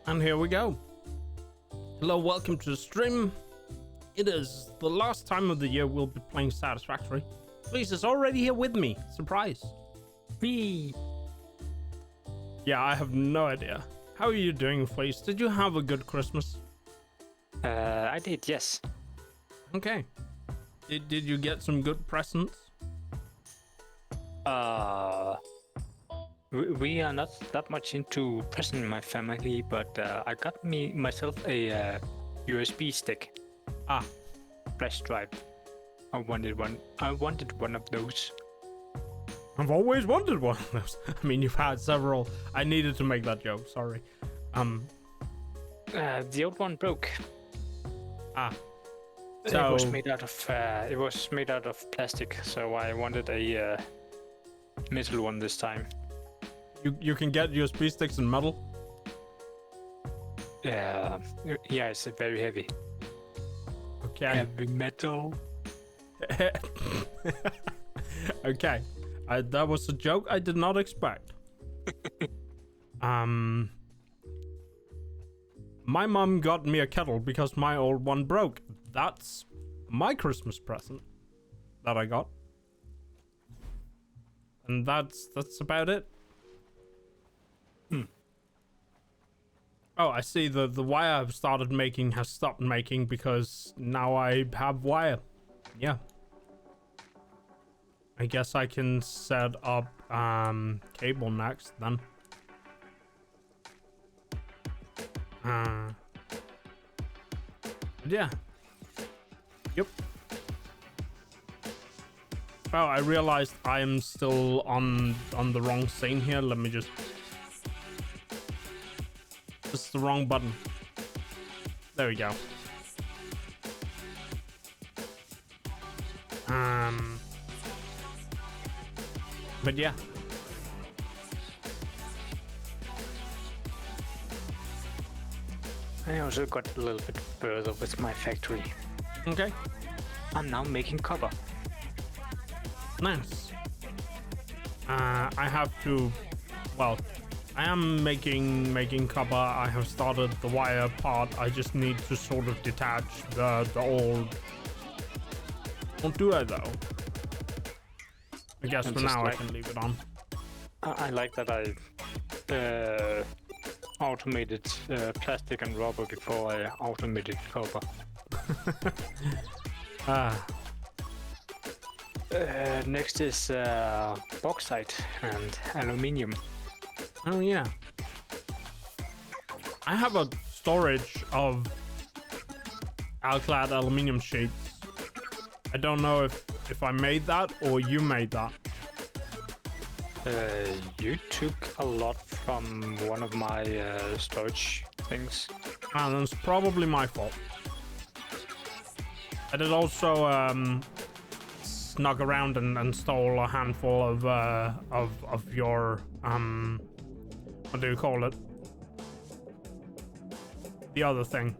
And here we go. Hello, welcome to the stream. It is the last time of the year we'll be playing Satisfactory. Please is already here with me. Surprise. Me. Yeah, I have no idea. How are you doing, Fleece? Did you have a good Christmas? I did, yes. Okay. Did you get some good presents? We are not that much into present in my family, but I got myself a USB stick. Ah, Flash drive. I wanted one. I wanted one of those. I've always wanted one of those. I mean, you've had several. I needed to make that joke, sorry. The old one broke. Ah. It So was made out of plastic, so I wanted a metal one this time. you can get USB sticks in metal? Yeah, it's very heavy. Okay. Heavy metal. Okay. That was a joke I did not expect. My mom got me a kettle because my old one broke. That's my Christmas present that I got. And that's about it. Oh, I see the wire I've started making has stopped making because now I have wire. Yeah. I guess I can set up cable next then. Yeah. Yep. Oh, I realized I am still on the wrong scene here. Let me just... This is the wrong button. There we go. But yeah. I also got a little bit further with my factory. Okay. I'm now making copper. Nice. I have to... Well, I am making copper. I have started the wire part. I just need to sort of detach the old... Won't do it though. I guess And for just now like- I can leave it on. I like that I automated plastic and rubber before I automated copper. Next is bauxite and aluminium. Oh yeah. I have a storage of Alclad aluminium sheets. I don't know if I made that or you made that. You took a lot from one of my storage things. And it's probably my fault. I did also snuck around and stole a handful of your what do you call it? The other thing.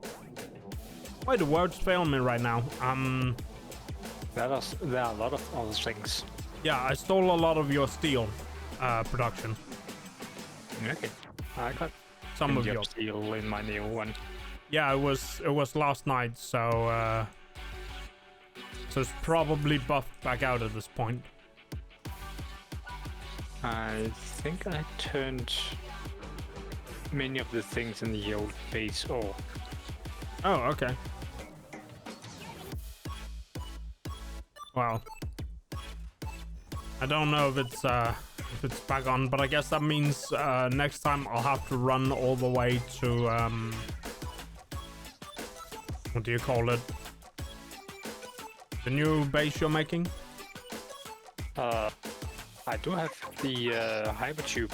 Why the words fail me right now? There are a lot of other things. Yeah, I stole a lot of your steel production. Okay, I got Some of plenty your... steel in my new one. Yeah, it was last night, so it's probably buffed back out at this point. I think I turned many of the things in the old base off. Oh, okay. Well, I don't know if it's back on, but I guess that means next time I'll have to run all the way to what do you call it? The new base you're making? I do have the hypertube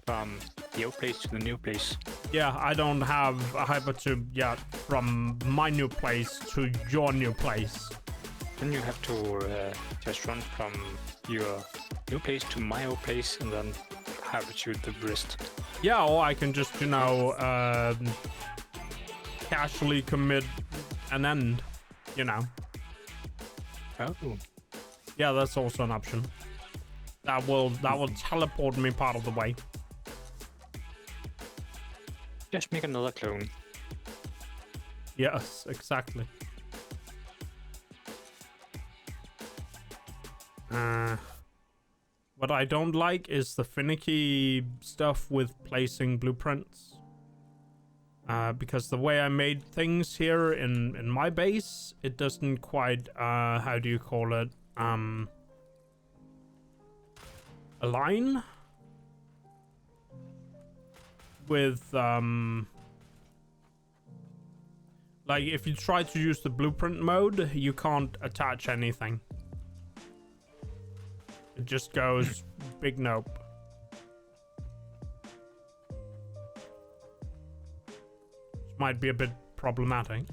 from the old place to the new place. Yeah, I don't have a hypertube yet from my new place to your new place. Then you have to just run from your new place to my old place and then hypertube the rest. Yeah, or I can just, you know, casually commit an end, you know. Oh. Yeah, that's also an option. That will teleport me part of the way. Just make another clone. Yes, exactly. What I don't like is the finicky stuff with placing blueprints. Because the way I made things here in my base, it doesn't quite, how do you call it, align with, like, if you try to use the blueprint mode, you can't attach anything. It just goes big nope. Which might be a bit problematic.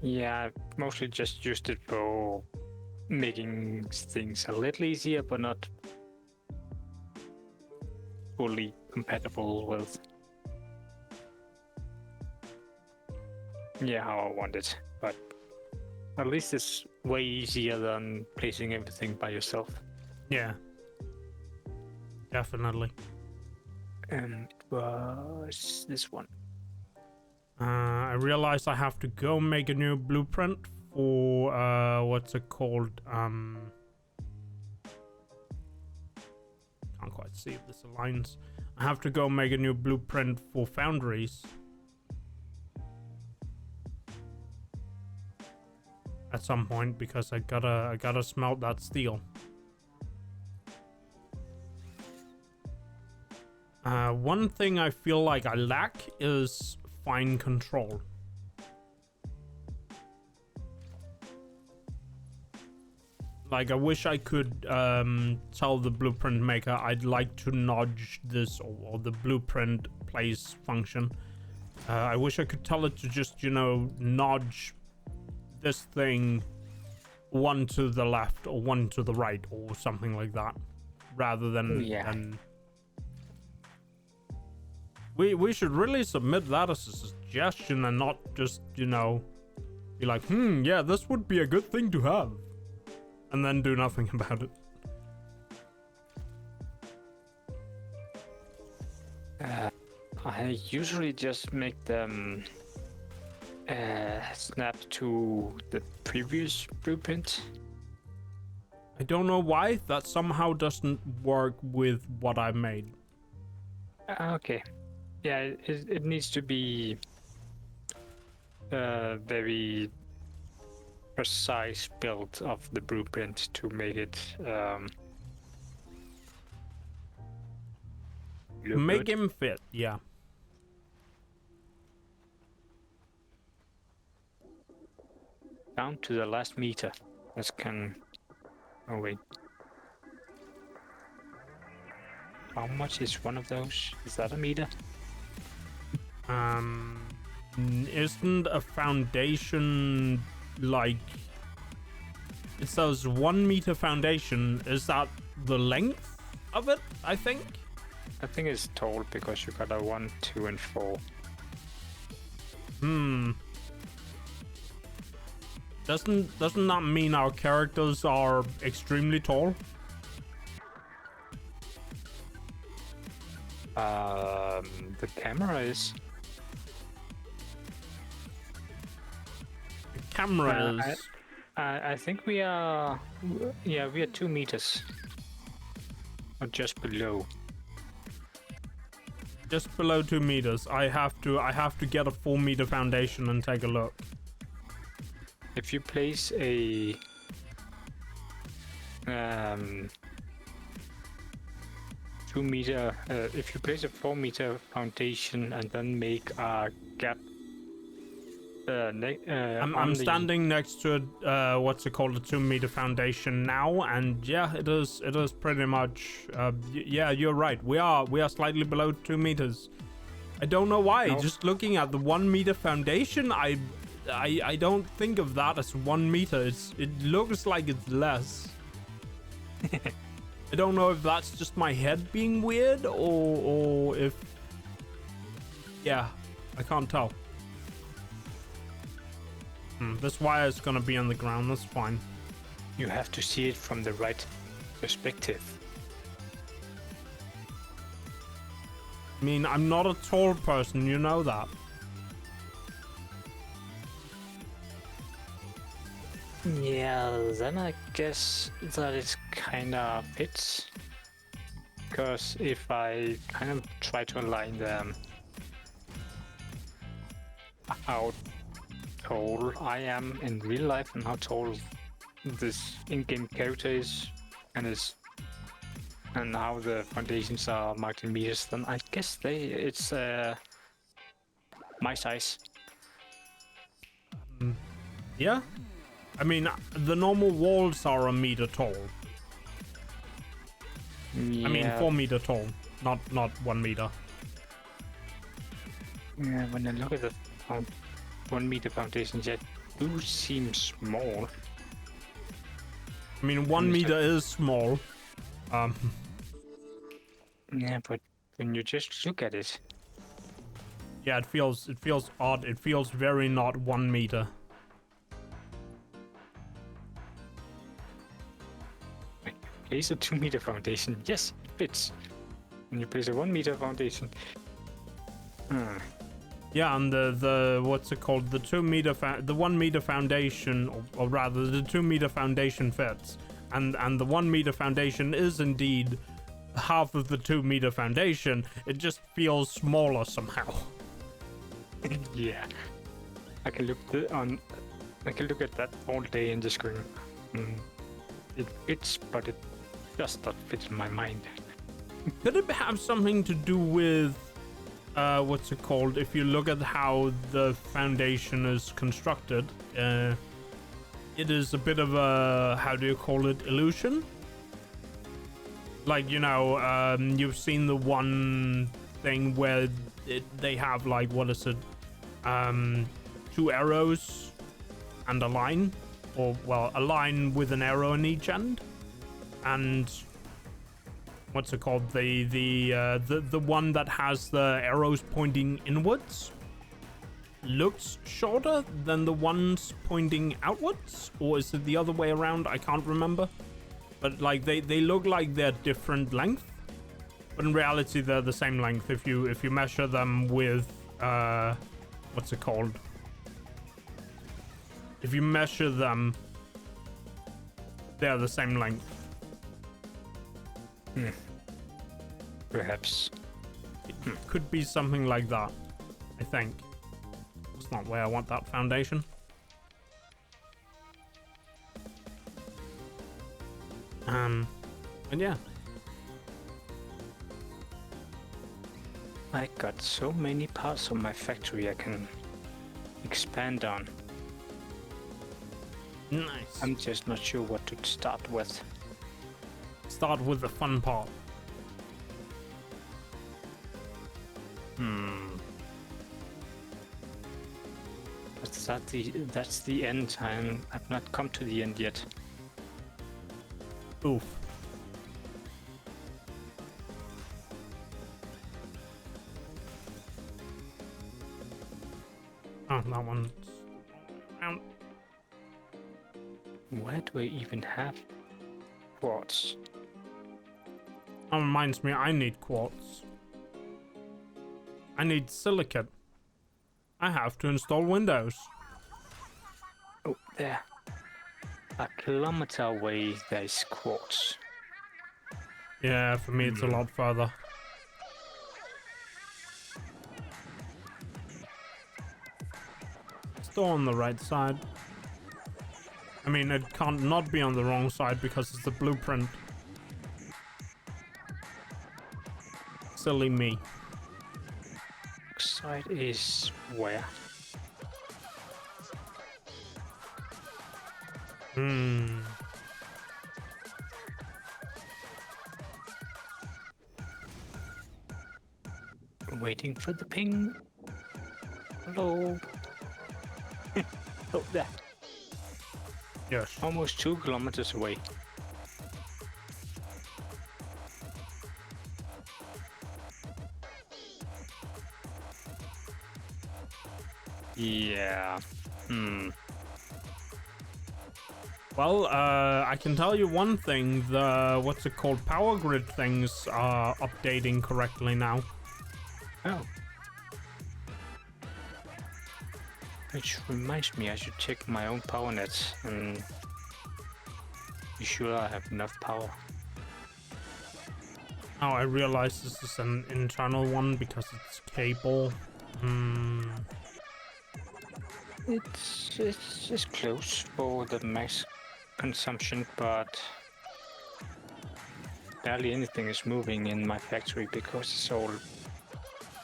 Yeah, I've mostly just used it for making things a little easier, but not fully compatible with how I want it. But at least it's way easier than placing everything by yourself. Yeah. Definitely. And it was this one. I realized I have to go make a new blueprint for, what's it called? Can't quite see if this aligns. I have to go make a new blueprint for foundries. At some point, because I gotta smelt that steel. One thing I feel like I lack is fine control. Like, I wish I could tell the blueprint maker I'd like to nudge this or the blueprint place function. I wish I could tell it to just, you know, nudge this thing one to the left or one to the right or something like that, rather than we should really submit that as a suggestion and not just, you know, be like, yeah, this would be a good thing to have, and then do nothing about it. I usually just make them snap to the previous blueprint. I don't know why that somehow doesn't work with what I made. Okay. Yeah, it needs to be very precise build of the blueprint to make it make good. Him fit, yeah. Down to the last meter. This can... Oh wait. How much is one of those? Is that a meter? Isn't a foundation like... It says 1 meter foundation. Is that the length of it, I think? I think it's tall because you got a 1, 2, and 4. Doesn't that mean our characters are extremely tall? The camera is. The camera is. I think we are. Yeah, we are 2 meters. Or just below. Just below 2 meters. I have to get a 4 meter foundation and take a look. If you place a 2 meter, if you place a 4 meter foundation and then make a gap. I'm standing next to what's it called, a 2 meter foundation now, and yeah, it is pretty much. Yeah, you're right. We are slightly below 2 meters. I don't know why. No. Just looking at the 1 meter foundation, I don't think of that as 1 meter. It looks like it's less. I don't know if that's just my head being weird or if... Yeah, I can't tell. This wire is gonna be on the ground, that's fine. You have to see it from the right perspective. mean, I'm not a tall person, you know that. Yeah, then I guess that it kinda fits. Because if I kind of try to align them, how tall I am in real life and how tall this in-game character is, and how the foundations are marked in meters, then I guess it's my size. Yeah? I mean, the normal walls are a meter tall. Yeah. I mean, 4 meter tall, not 1 meter. Yeah, when I look at the 1 meter foundations, it do seem small. I mean, 1 meter is small. Yeah, but when you just look at it, Yeah, it feels odd. It feels very not 1 meter. when you place a 2 meter foundation, yes, it fits. When you place a 1 meter foundation, Yeah, and the what's it called? The 2 meter the 1 meter foundation, or rather, the 2 meter foundation fits, and the 1 meter foundation is indeed half of the 2 meter foundation. It just feels smaller somehow. yeah, I can look at that all day and just go, it fits, but it does not fit in my mind. Could it have something to do with what's it called? If you look at how the foundation is constructed, it is a bit of a, how do you call it, illusion? Like, you know, you've seen the one thing where they have, like, what is it? 2 arrows and a line, or, well, a line with an arrow in each end, and what's it called? The one that has the arrows pointing inwards looks shorter than the ones pointing outwards, or is it the other way around? I can't remember. But like they look like they're different length, but in reality they're the same length if you measure them with what's it called? If you measure them, they're the same length. Perhaps. It could be something like that, I think. It's not where I want that foundation. And yeah. I got so many parts of my factory I can expand on. Nice. I'm just not sure what to start with. Start with the fun part. But that's the end. I've not come to the end yet. Oof. Oh, that one's out. Where do I even have quartz? That reminds me, I need quartz. I need silicate. I have to install Windows. Oh, there. A kilometer away, there's quartz. Yeah, for me it's a lot further. Still on the right side. I mean, it can't not be on the wrong side because it's the blueprint. Silly me. Side is where? Waiting for the ping. Hello. Oh, there. Yes. Almost 2 kilometers away. Yeah. Well, I can tell you one thing. The, what's it called, power grid things are updating correctly now. Oh. Which reminds me, I should check my own power nets and be sure I have enough power. Oh, I realize this is an internal one because it's cable. It's close for the max consumption, but barely anything is moving in my factory because it's all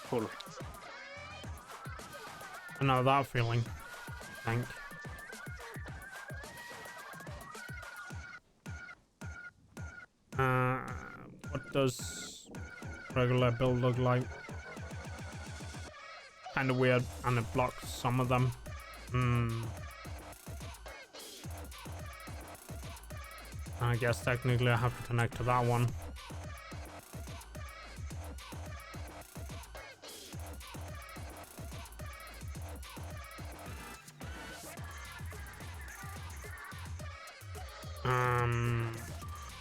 full. I know that feeling. I think. What does regular build look like? Kind of weird, and it blocks some of them. I guess technically I have to connect to that one.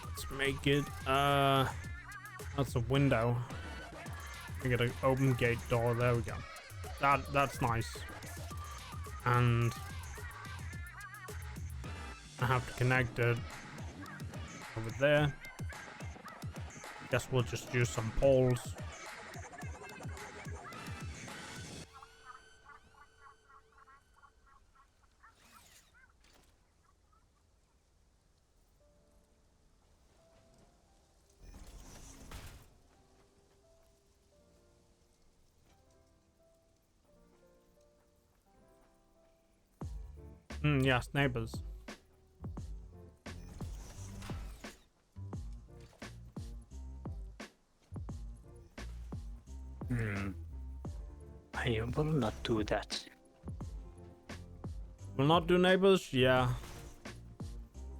Let's make it, that's a window. We get an open gate door, there we go. That's nice. And I have to connect it over there. Guess we'll just use some poles. Yes, neighbors. I will not do that. Will not do neighbors? Yeah.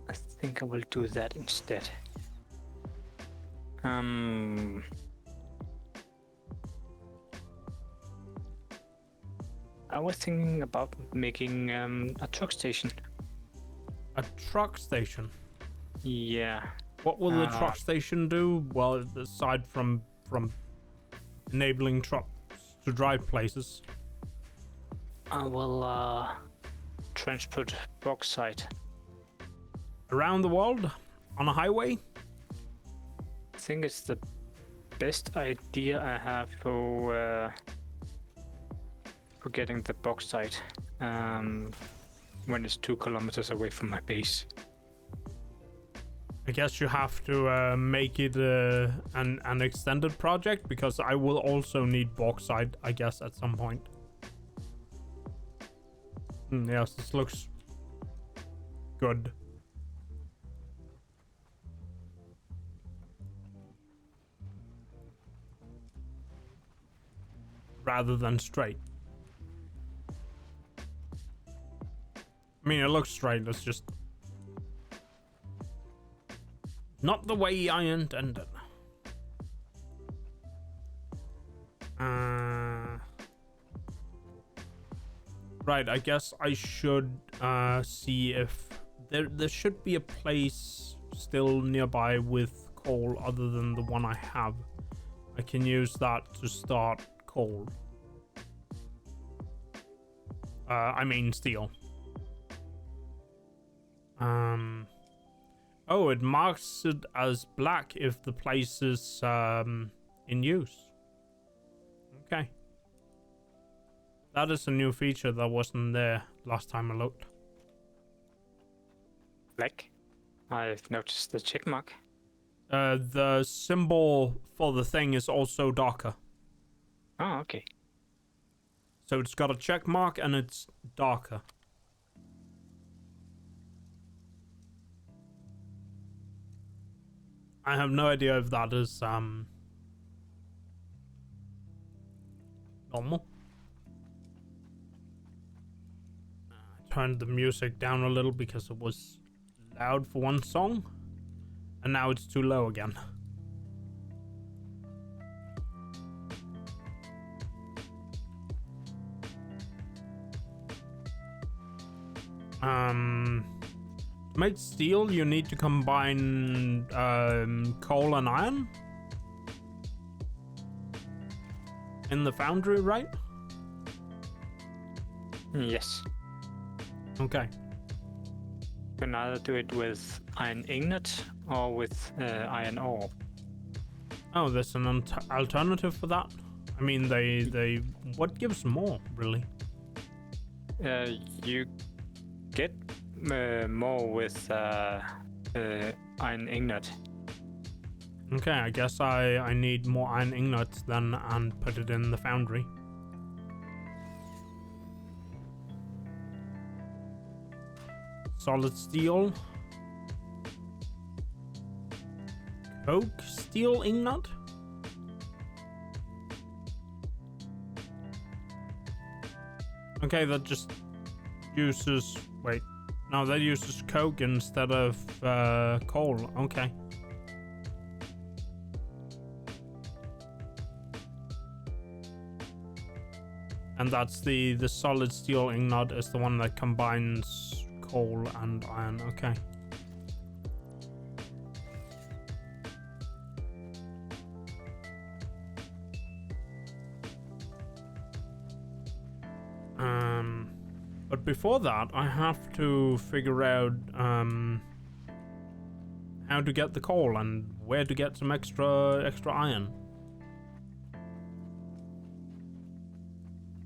I think I will do that instead. I was thinking about making a truck station. A truck station? Yeah. What will the truck station do? Well, aside from enabling trucks to drive places. I will transport bauxite. Around the world? On a highway? I think it's the best idea I have for getting the bauxite when it's 2 kilometers away from my base. I guess you have to make it an extended project, because I will also need bauxite, I guess, at some point. Yes, this looks good. Rather than straight. I mean, it looks straight, it's just not the way I intended. Right, I guess I should see if there should be a place still nearby with coal other than the one I have. I can use that to start coal. I mean steel. Oh, it marks it as black if the place is in use. Okay. That is a new feature that wasn't there last time I looked. Black? I've noticed the check mark. The symbol for the thing is also darker. Oh, okay. So it's got a check mark and it's darker. I have no idea if that is normal. I turned the music down a little because it was loud for one song, and now it's too low again. To make steel, you need to combine coal and iron. in the foundry, right? Yes. Okay. You can either do it with iron ingot or with iron ore. Oh, there's an alternative for that? I mean, they what gives more, really? You get more with iron ingot. Okay, I guess I need more iron ingots then and put it in the foundry. Solid steel. Coke steel ingot? Okay, that just uses... Wait. No, that uses coke instead of coal. Okay. And that's the solid steel ingot is the one that combines coal and iron. Okay. But before that, I have to figure out how to get the coal and where to get some extra iron.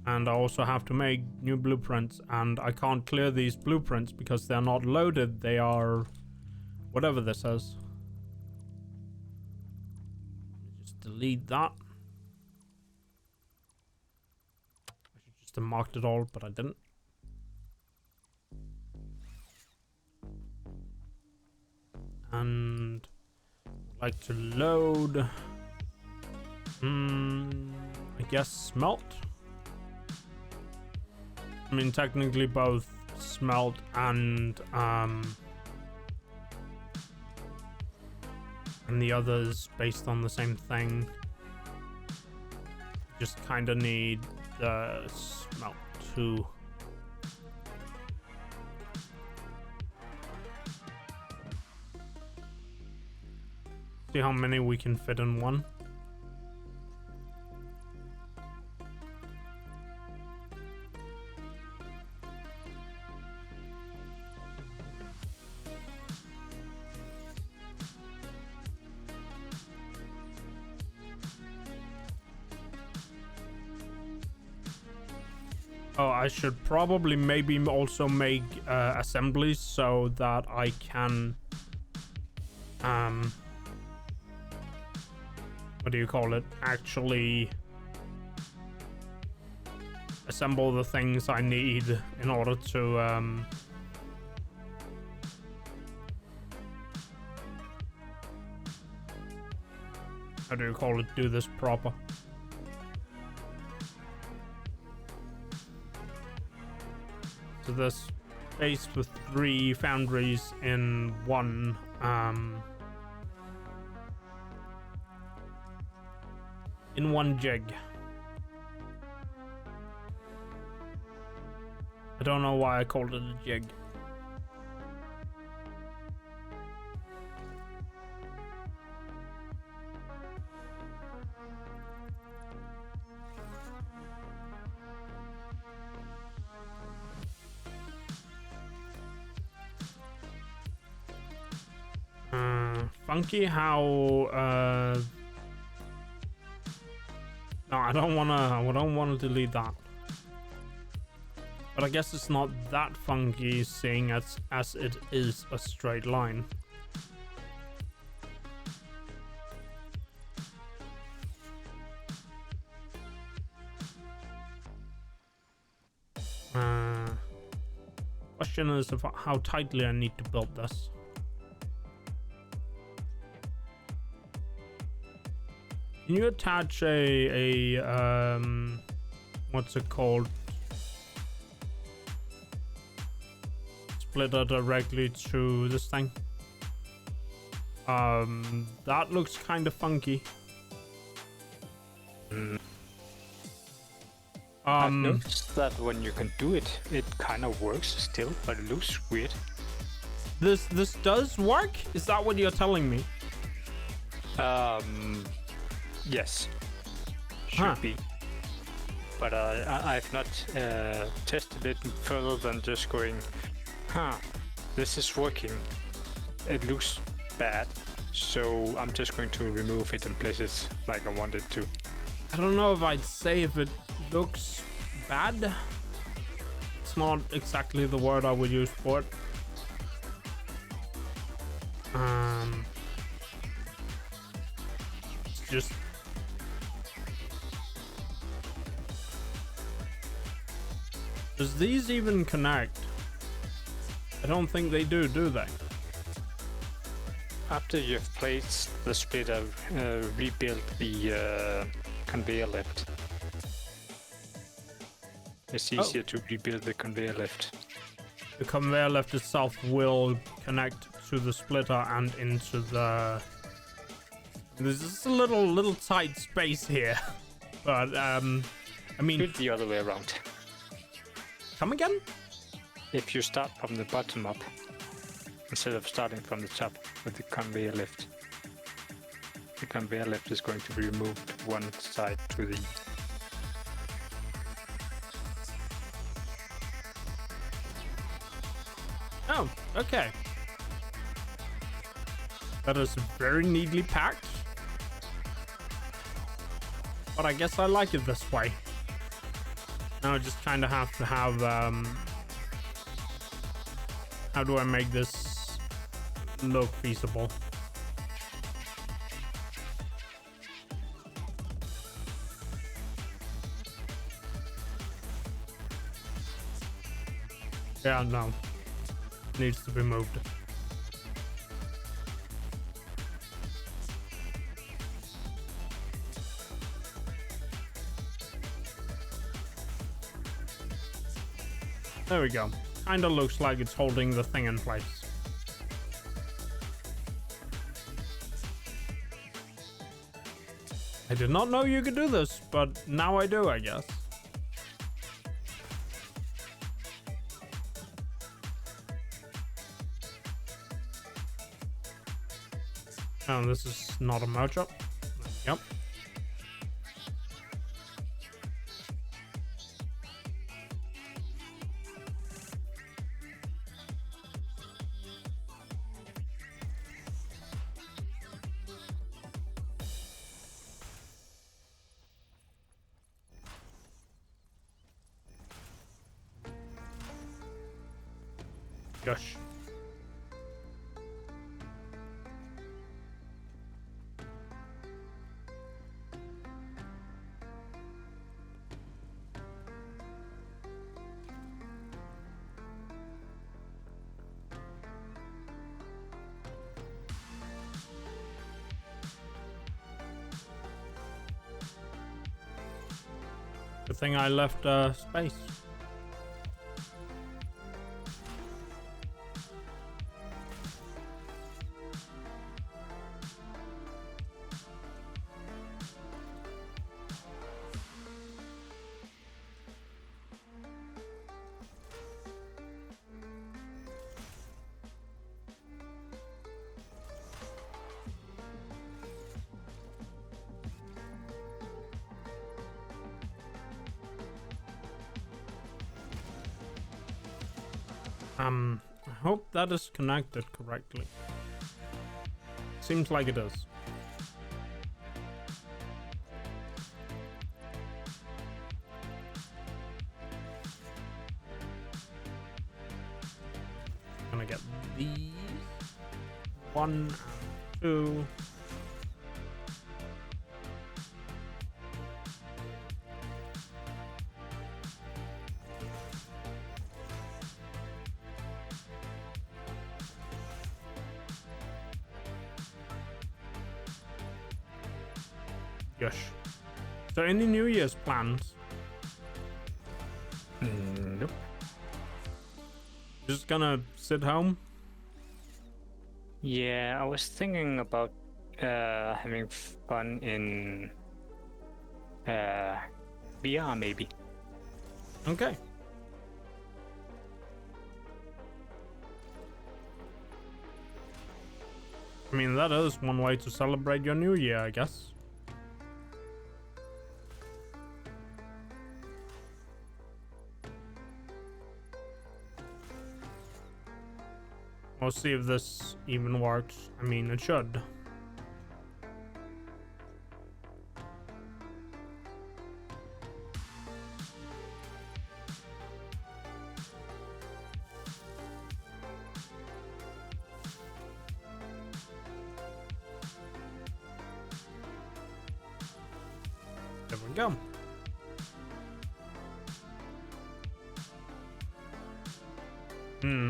And I also have to make new blueprints, and I can't clear these blueprints because they're not loaded. They are whatever this is. Just delete that. I should just have marked it all, but I didn't. And like to load. I guess smelt. I mean, technically both smelt and the others based on the same thing. Just kind of need the smelt too. See how many we can fit in one. Oh, I should probably maybe also make assemblies so that I can what do you call it? Actually assemble the things I need in order to how do you call it? Do this proper. So this base with 3 foundries in one jig. I don't know why I called it a jig. Funky how no, I don't wanna delete that. But I guess it's not that funky seeing as it is a straight line. Question is how tightly I need to build this. Can you attach a what's it called? Splitter directly to this thing. That looks kind of funky. I've noticed that when you can do it, it kind of works still, but it looks weird. This does work? Is that what you're telling me? Yes. Should be. but I've not tested it further than just going, this is working. It looks bad, so I'm just going to remove it and place it like I want it to. I don't know if I'd say if it looks bad. It's not exactly the word I would use for it. It's just does these even connect? I don't think they do they? After you've placed the splitter, rebuild the conveyor lift. It's easier to rebuild the conveyor lift. The conveyor lift itself will connect to the splitter and into the... There's just a little tight space here. But, I mean... Do it the other way around. Come again? If you start from the bottom up, instead of starting from the top with the conveyor lift is going to be removed one side to the... Oh, okay. That is very neatly packed. But I guess I like it this way. Now I just kind of have to have, how do I make this look feasible? Yeah, no. Needs to be moved. There we go. Kinda looks like it's holding the thing in place. I did not know you could do this, but now I do, I guess. Oh, this is not a merge up. Yep. Gosh. Good thing I left space. I hope that is connected correctly. Seems like it is. Gonna get these. 1 and 2. Gosh. So any New Year's plans? Nope. Just gonna sit home? Yeah, I was thinking about having fun in VR maybe. Okay. I mean, that is one way to celebrate your new year, I guess. We'll see if this even works. I mean, it should. There we go.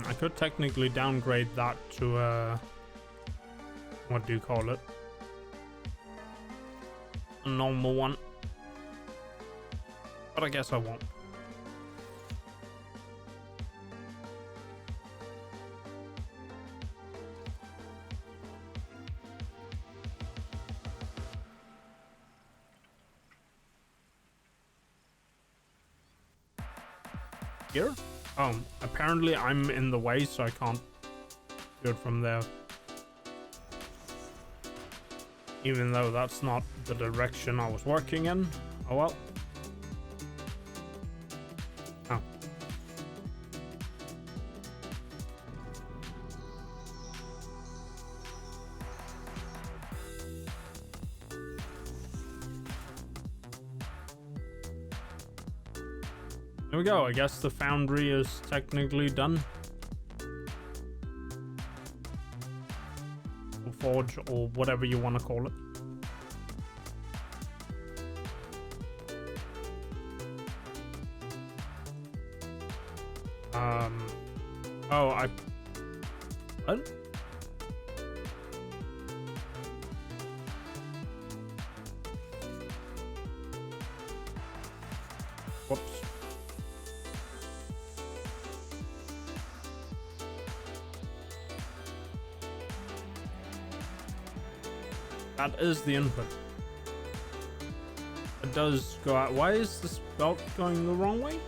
I could technically downgrade that to what do you call it? A normal one. But I guess I won't. Here? Oh, apparently I'm in the way, so I can't do it from there. Even though that's not the direction I was working in. Oh well. Oh. There we go. I guess the foundry is technically done. Or forge, or whatever you want to call it. Oh, what? Whoops. That is the input. It does go out. Why is this belt going the wrong way?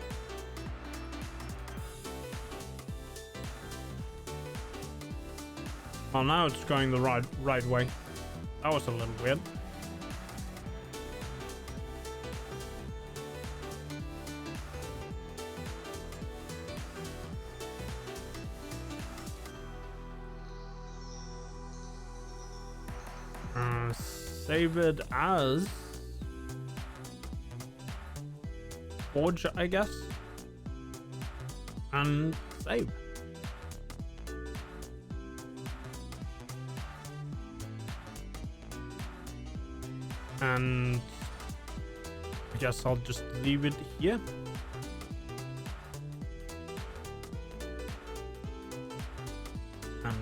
Oh, now it's going the right way. That was a little weird. Save it as Forge, I guess, and save. And I guess I'll just leave it here. And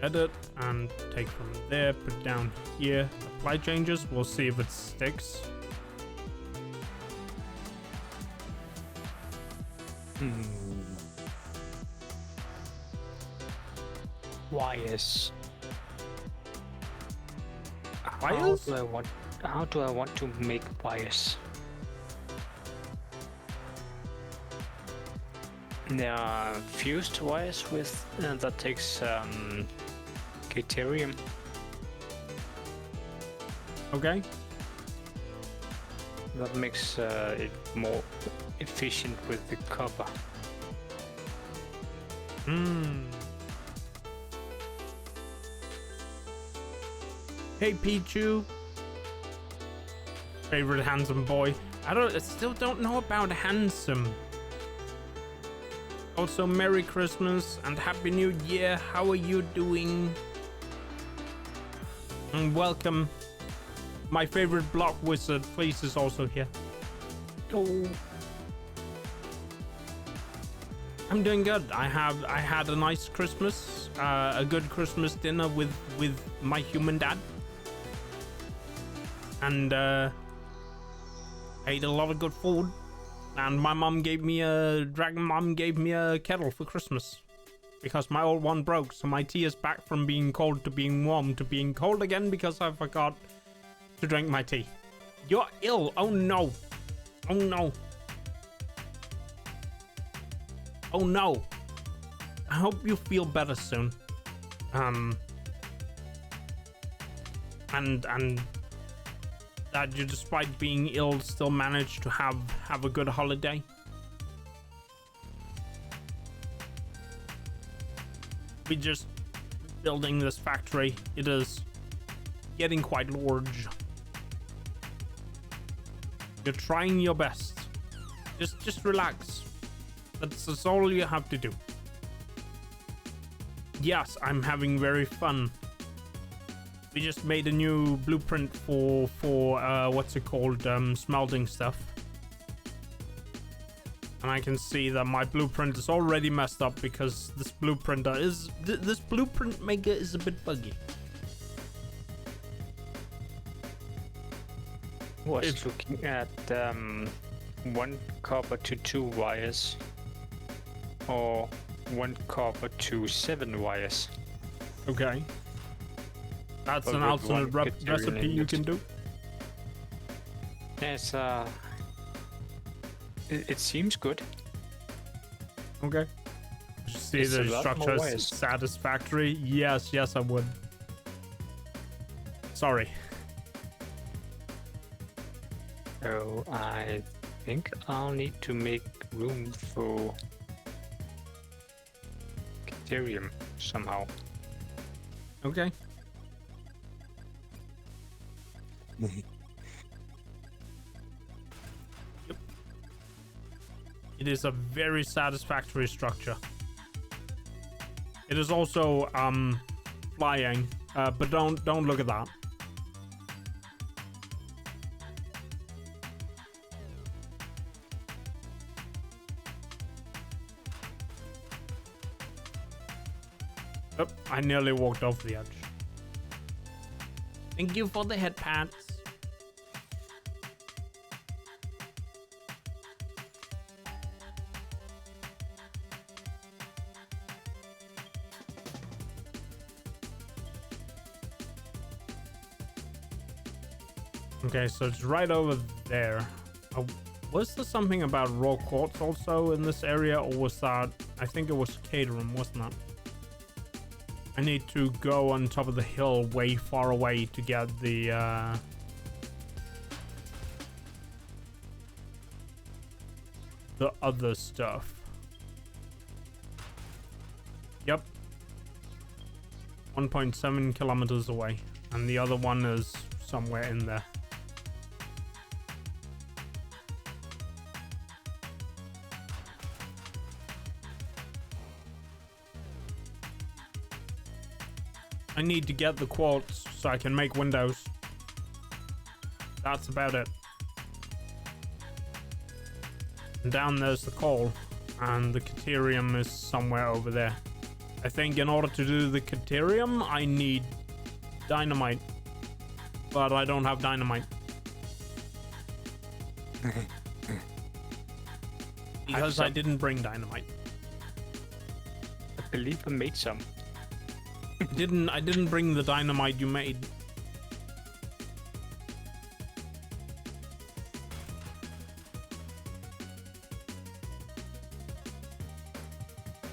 edit and take from there, put down here, apply changes. We'll see if it sticks. Wires. Wires? How do I want to make wires? There are fused wires with that takes deuterium. Okay. That makes it more efficient with the copper. Hey Pichu, favorite handsome boy. I still don't know about handsome. Also, Merry Christmas and Happy New Year. How are you doing? And welcome. My favorite block wizard, please, is also here. Oh. I'm doing good. I had a nice Christmas, a good Christmas dinner with my human dad, and ate a lot of good food. And my mom gave me a kettle for Christmas because my old one broke. So my tea is back from being cold to being warm to being cold again because I forgot to drink my tea. You're ill. Oh no. Oh no. Oh no. I hope you feel better soon. And that you, despite being ill, still managed to have a good holiday. we just building this factory. It is getting quite large. You're trying your best. Just relax. That's all you have to do. Yes, I'm having very fun. We just made a new blueprint for what's it called, smelting stuff. And I can see that my blueprint is already messed up because this blueprint maker is a bit buggy. Was looking at 1 copper to 2 wires, or 1 copper to 7 wires. Okay. That's But an with alternate one recipe criterion you in can it. do. Yes, it seems good. Okay. See It's a the lot structure more is wires. satisfactory? Yes, I would. Sorry. So I think I'll need to make room for Caterium somehow. Okay. Yep. It is a very satisfactory structure. It is also flying, but don't look at that. Oh, I nearly walked off the edge. Thank you for the head pats. Okay, so it's right over there. Was there something about raw quartz also in this area, or was that... I think it was Caterham, wasn't it? I need to go on top of the hill way far away to get the other stuff. Yep. 1.7 kilometers away. And the other one is somewhere in there. I need to get the quartz so I can make windows. That's about it. And down there's the coal, and the Caterium is somewhere over there. I think in order to do the Caterium, I need dynamite, but I don't have dynamite. Because I didn't bring dynamite. I believe I made some. I didn't bring the dynamite you made.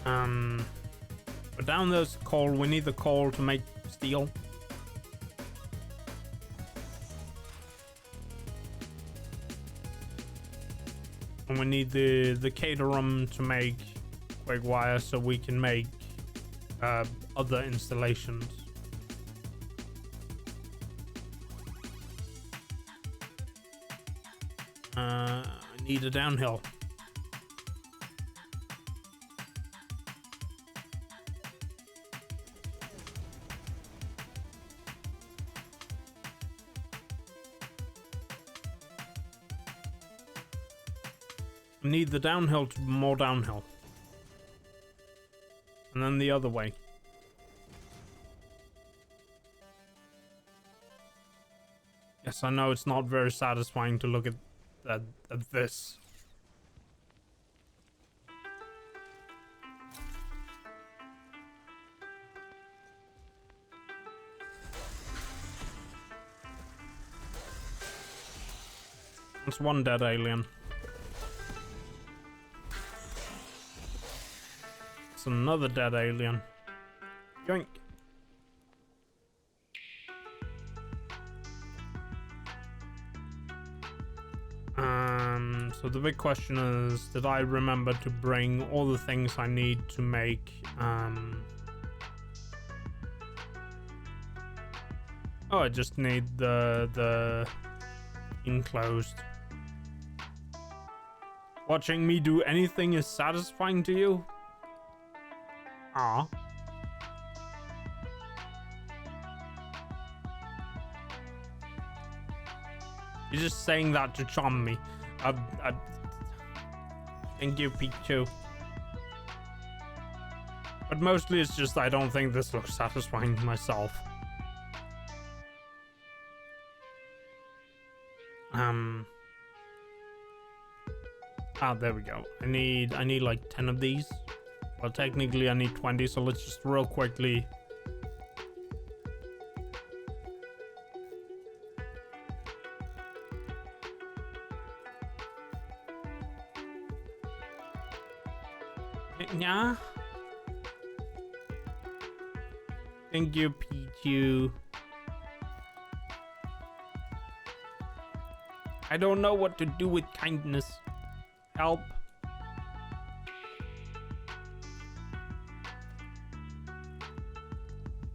But down there's coal. We need the coal to make steel. And we need the Caterham to make quick wire so we can make other installations. I need a downhill. I need the downhill to more downhill. And then the other way. Yes, I know it's not very satisfying to look at this. It's one dead alien. It's another dead alien. Yoink. So the big question is, did I remember to bring all the things I need to make Oh, I just need the enclosed. Watching me do anything is satisfying to you? Ah. You're just saying that to charm me. Thank you, Pichu. But mostly it's just I don't think this looks satisfying myself. Ah, there we go. I need like 10 of these. Well, technically I need 20, so let's just real quickly. Yeah. Thank you, Pichu. I don't know what to do with kindness. Help.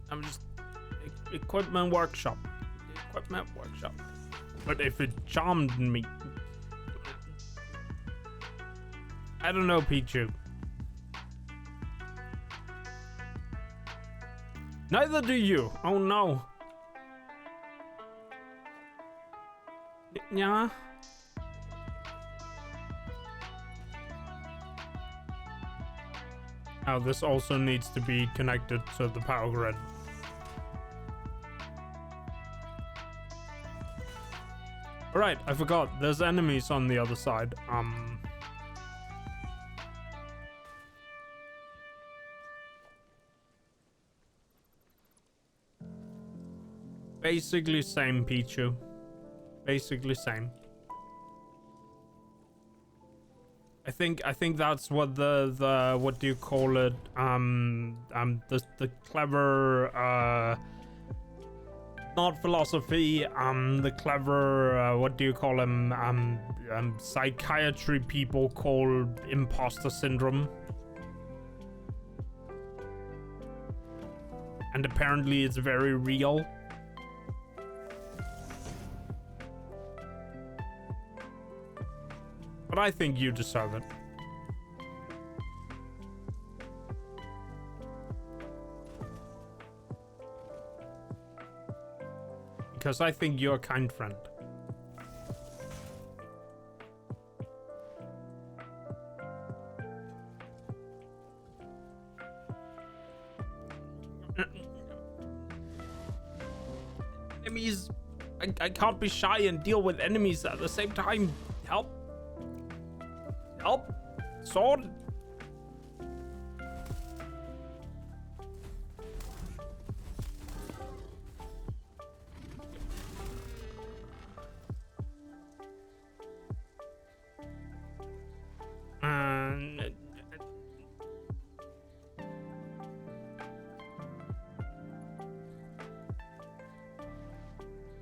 I'm just equipment workshop. Equipment workshop. But if it charmed me, I don't know, Pichu. Neither do you. Oh no. Yeah. Oh, this also needs to be connected to the power grid. Alright, I forgot. There's enemies on the other side. Basically same, Pichu. Basically same. I think that's what the what do you call it? The clever not philosophy, the clever what do you call them? Psychiatry people call imposter syndrome. And apparently it's very real. But I think you deserve it. Because I think you're a kind friend. Enemies. I can't be shy and deal with enemies at the same time. Help. Help! Sword!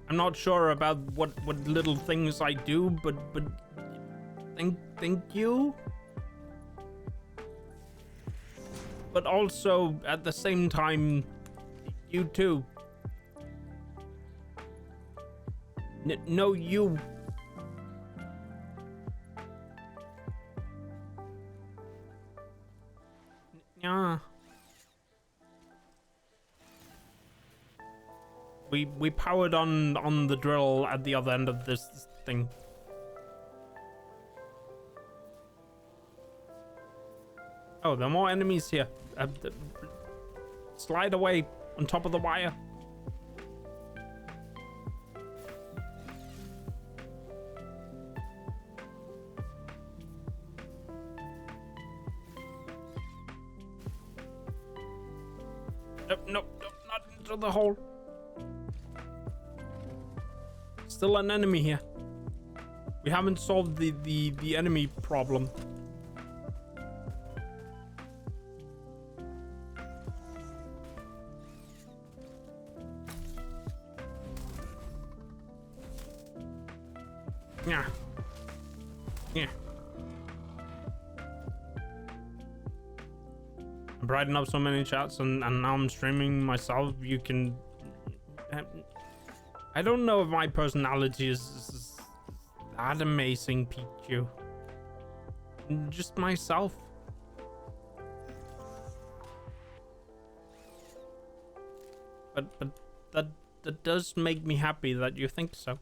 I'm not sure about what little things I do, but thank you. But also at the same time, you too. No, you. Yeah. We powered on the drill at the other end of this thing. Oh, there are more enemies here. Slide away on top of the wire. Nope, not into the hole. Still an enemy here. We haven't solved the enemy problem. Yeah. Yeah. I'm brightening up so many chats and now I'm streaming myself. You can... I don't know if my personality is that amazing, Pichu. Just myself. But that does make me happy that you think so.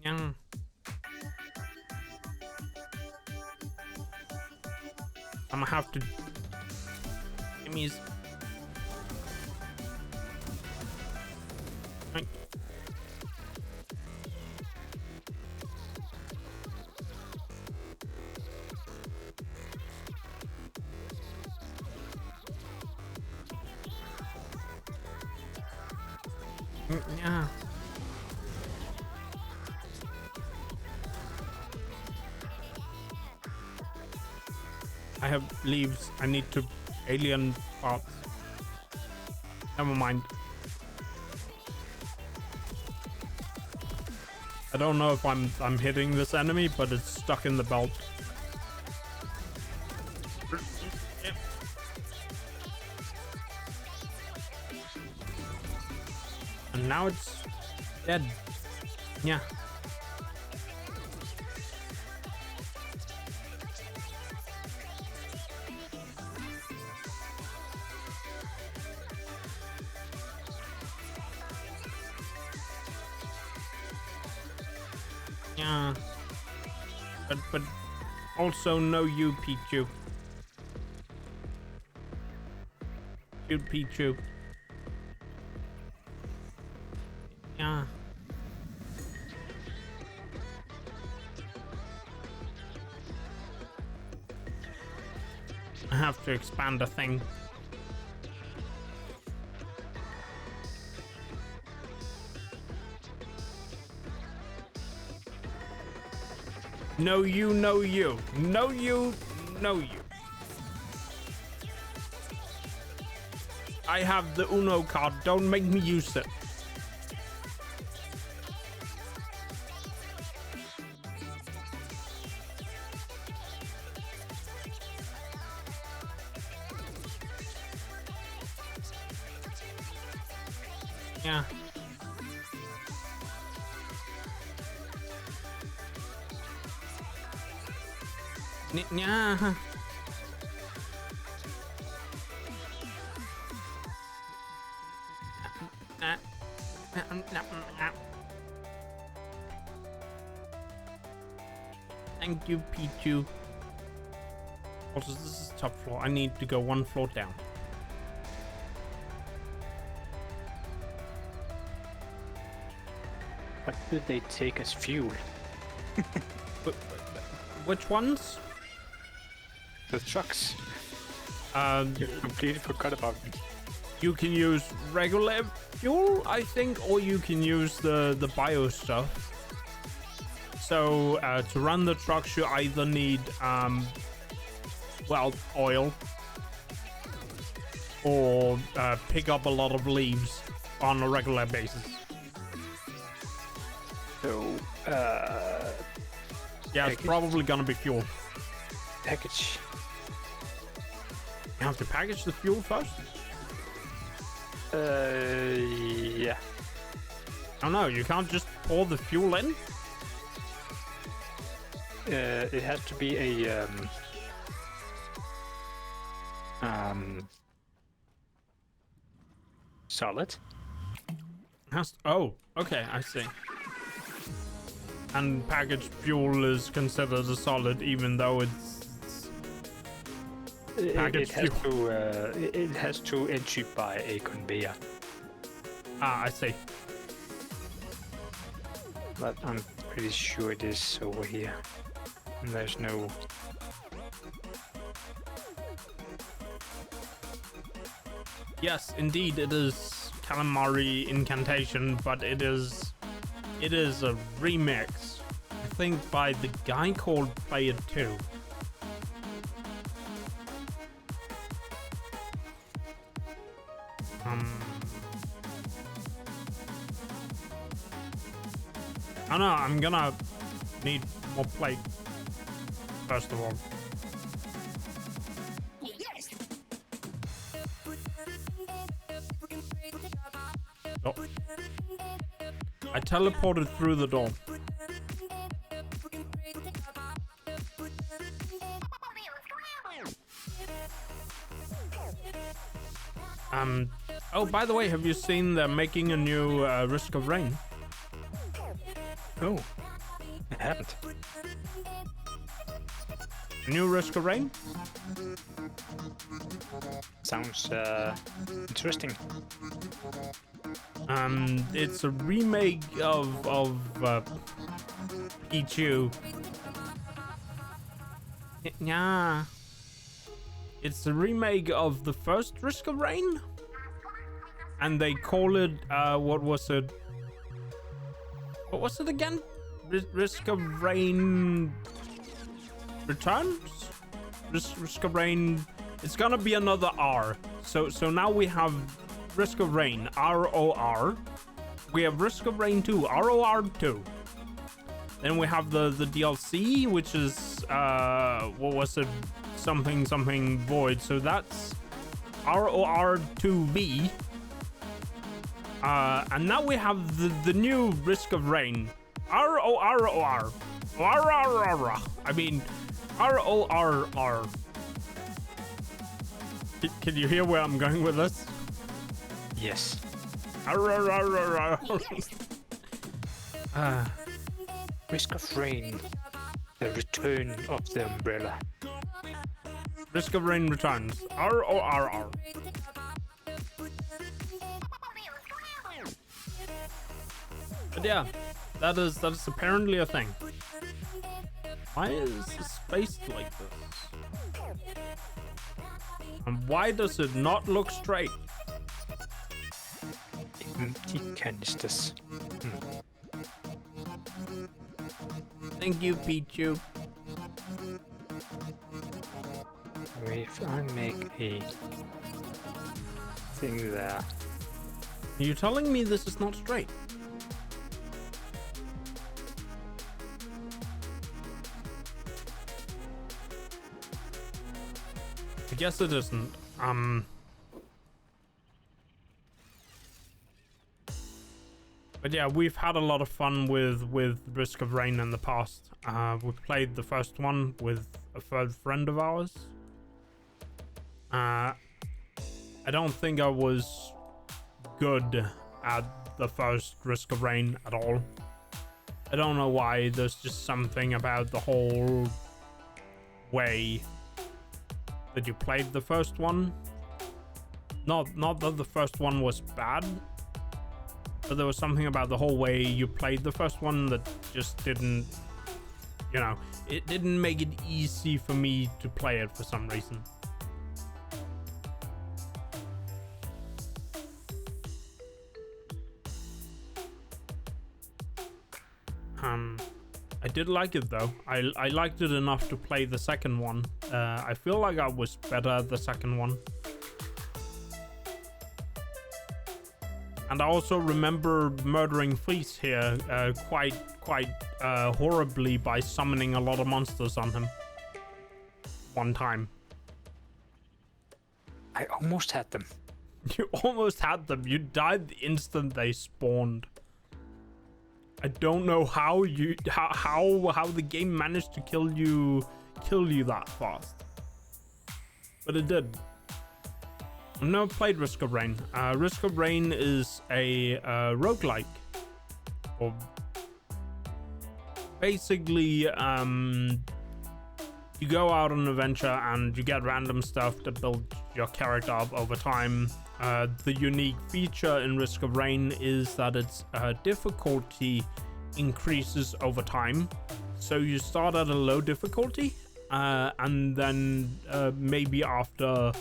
Yeah. I'm gonna have to give me his... Yeah. I have leaves. I need to alien parts. Never mind. I don't know if I'm hitting this enemy, but it's stuck in the belt. And now it's dead. Yeah. Yeah. But also no you, Pichu. Shoot Pichu. Yeah. I have to expand the thing. No you, no you. No you, no you. I have the Uno card. Don't make me use it. Yeah. Yeah. Thank you, Pichu. Also, this is top floor. I need to go one floor down. What did they take as fuel? Which ones? The trucks. You Completely forgot about them. You can use regular fuel, I think, or you can use the bio stuff. So to run the trucks, you either need well, oil, or pick up a lot of leaves on a regular basis. So, yeah, it's probably gonna be fuel. package. You have to package the fuel first? Yeah. Oh no, you can't just pour the fuel in? It has to be a solid. Oh, okay, I see. And packaged fuel is considered a solid, even though it's packaged fuel. It has to entry by a conveyor. Ah, I see. But I'm pretty sure it is over here. And there's no... Yes, indeed, it is Calamari Incantation, but it is a remix, I think, by the guy called Player 2. I don't know, I'm gonna need more plate, first of all. Oh. I teleported through the door. Oh, by the way, have you seen they're making a new Risk of Rain? Oh, I haven't. New Risk of Rain? Sounds interesting. It's a remake of Pichu. Yeah. It's a remake of the first Risk of Rain, and they call it what was it? What was it again? Risk of Rain Returns? Risk of Rain. It's gonna be another R. So now we have Risk of Rain, ROR. We have Risk of Rain 2, ROR2. Then we have the DLC, which is what was it? Something void. So that's ROR2B. And now we have the new Risk of Rain, ROROR. I mean, RORR. Can you hear where I'm going with this? Yes. Risk of Rain, the return of the umbrella. Risk of Rain Returns, RORR. But yeah, that is apparently a thing. Why is the space like this? And why does it not look straight? Empty canisters. Thank you, Pichu. If I make a thing there. Are you telling me this is not straight? I guess it isn't. But yeah, we've had a lot of fun with Risk of Rain in the past. We played the first one with a third friend of ours. I don't think I was good at the first Risk of Rain at all. I don't know why. There's just something about the whole way that you played the first one. Not that the first one was bad, but there was something about the whole way you played the first one that just didn't, you know, it didn't make it easy for me to play it for some reason. I did like it though. I liked it enough to play the second one. I feel like I was better at the second one. And I also remember murdering Fleece here quite horribly by summoning a lot of monsters on him. One time. I almost had them. You almost had them. You died the instant they spawned. I don't know how the game managed to kill you that fast, but it did. I've never played Risk of Rain. Risk of Rain is a roguelike, or basically you go out on an adventure and you get random stuff to build your character up over time. The unique feature in Risk of Rain is that its difficulty increases over time. So you start at a low difficulty, and then maybe after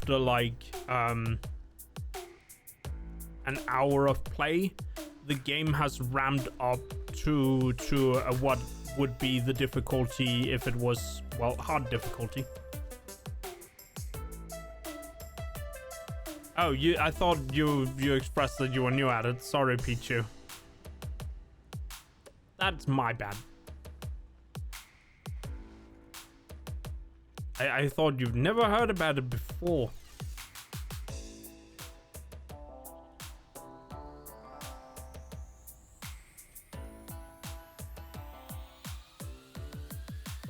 like an hour of play, the game has ramped up to what would be the difficulty if it was, well, hard difficulty. Oh, I thought you expressed that you were new at it. Sorry, Pichu. That's my bad. I thought you've never heard about it before.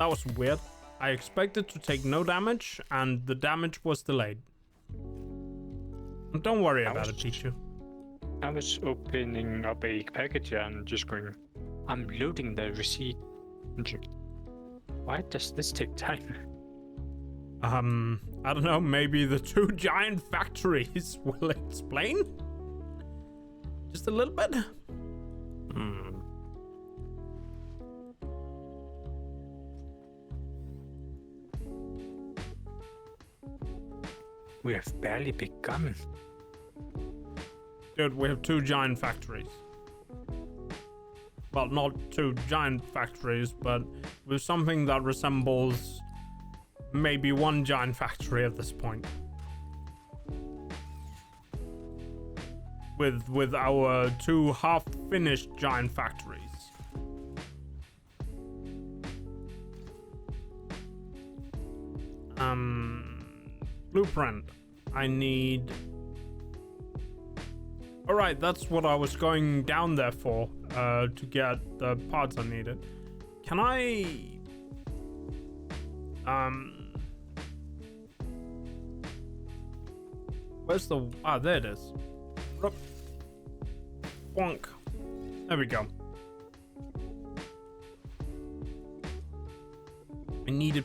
That was weird. I expected to take no damage, and the damage was delayed. Don't worry about it, Pichu. I was opening up a package and just going, I'm loading the receipt. Why does this take time? I don't know, maybe the 2 giant factories will explain? Just a little bit? We have barely begun. Dude, we have 2 giant factories. Well, not 2 giant factories, but with something that resembles maybe 1 giant factory at this point. With our 2 half-finished giant factories. Blueprint. I need... Alright, that's what I was going down there for, to get the parts I needed. Can I... Where's the... Ah, there it is. Bonk. There we go. I needed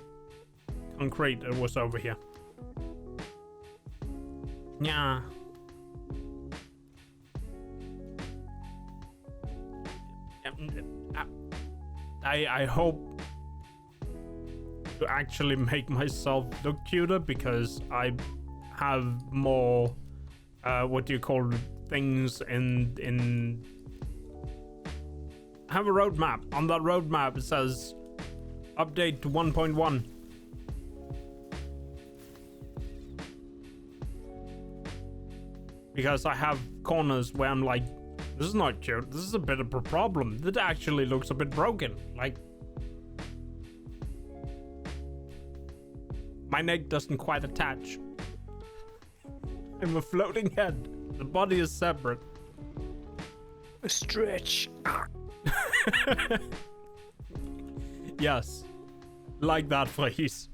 concrete. It was over here. Yeah. I hope to actually make myself look cuter because I have more what do you call things in I have a roadmap. On that roadmap it says update to 1.1. Because I have corners where I'm like, this is not cute. This is a bit of a problem. That actually looks a bit broken. Like, my neck doesn't quite attach. I'm a floating head. The body is separate. A stretch. Yes. Like that phrase.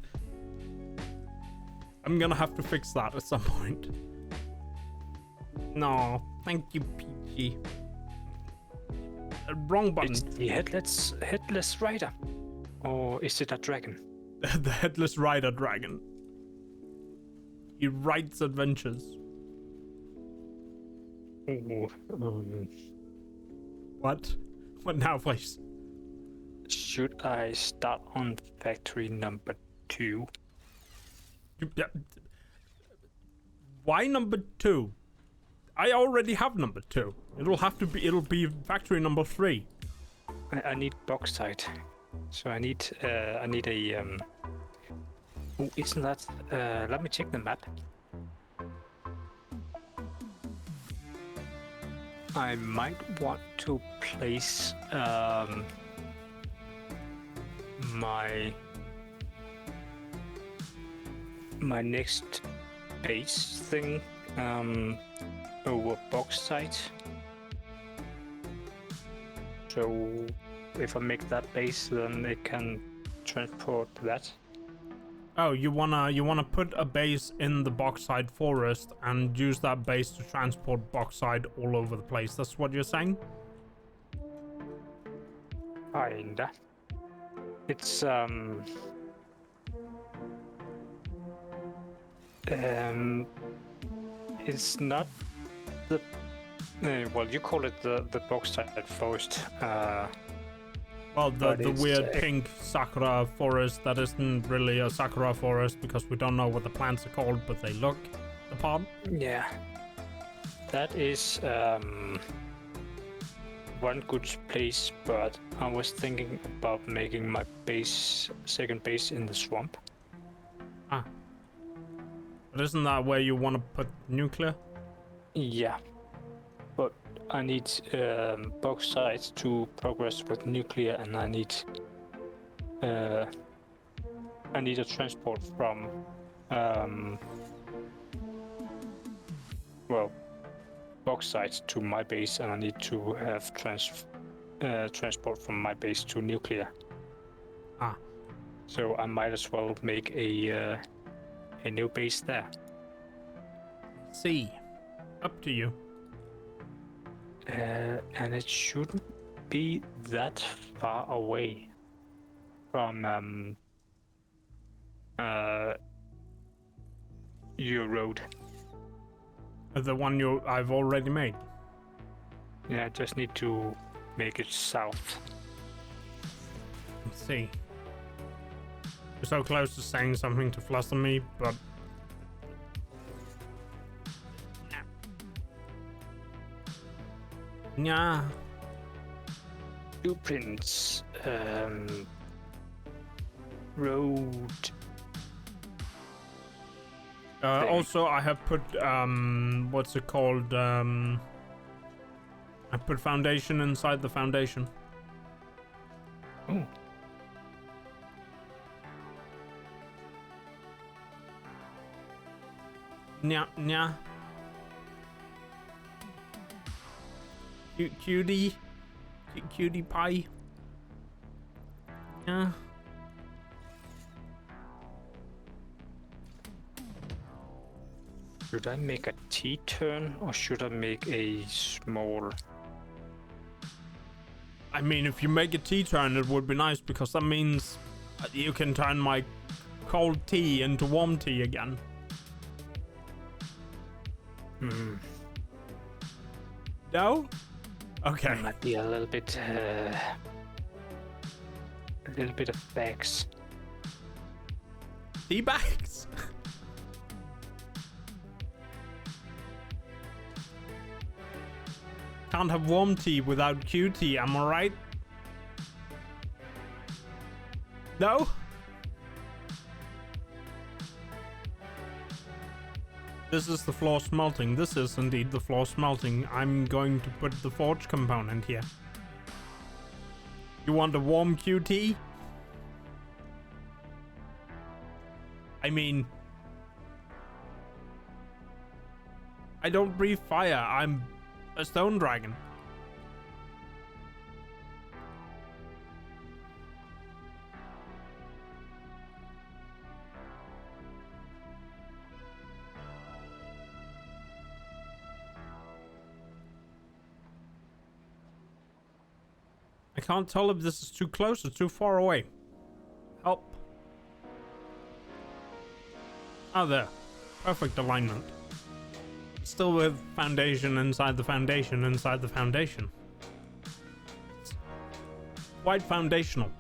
I'm gonna have to fix that at some point. No, thank you, Peachy. Wrong button. It's the headless rider. Or is it a dragon? The headless rider dragon. He writes adventures. What? What now, please? Should I start on factory number 2? Why number 2? I already have number 2. It'll be factory number 3. I need bauxite, so I need a Oh, isn't that? Let me check the map. I might want to place my next base thing over bauxite. So if I make that base, then it can transport that. Oh, you wanna put a base in the bauxite forest and use that base to transport bauxite all over the place. That's what you're saying? Kinda. It's it's not the well, you call it the bauxite forest. Well, the weird pink sakura forest that isn't really a sakura forest because we don't know what the plants are called, but they look the part. Yeah, that is one good place, but I was thinking about making my second base in the swamp. Ah. But isn't that where you want to put nuclear? Yeah, but I need bauxite to progress with nuclear, and I need a transport from well, bauxite to my base, and I need to have transport from my base to nuclear. Ah. So I might as well make a new base there. See, up to you. And it shouldn't be that far away from your road. The one I've already made. Yeah, I just need to make it south. Let's see. You're so close to saying something to fluster me, but... Yeah. Blueprints. Road. Thing. Also, I have put, what's it called? I put foundation inside the foundation. Oh. Nya. Cutie. Cutie pie. Yeah. Should I make a T-turn or should I make a small? I mean, if you make a T-turn, it would be nice because that means you can turn my cold tea into warm tea again. No? Okay. It might be a little bit of bags. Tea bags? Can't have warm tea without QT, am I right? No? This is the floor smelting. This is indeed the floor smelting. I'm going to put the forge component here. You want a warm QT? I mean... I don't breathe fire. I'm a stone dragon. I can't tell if this is too close or too far away. Help. Oh, there. Perfect alignment. Still with foundation inside the foundation inside the foundation. It's quite foundational.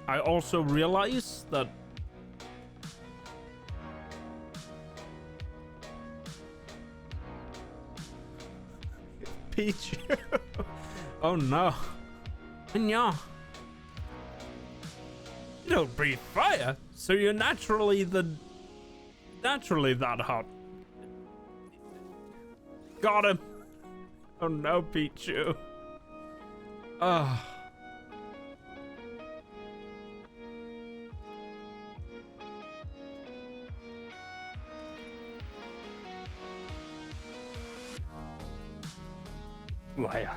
I also realize that Peach. Oh no. Yeah. You don't breathe fire, so you're naturally that hot. Got him. Oh no, Pichu. Ah. Wire.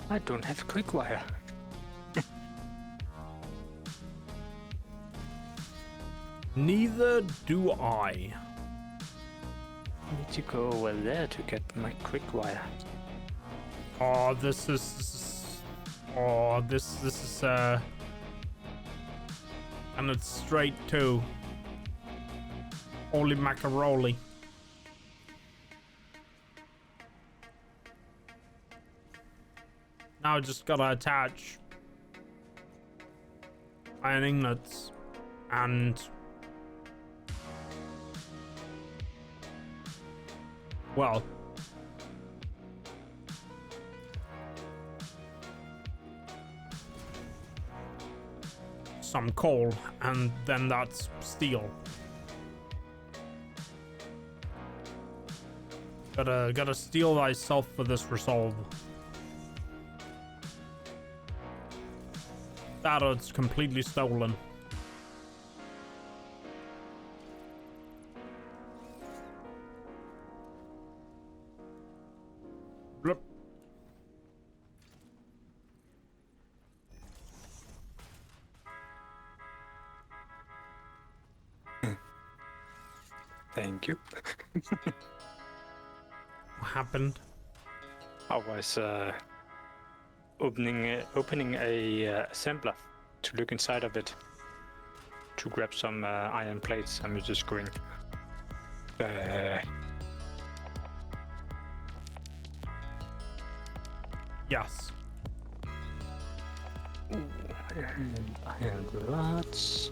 I don't have quick wire. Neither do I. I need to go over there to get my quick wire. Oh, this is. Oh, this is. And it's straight to. Holy macaroni. Now I just gotta attach iron ingots and. Well, some coal, and then that's steel. Gotta steal thyself for this resolve. That or it's completely stolen. Blip. Thank you. What happened? I was opening a assembler to look inside of it to grab some iron plates. I'm just going. Yes. Iron rods.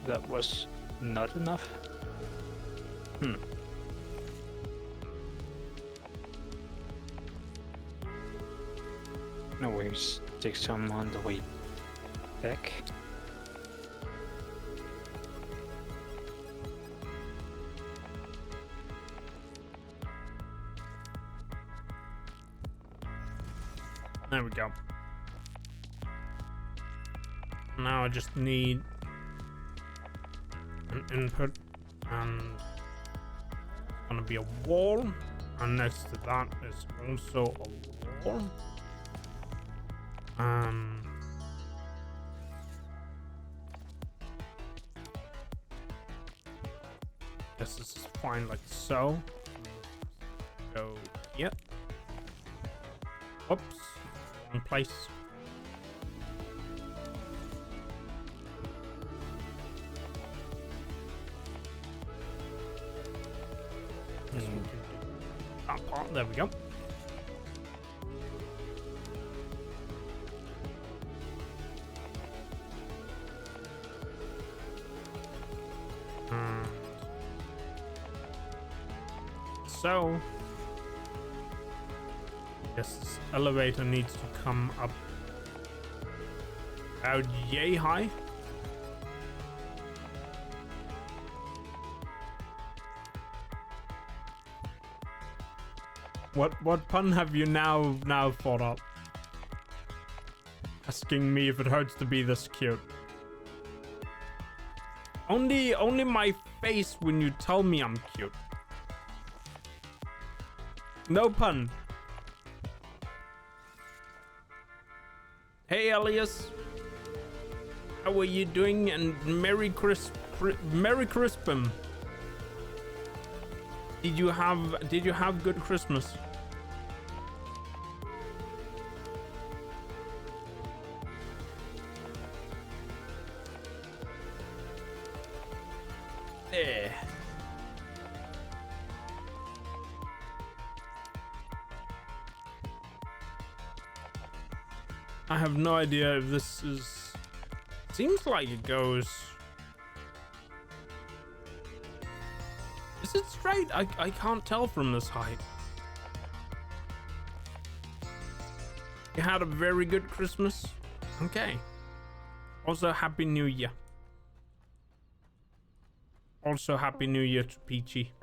That was not enough. No, we stick some on the way back. There we go. Now I just need an input, and it's gonna be a wall, and next to that is also a wall. Guess this is fine like so. Go here. Oops, wrong place. That part, there we go. So, yes, this elevator needs to come up about yay high. What pun have you now thought up? Asking me if it hurts to be this cute. Only my face when you tell me I'm cute. No pun. Hey Elias, how are you doing? And Merry Crispum. Did you have good Christmas? There. I have no idea if this is... Seems like it goes... Is it straight? I can't tell from this height. You had a very good Christmas? Okay. Also, Happy New Year. Also, Happy New Year to Peachy.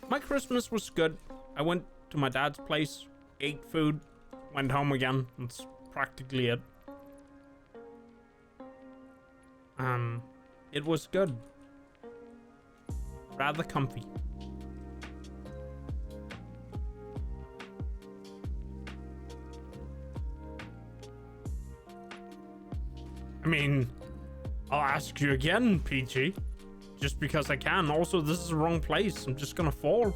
My Christmas was good. I went to my dad's place, ate food, went home again. That's practically it. It was good. Rather comfy. I mean, I'll ask you again, Peachy. Just because I can. Also, this is the wrong place. I'm just gonna fall.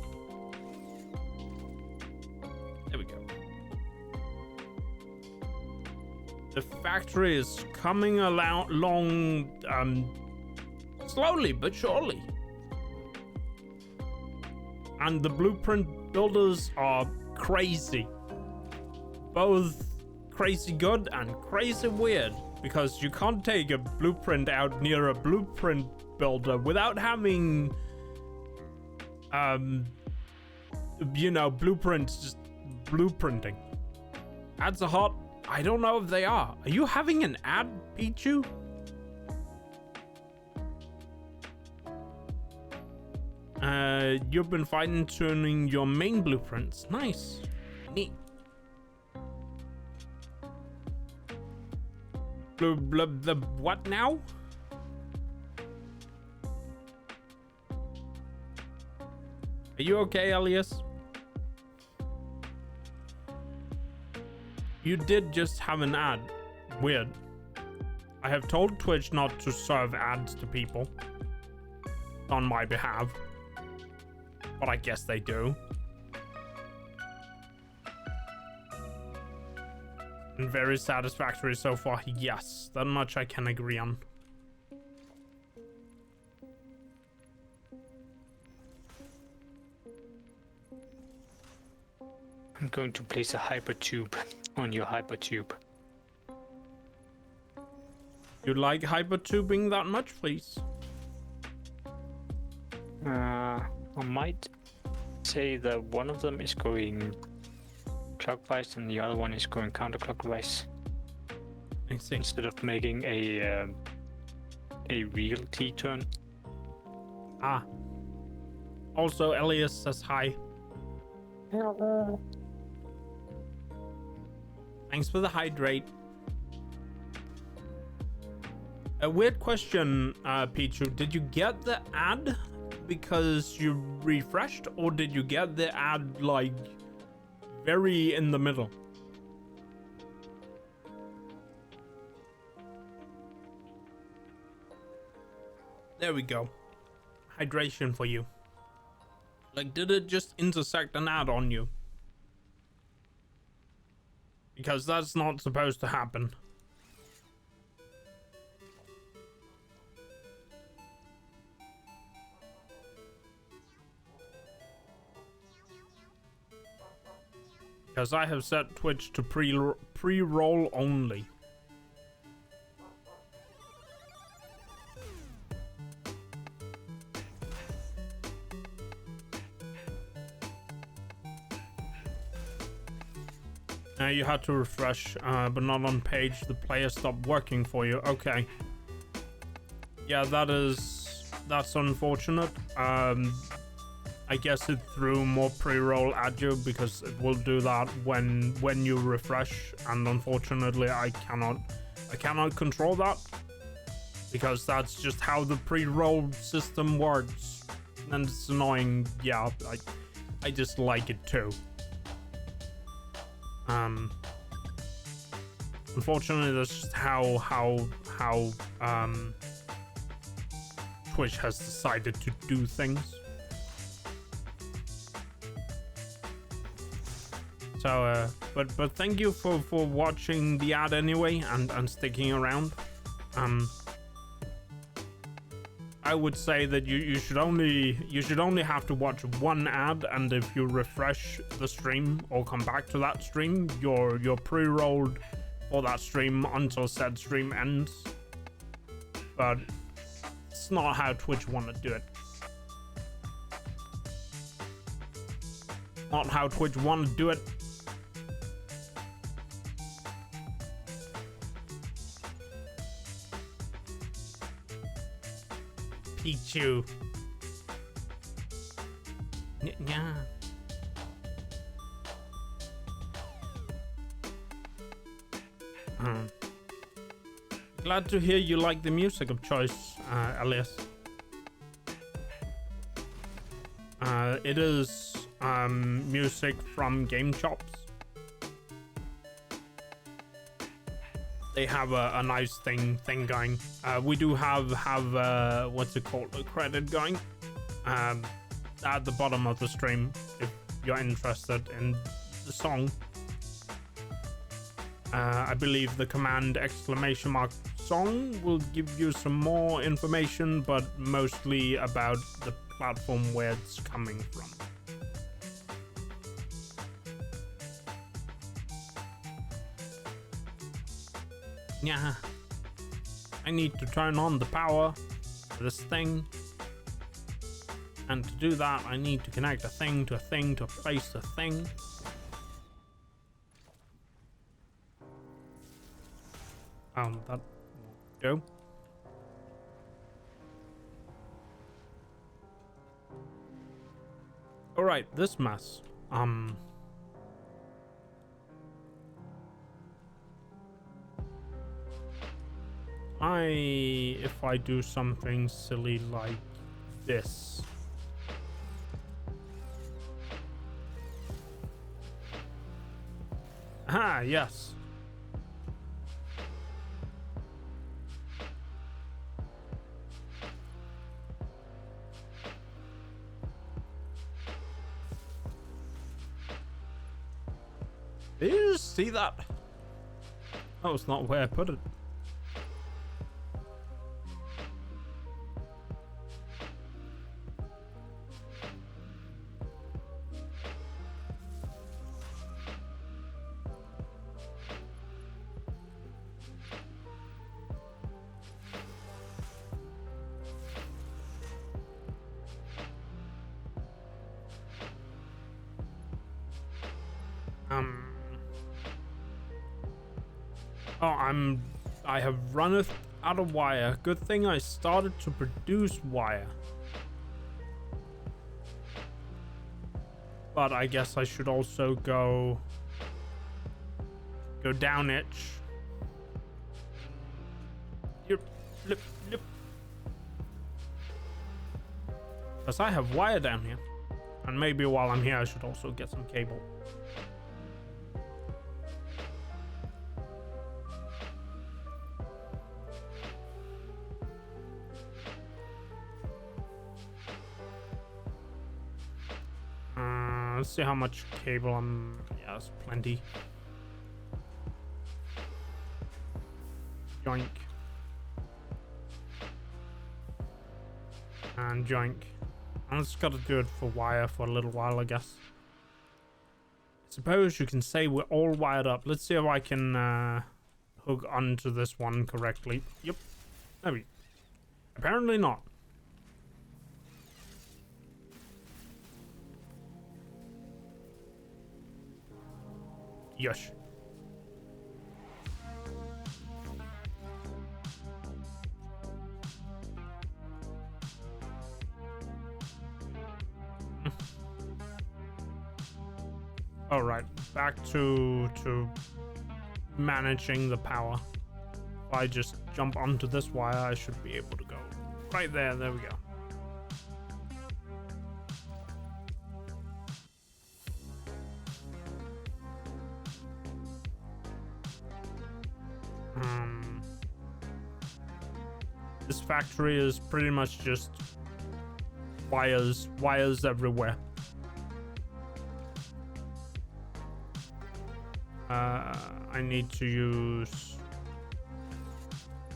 There we go. The factory is coming along, slowly but surely. And the blueprint builders are crazy. Both crazy good and crazy weird. Because you can't take a blueprint out near a blueprint builder without having, you know, blueprints just blueprinting. Ads are hot. I don't know if they are. Are you having an ad, Pichu? You've been fine-tuning your main blueprints. Nice. Neat. The what now? Are you okay, Elias? You did just have an ad. Weird. I have told Twitch not to serve ads to people on my behalf, but I guess they do. And very satisfactory so far. Yes, that much I can agree on. I'm going to place a hypertube on your hypertube. You like hypertubing that much, please? I might say that one of them is going clockwise and the other one is going counterclockwise. I see. Instead of making a real T-turn. Ah. Also, Elias says hi. Hello. Thanks for the hydrate. A weird question, Pichu. Did you get the ad because you refreshed, or did you get the ad like very in the middle? There we go. Hydration for you. Like, did it just intersect an ad on you? Because that's not supposed to happen. Because I have set Twitch to pre-roll only. Now you had to refresh, but not on page. The player stopped working for you. Okay. Yeah, that's unfortunate. I guess it threw more pre-roll at you because it will do that when you refresh, and unfortunately I cannot control that because that's just how the pre-roll system works, and it's annoying. Yeah, I just like it too. Unfortunately, that's just how Twitch has decided to do things. So, but thank you for watching the ad anyway and sticking around. I would say that you should only have to watch one ad, and if you refresh the stream or come back to that stream, you're pre-rolled for that stream until said stream ends. But it's not how Twitch want to do it. Not how Twitch want to do it. Pichu. Yeah. Glad to hear you like the music of choice, Elias. It is music from Game Chops. They have a nice thing going. We do have what's it called, a credit going at the bottom of the stream if you're interested in the song. I believe the command !song will give you some more information, but mostly about the platform where it's coming from. Yeah, I need to turn on the power for this thing, and to do that I need to connect a thing to a thing to place a thing. That won't go. All right, this mess. If I do something silly like this. Ah, yes. Did you just see that? That was not where I put it. Oh, I have runneth out of wire. Good thing I started to produce wire. But I guess I should also go down it. Yep, lip. Because I have wire down here. And maybe while I'm here I should also get some cable. Let's see how much cable I'm... Yeah, that's plenty. Joink. And joink. I just gotta do it for wire for a little while, I guess. I suppose you can say we're all wired up. Let's see if I can hook onto this one correctly. Yep. Maybe. Apparently not. Yosh. All right, back to managing the power. If I just jump onto this wire, I should be able to go right there. There we go. This factory is pretty much just wires everywhere. I need to use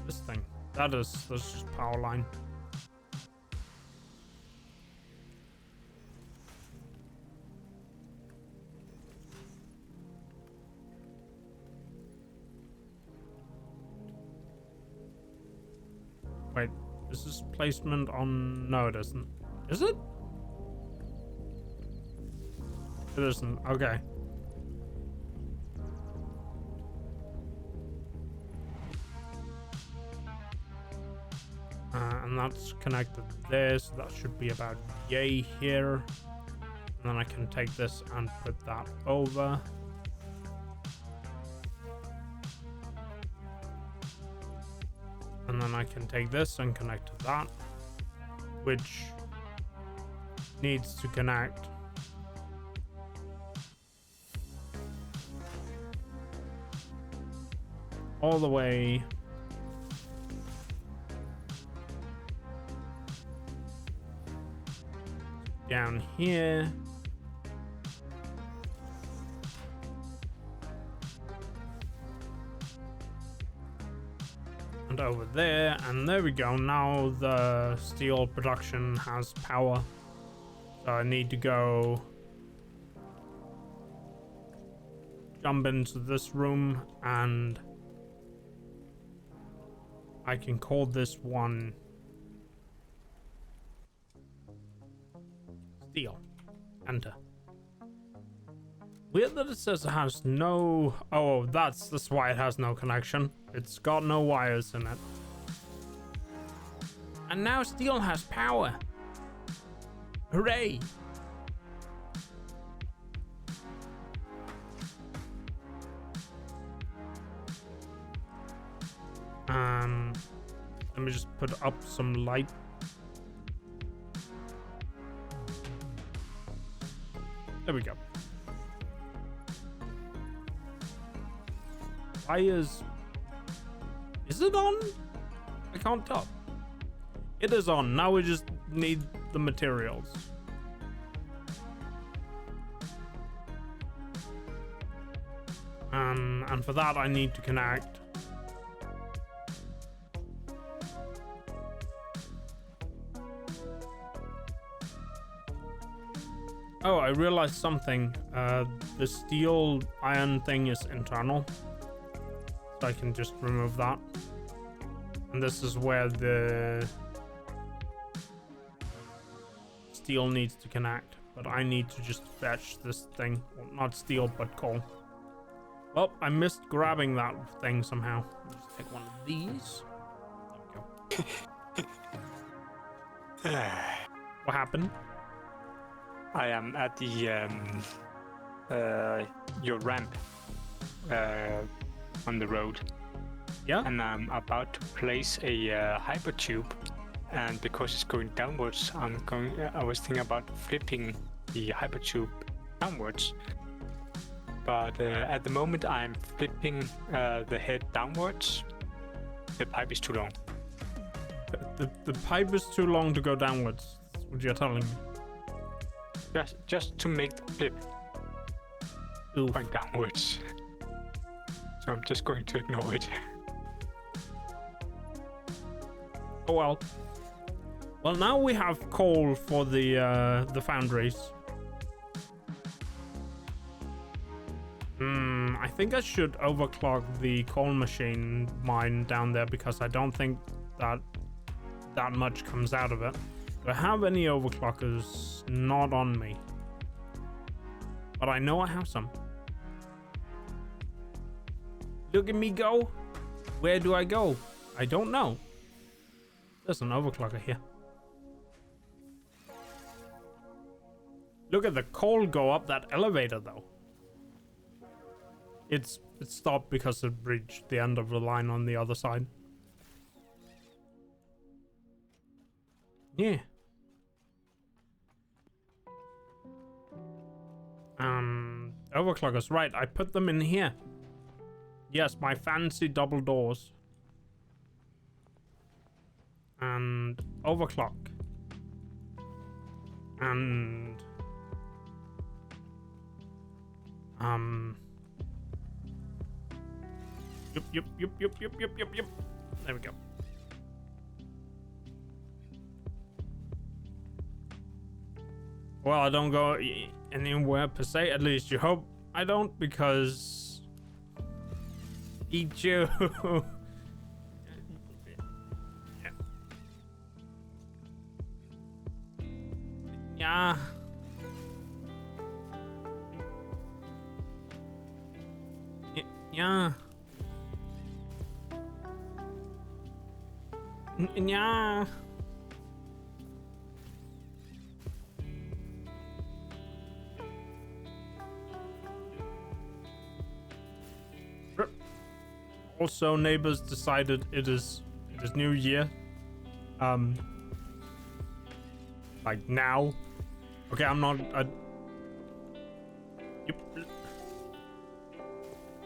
this thing. That's just power line. Wait, is this placement on... No, it isn't. Is it? It isn't. Okay. And that's connected there, so that should be about yay here. And then I can take this and put that over. And then I can take this and connect to that, which needs to connect all the way down here. And over there, and there we go. Now the steel production has power. So I need to go jump into this room, and I can call this one steel. Enter. Weird that it says it has no... Oh, that's why it has no connection. It's got no wires in it. And now steel has power. Hooray! Let me just put up some light. There we go. Wires. Is it on? I can't tell. It is on. Now we just need the materials. And for that, I need to connect. Oh, I realized something. The steel iron thing is internal. So I can just remove that. And this is where the steel needs to connect. But I need to just fetch this thing. Well, not steel, but coal. Well, I missed grabbing that thing somehow. I'll just take one of these. There we go. What happened? I am at the your ramp on the road. Yeah. And I'm about to place a hypertube, and because it's going downwards, I was thinking about flipping the hypertube downwards. But at the moment, I'm flipping the head downwards. The pipe is too long. The pipe is too long to go downwards. That's what you're telling me. Just to make the flip going downwards. So I'm just going to ignore it. Oh well. Well, now we have coal for the foundries. I think I should overclock the coal machine mine down there because I don't think that much comes out of it. Do I have any overclockers? Not on me. But I know I have some. Look at me go. Where do I go? I don't know. There's an overclocker here. Look at the coal go up that elevator though. It stopped because it reached the end of the line on the other side. Yeah. Overclockers, right, I put them in here. Yes, my fancy double doors. And overclock. And Yep. There we go. Well, I don't go anywhere per se. At least you hope I don't, because eat you. Yeah. Yeah. Yeah. Also, neighbors decided it is New Year. Like now. Okay, I'm not. Yep.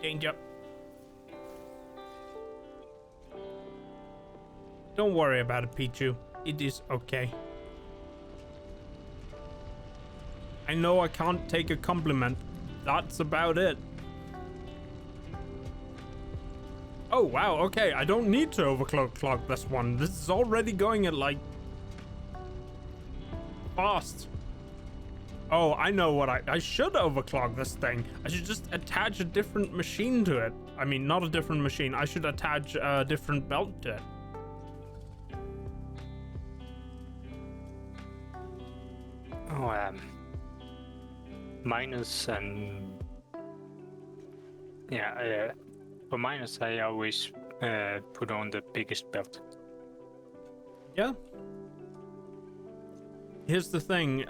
Danger. Don't worry about it, Pichu. It is okay. I know I can't take a compliment. That's about it. Oh, wow, okay. I don't need to overclock this one. This is already going at, like, fast. Oh, I know what I should overclock this thing. I should just attach a different machine to it. I mean, not a different machine. I should attach a different belt to it. Oh, minus and yeah, for minus I always put on the biggest belt. Yeah. Here's the thing.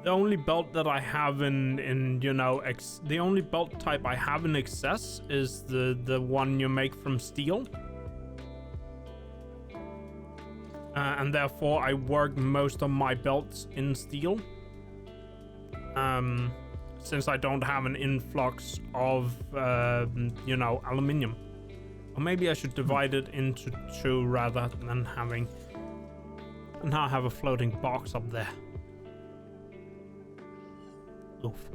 The only belt that I have in you know, the only belt type I have in excess is the one you make from steel. And therefore I work most of my belts in steel. Since I don't have an influx of, you know, aluminium. Or maybe I should divide it into two rather than having... And now I have a floating box up there. Oof.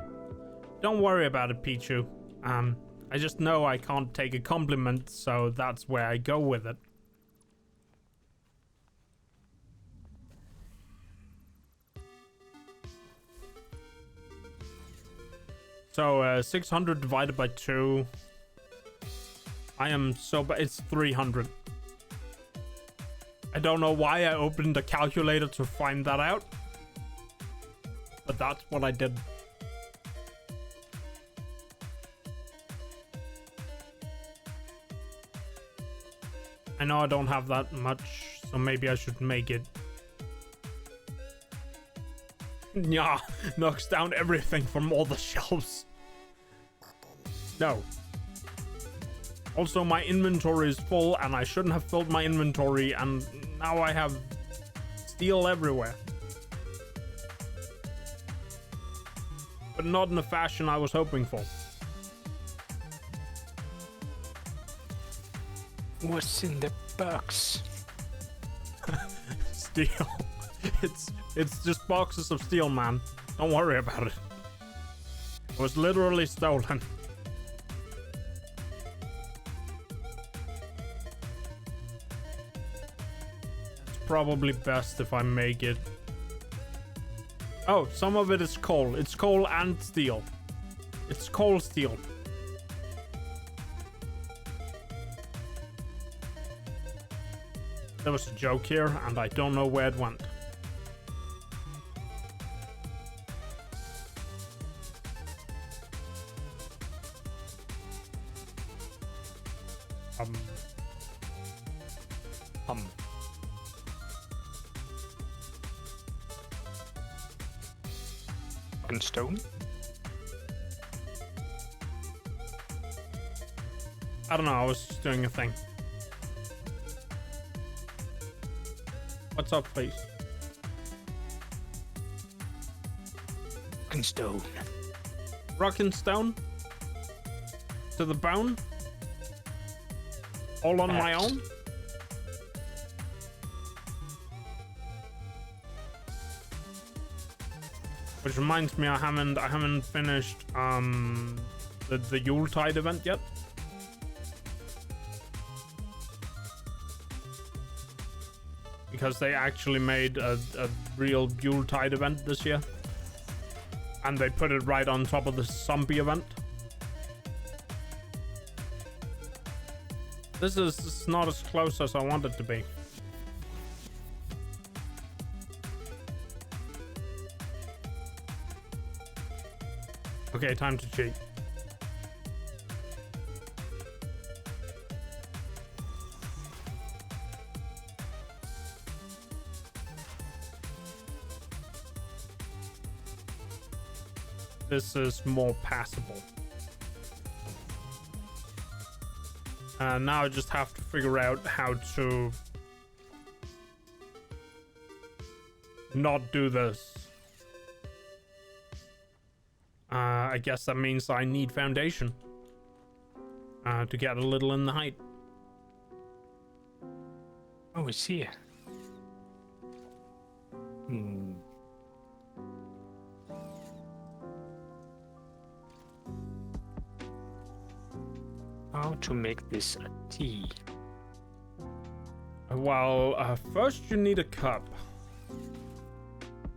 Don't worry about it, Pichu. I just know I can't take a compliment, so that's where I go with it. So 600 divided by 2. I am so bad. It's 300. I don't know why I opened a calculator to find that out, but that's what I did. I know I don't have that much, so maybe I should make it. Yeah, knocks down everything from all the shelves. No. Also, my inventory is full, and I shouldn't have filled my inventory, and now I have steel everywhere. But not in the fashion I was hoping for. What's in the box? Steel. It's just boxes of steel, man. Don't worry about it. It was literally stolen. It's probably best if I make it. Oh, some of it is coal. It's coal and steel. It's coal steel. There was a joke here, and I don't know where it went. And stone? I don't know, I was just doing a thing. What's up, please? And stone. Rock and stone? To the bone? All on my own? Which reminds me, I haven't finished the Yuletide event yet. Because they actually made a real Yuletide event this year. And they put it right on top of the zombie event. This is not as close as I want it to be. Okay, time to cheat. This is more passable. Now I just have to figure out how to not do this. I guess that means I need foundation to get a little in the height. Oh, it's here. How to make this a tea? Well, first you need a cup.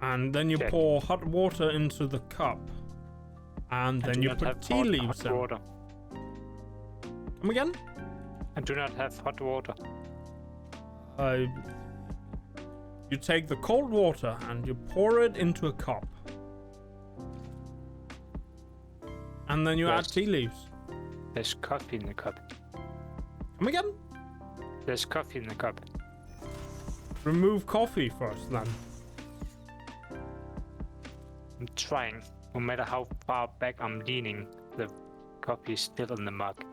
And then you pour hot water into the cup. And then you put tea leaves in. Water. Come again? I do not have hot water. You take the cold water and you pour it into a cup. And then you add tea leaves. There's coffee in the cup. Come again? There's coffee in the cup. Remove coffee first, then. I'm trying. No matter how far back I'm leaning, the coffee is still in the mug.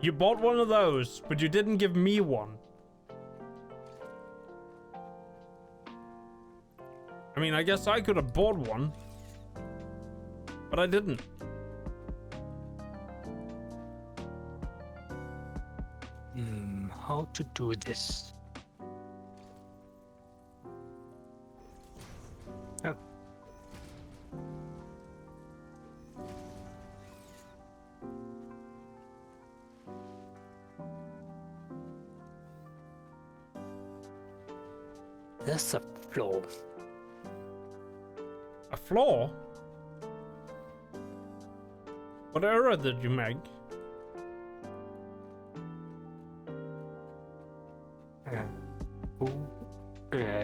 You bought one of those, but you didn't give me one. I mean, I guess I could have bought one. But I didn't. How to do this? Oh. there's a flaw. A flaw? What error did you make?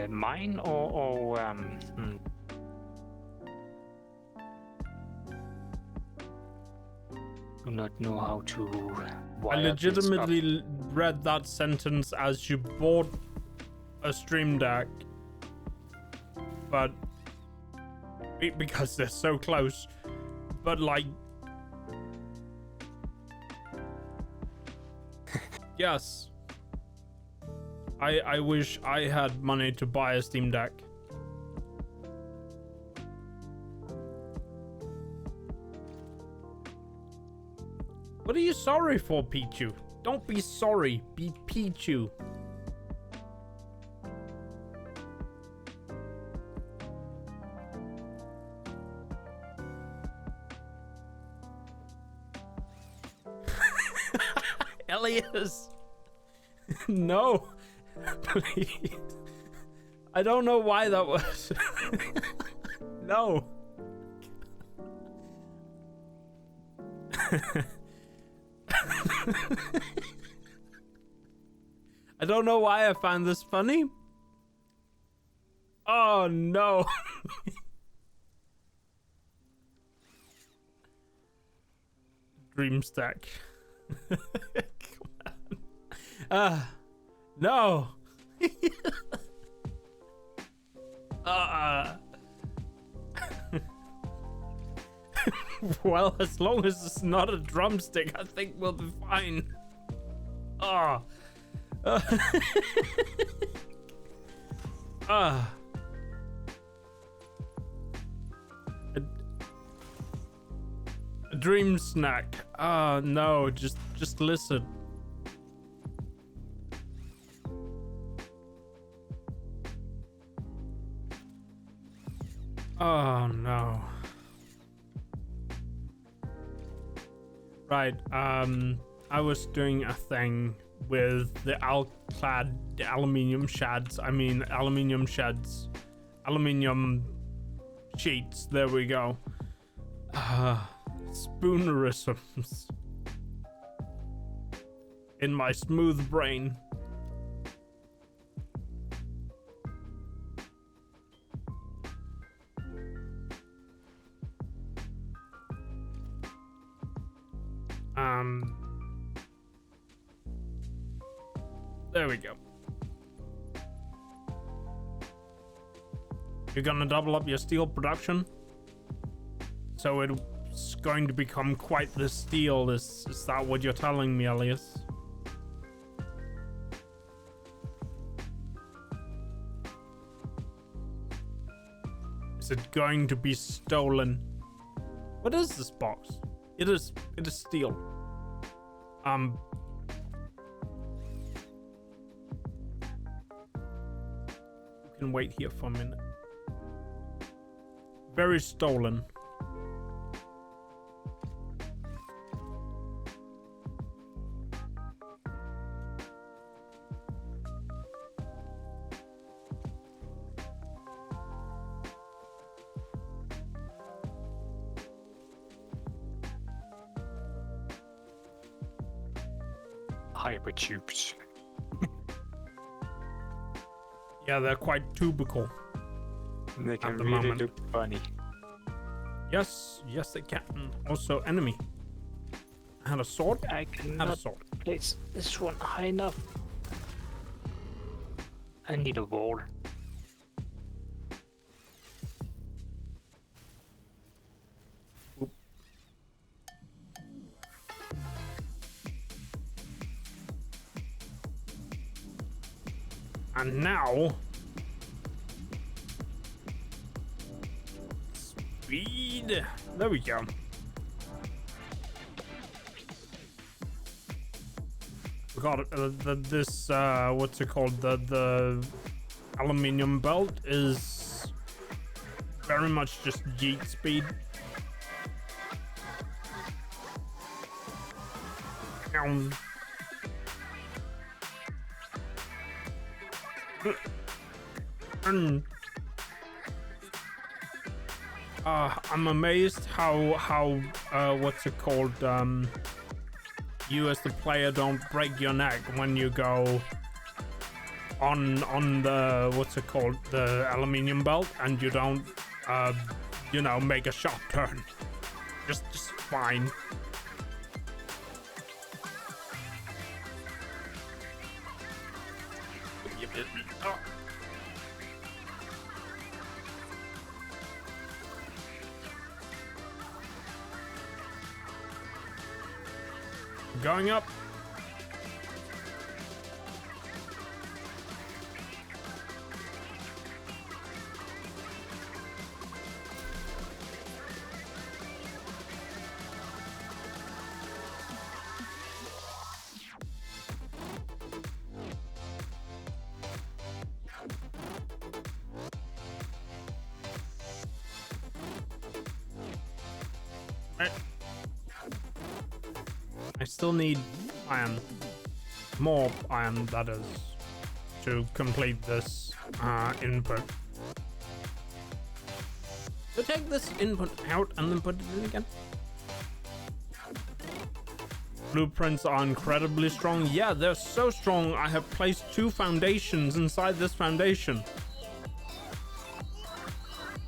Mine or do not know how to wire I this legitimately read that sentence as you bought a Stream Deck, but because they're so close, but like, yes, I wish I had money to buy a Steam Deck. What are you sorry for, Pichu? Don't be sorry, be Pichu. Elias! No! Please. I don't know why that was. No. I don't know why I find this funny. Oh no. Dream stack. Come on. No. Well, as long as it's not a drumstick, I think we'll be fine. Ah. A dream snack. No, just listen. Oh no. Right, I was doing a thing with the clad aluminium sheds. I mean, aluminium sheds. Aluminium sheets. There we go. Spoonerisms. In my smooth brain. There we go. You're gonna double up your steel production, so it's going to become quite the steel. Is that what you're telling me, Elias? Is it going to be stolen? What is this box? It is steel. You can wait here for a minute. Very stolen. Hypertubes. Yeah, they're quite tubical. They can the really moment. look funny. Yes, they can. Also, enemy. I had a sword. I Had a cannot sword. place this one high enough. I need a wall. Oop. And now, speed. There we go. Forgot this. What's it called? The aluminium belt is very much just yeet speed. And I'm amazed how what's it called? You as the player don't break your neck when you go on the what's it called? The aluminium belt, and you don't you know, make a sharp turn. Just fine. Oh. Going up. I still need iron. More iron, that is, to complete this input. So take this input out and then put it in again. Blueprints are incredibly strong. Yeah, they're so strong. I have placed 2 foundations inside this foundation.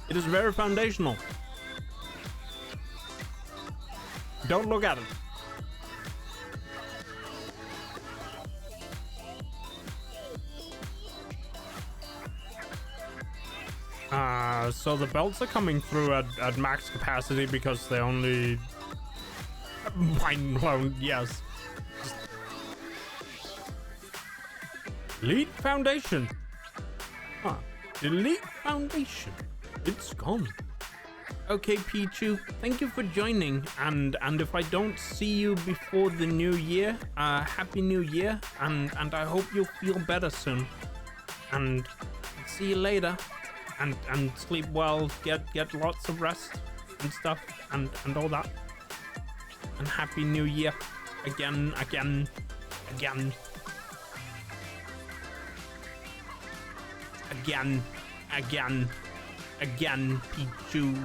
It is very foundational. Don't look at it. So the belts are coming through at max capacity because they only... Mind blown, yes. Just... Delete foundation. Huh. Delete foundation. It's gone. Okay, Pichu, thank you for joining, and if I don't see you before the new year, happy new year, and I hope you'll feel better soon, and see you later, and sleep well, get lots of rest and stuff, and all that, and happy new year, again, Pichu.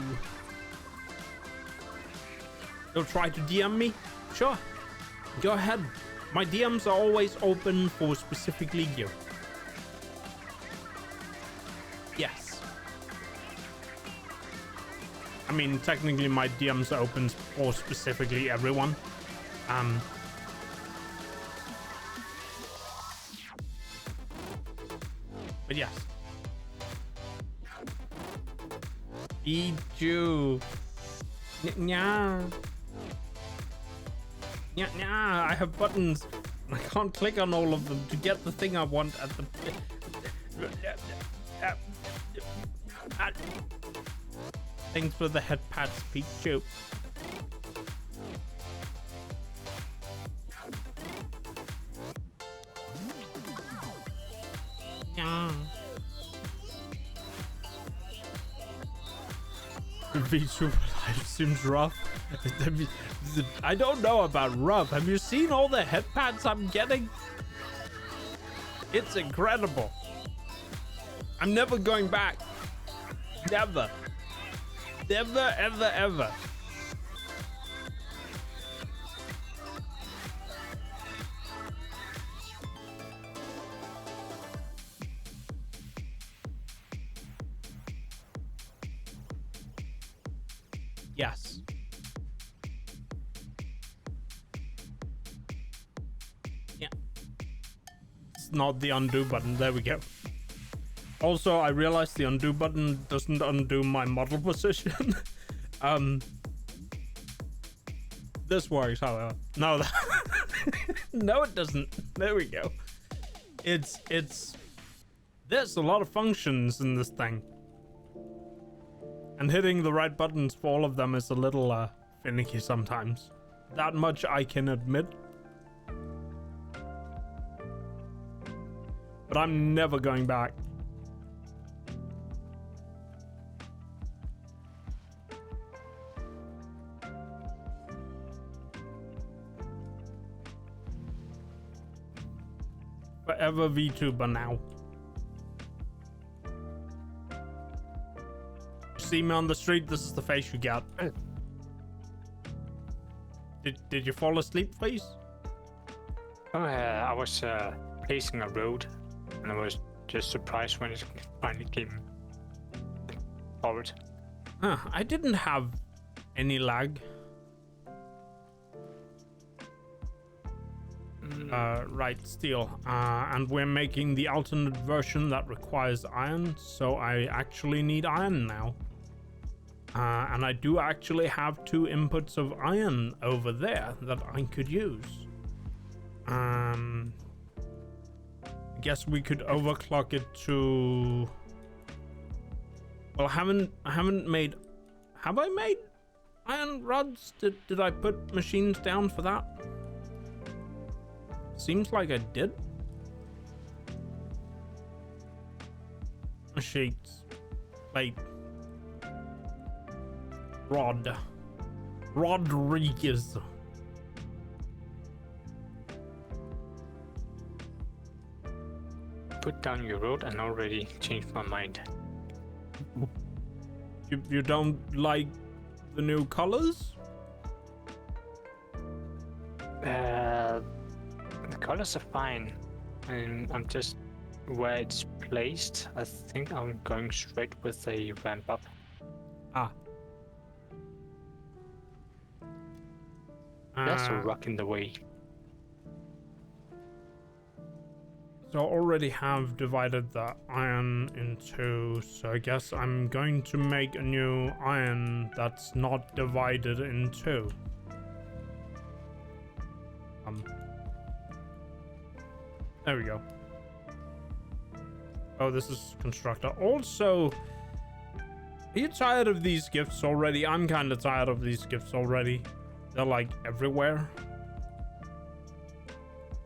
You'll try to DM me? Sure. Go ahead. My DMs are always open for specifically you. Yes. I mean, technically my DMs are open for specifically everyone. But yes. Pichu. Nya. Yeah, I have buttons. I can't click on all of them to get the thing I want at the... Thanks for the head pats, Pichu. Yeah. VTuber life seems rough. I don't know about rough. Have you seen all the head pads I'm getting? It's incredible. I'm never going back. Never. Never, ever, ever. Yes. Yeah. It's not the undo button. There we go. Also, I realized the undo button doesn't undo my model position. This works, however. No, no, it doesn't. There we go. It's there's a lot of functions in this thing. And hitting the right buttons for all of them is a little finicky sometimes. That much I can admit. But I'm never going back. Forever VTuber now. see me on the street, this is the face you get. Did you fall asleep, face? Oh, I was pacing a road, and I was just surprised when it finally came forward. I didn't have any lag. Right, steel. And we're making the alternate version that requires iron, so I actually need iron now. And I do actually have 2 inputs of iron over there that I could use. I guess we could overclock it to... Well, I haven't made... Have I made iron rods? Did I put machines down for that? Seems like I did. Sheets. Plate. Rod. Rodriguez. Put down your road and already changed my mind. You don't like the new colors? The colors are fine, and I'm just where it's placed. I think I'm going straight with a ramp up. There's a rock in the way. So I already have divided the iron in 2, so I guess I'm going to make a new iron that's not divided in 2. There we go. Oh, this is constructor. Also, are you tired of these gifts already? I'm kind of tired of these gifts already. They're like everywhere.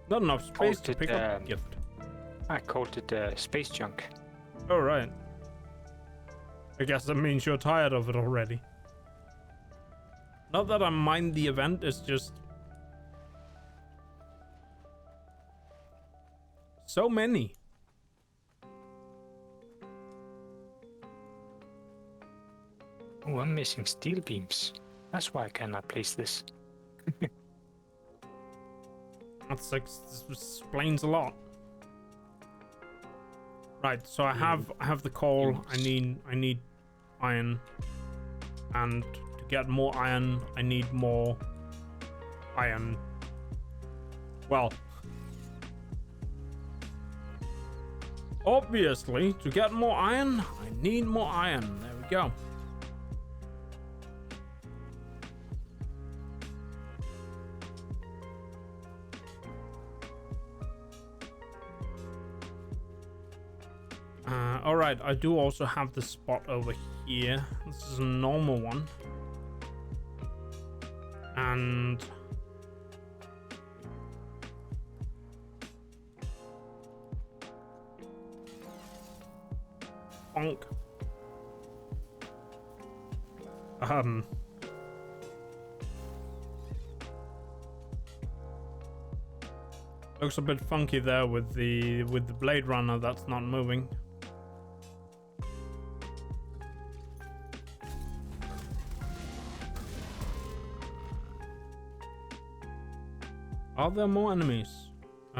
Not enough space to pick up a gift. I called it space junk. Oh, right. I guess that means you're tired of it already. Not that I mind the event, it's just... so many. Oh, I'm missing steel beams. That's why I cannot place this. This explains a lot. Right, so I have the coal. I need iron, and to get more iron, I need more iron. Well, obviously, to get more iron, I need more iron. There we go. Alright, I do also have the spot over here. This is a normal one. And... bonk. Looks a bit funky there with the Blade Runner that's not moving. Are there more enemies?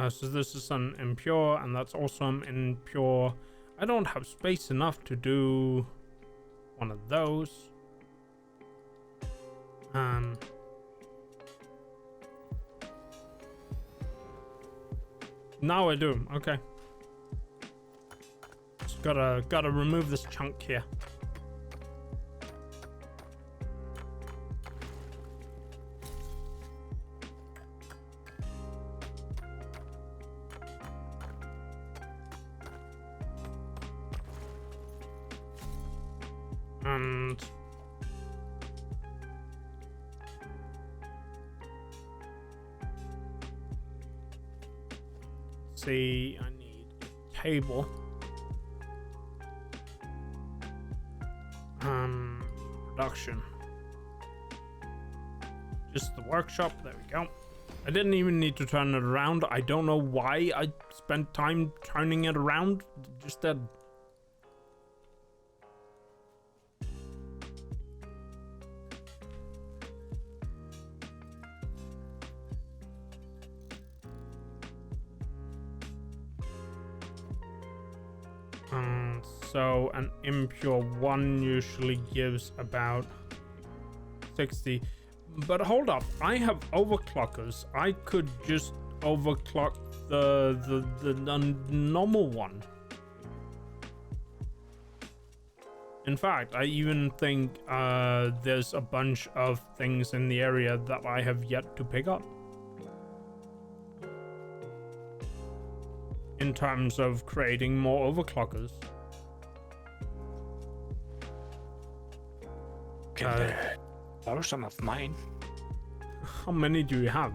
So this is an impure, and that's also an impure. I don't have space enough to do one of those. Now I do. Okay. Just gotta remove this chunk here. And see, I need a table. Production. Just the workshop. There we go. I didn't even need to turn it around. I don't know why I spent time turning it around. Just that. So an impure one usually gives about 60. But hold up, I have overclockers. I could just overclock the normal one. In fact, I even think there's a bunch of things in the area that I have yet to pick up. In terms of creating more overclockers. Can borrow some of mine? How many do you have?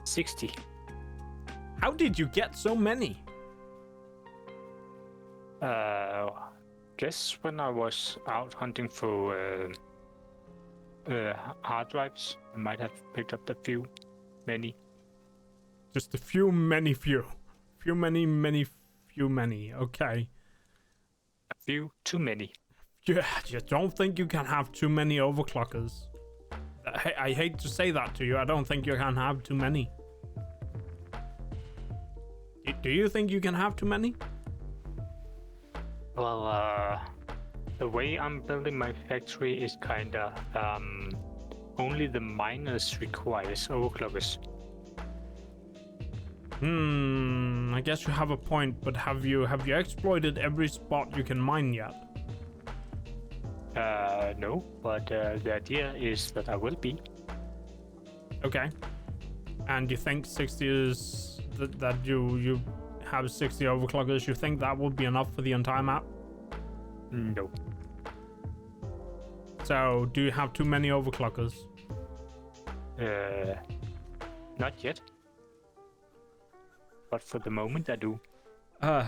60. How did you get so many? Guess when I was out hunting for hard drives, I might have picked up many. Just a few, many, few. Few, many, many, few, many. Okay. A few too many. Yeah, you don't think you can have too many overclockers. I hate to say that to you. I don't think you can have too many. Do you think you can have too many? Well, the way I'm building my factory is kinda only the miners requires overclockers. I guess you have a point, but have you exploited every spot you can mine yet? No, but the idea is that I will be. Okay. And you think 60 is that you have 60 overclockers? You think that would be enough for the entire map? No. So, do you have too many overclockers? Not yet. But for the moment, I do. Can't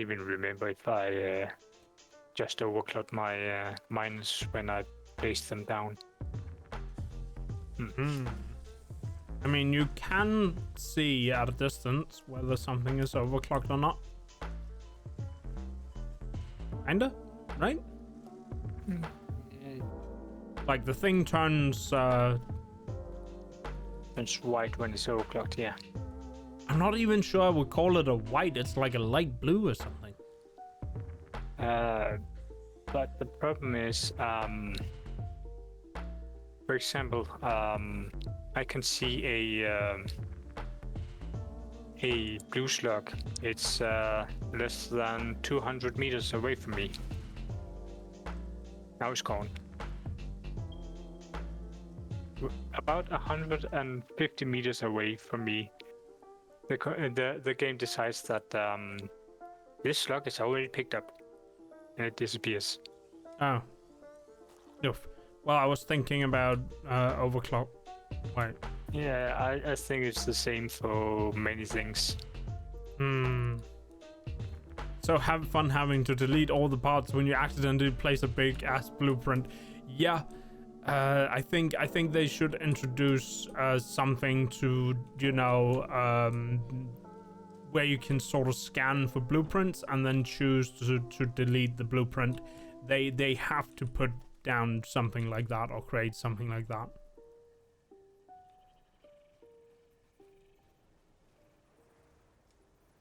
even remember if I just overclocked my mines when I placed them down. I mean, you can see at a distance whether something is overclocked or not. Kinda, right? Like the thing turns It's white when it's overclocked, yeah. I'm not even sure I would call it a white. It's like a light blue or something. But the problem is, for example, I can see a blue slug. It's less than 200 meters away from me. Now it's gone. About 150 meters away from me, the game decides that this slug is already picked up, and it disappears. Oh. Oof. Well, I was thinking about overclock. Wait. Yeah, I think it's the same for many things. So have fun having to delete all the parts when you accidentally place a big ass blueprint. Yeah. I think they should introduce something to, you know, where you can sort of scan for blueprints and then choose to delete the blueprint. They have to put down something like that or create something like that.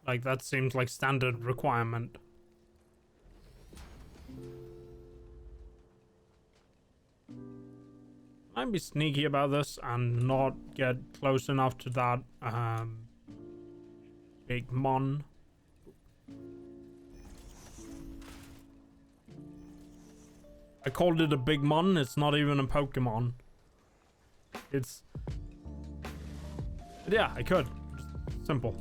Like that seems like standard requirement. I'd be sneaky about this and not get close enough to that big mon. I called it a big mon. It's not even a Pokemon. It's... But yeah, I could. Just simple.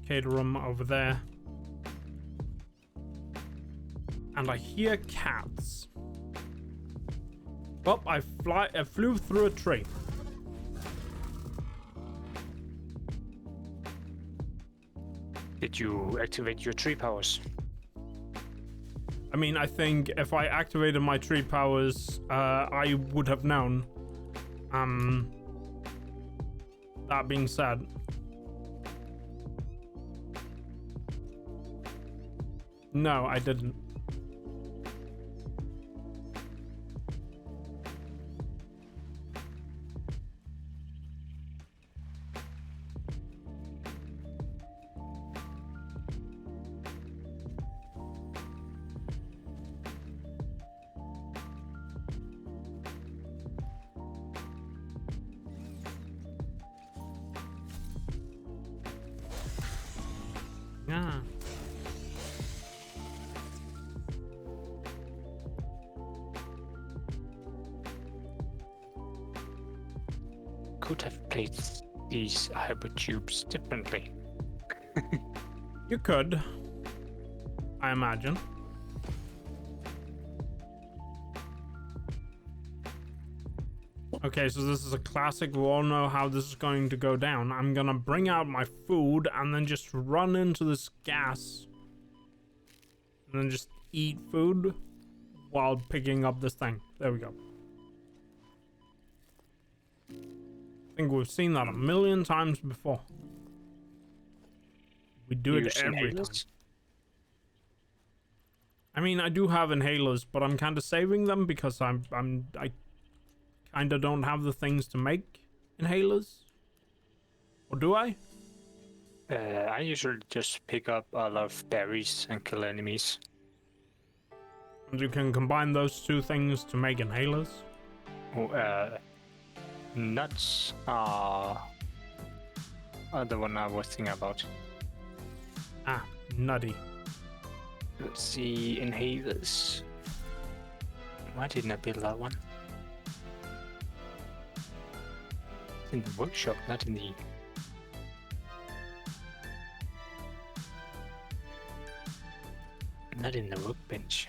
Cater room over there. And I hear cats. Oh, I flew through a tree. Did you activate your tree powers? I mean, I think if I activated my tree powers, I would have known. That being said, no, I didn't. Yeah. Could have placed these hypertubes differently. You could, I imagine. Okay, so this is a classic. We all know how this is going to go down. I'm gonna bring out my food and then just run into this gas. And then just eat food while picking up this thing. There we go. I think we've seen that a million times before. We do it every time. I mean, I do have inhalers, but I'm kind of saving them because I kind of don't have the things to make inhalers. Or do I? I usually just pick up a lot of berries and kill enemies. And you can combine those two things to make inhalers. Oh, nuts are the one I was thinking about. Ah, nutty. Let's see, inhalers. Why didn't I build that one? It's in the workshop, not in the... Not in the workbench.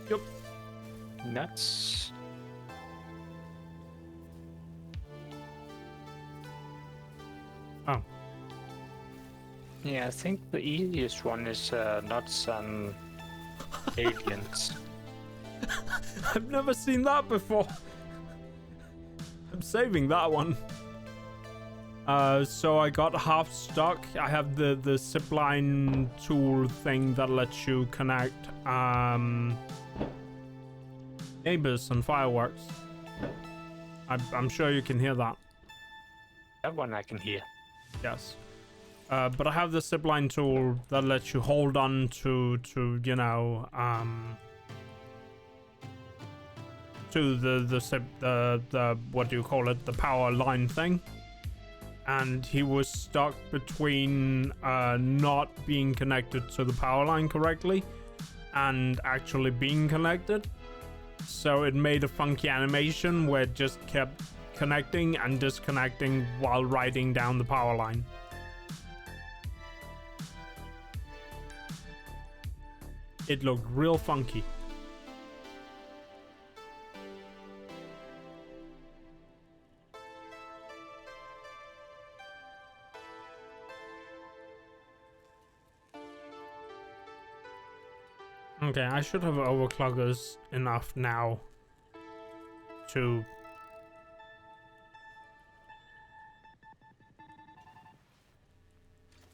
Yep. Nuts. Oh. Yeah, I think the easiest one is nuts and aliens. I've never seen that before. I'm saving that one. So I got half stuck. I have the zipline tool thing that lets you connect neighbors and fireworks. I'm sure you can hear that. That one I can hear. Yes. But I have the zipline tool that lets you hold on to you know to the what do you call it, the power line thing. And he was stuck between not being connected to the power line correctly and actually being connected. So it made a funky animation where it just kept connecting and disconnecting while riding down the power line. It looked real funky. Okay, I should have overclockers enough now to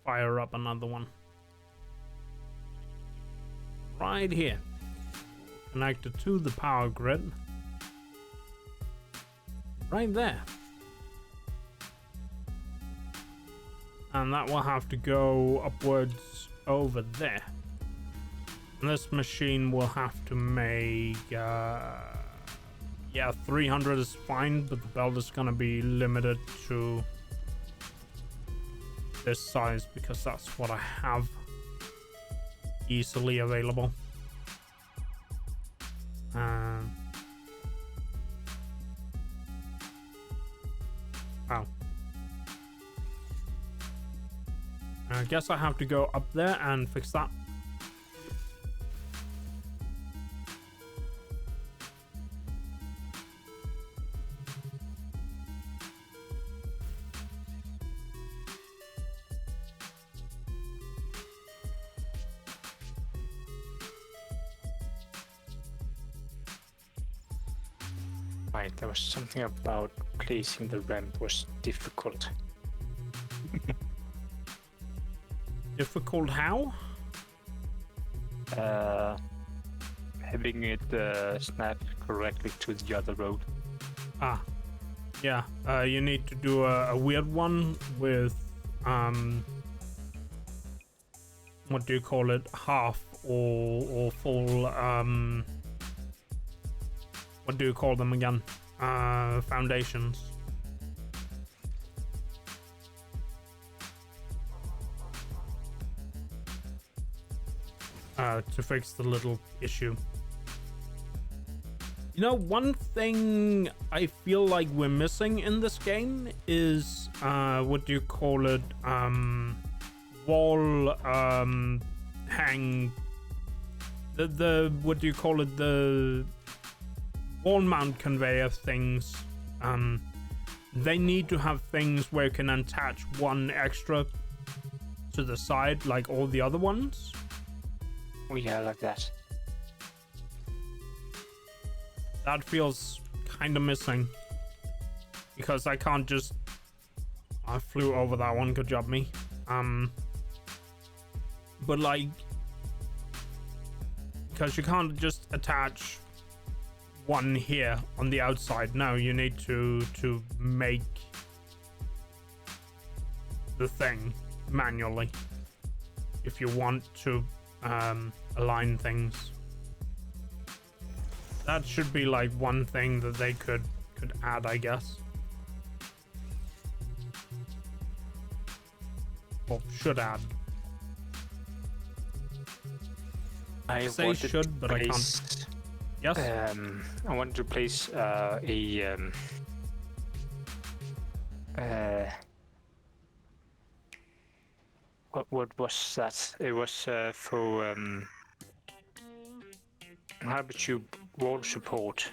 fire up another one. Right here. Connected to the power grid. Right there. And that will have to go upwards over there. And this machine will have to make, yeah, 300 is fine, but the belt is gonna be limited to this size because that's what I have easily available. Oh. I guess I have to go up there and fix that. Right, there was something about placing the ramp was difficult. Difficult how? Having it snap correctly to the other road. Ah, yeah. You need to do a weird one with what do you call it? Half or full what do you call them again? Foundations. To fix the little issue. You know, one thing I feel like we're missing in this game is what do you call it? Wall hang. The what do you call it? The wall mount conveyor things. They need to have things where you can attach one extra to the side, like all the other ones. Oh yeah, like that. That feels kind of missing. Because I can't just... I flew over that one, good job me. But like... Because you can't just attach one here on the outside. No, you need to make the thing manually. If you want to align things. That should be like one thing that they could add, I guess. Or should add. I say should, but I can't. Yes? I wanted to place what was that? It was for Hypertube wall support,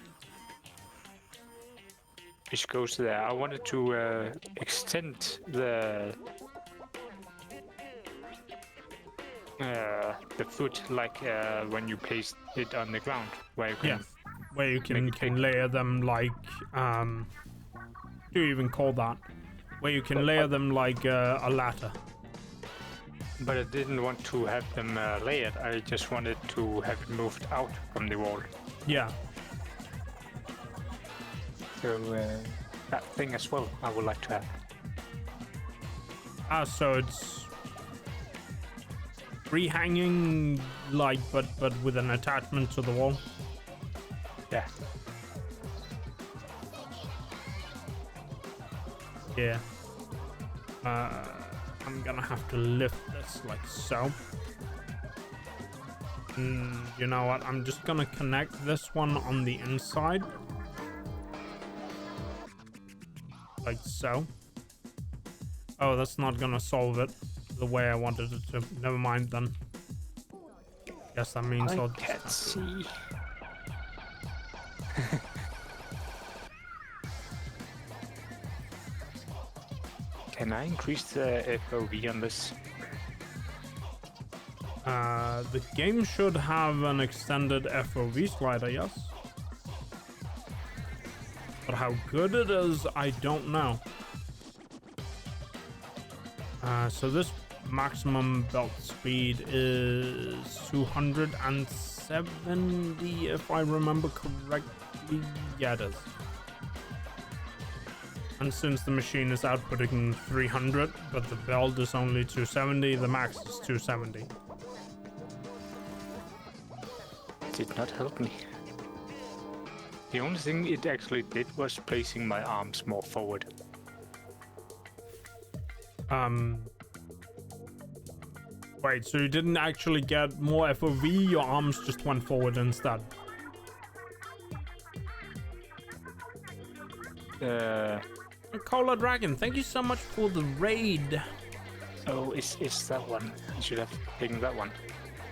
which goes there. I wanted to extend the foot like when you place it on the ground, where you can, yeah, where you can layer them like what do you even call that? Where you can layer them like a ladder. But I didn't want to have them layered. I just wanted to have it moved out from the wall. Yeah. So that thing as well, I would like to have. Ah, so it's free hanging, like, but with an attachment to the wall. Yeah. Yeah. I'm gonna have to lift this like so. You know what? I'm just gonna connect this one on the inside. Like so. Oh, that's not gonna solve it the way I wanted it to. Never mind then. Guess that means I'll can't just see. Can I increase the FOV on this? The game should have an extended FOV slider, yes. But how good it is, I don't know. So this maximum belt speed is 270, if I remember correctly. Yeah, it is. And since the machine is outputting 300, but the belt is only 270, the max is 270. Did not help me. The only thing it actually did was placing my arms more forward. Wait, so you didn't actually get more FOV, your arms just went forward instead? Uh, Cola Dragon, thank you so much for the raid. Oh, it's that one. I should have taken that one.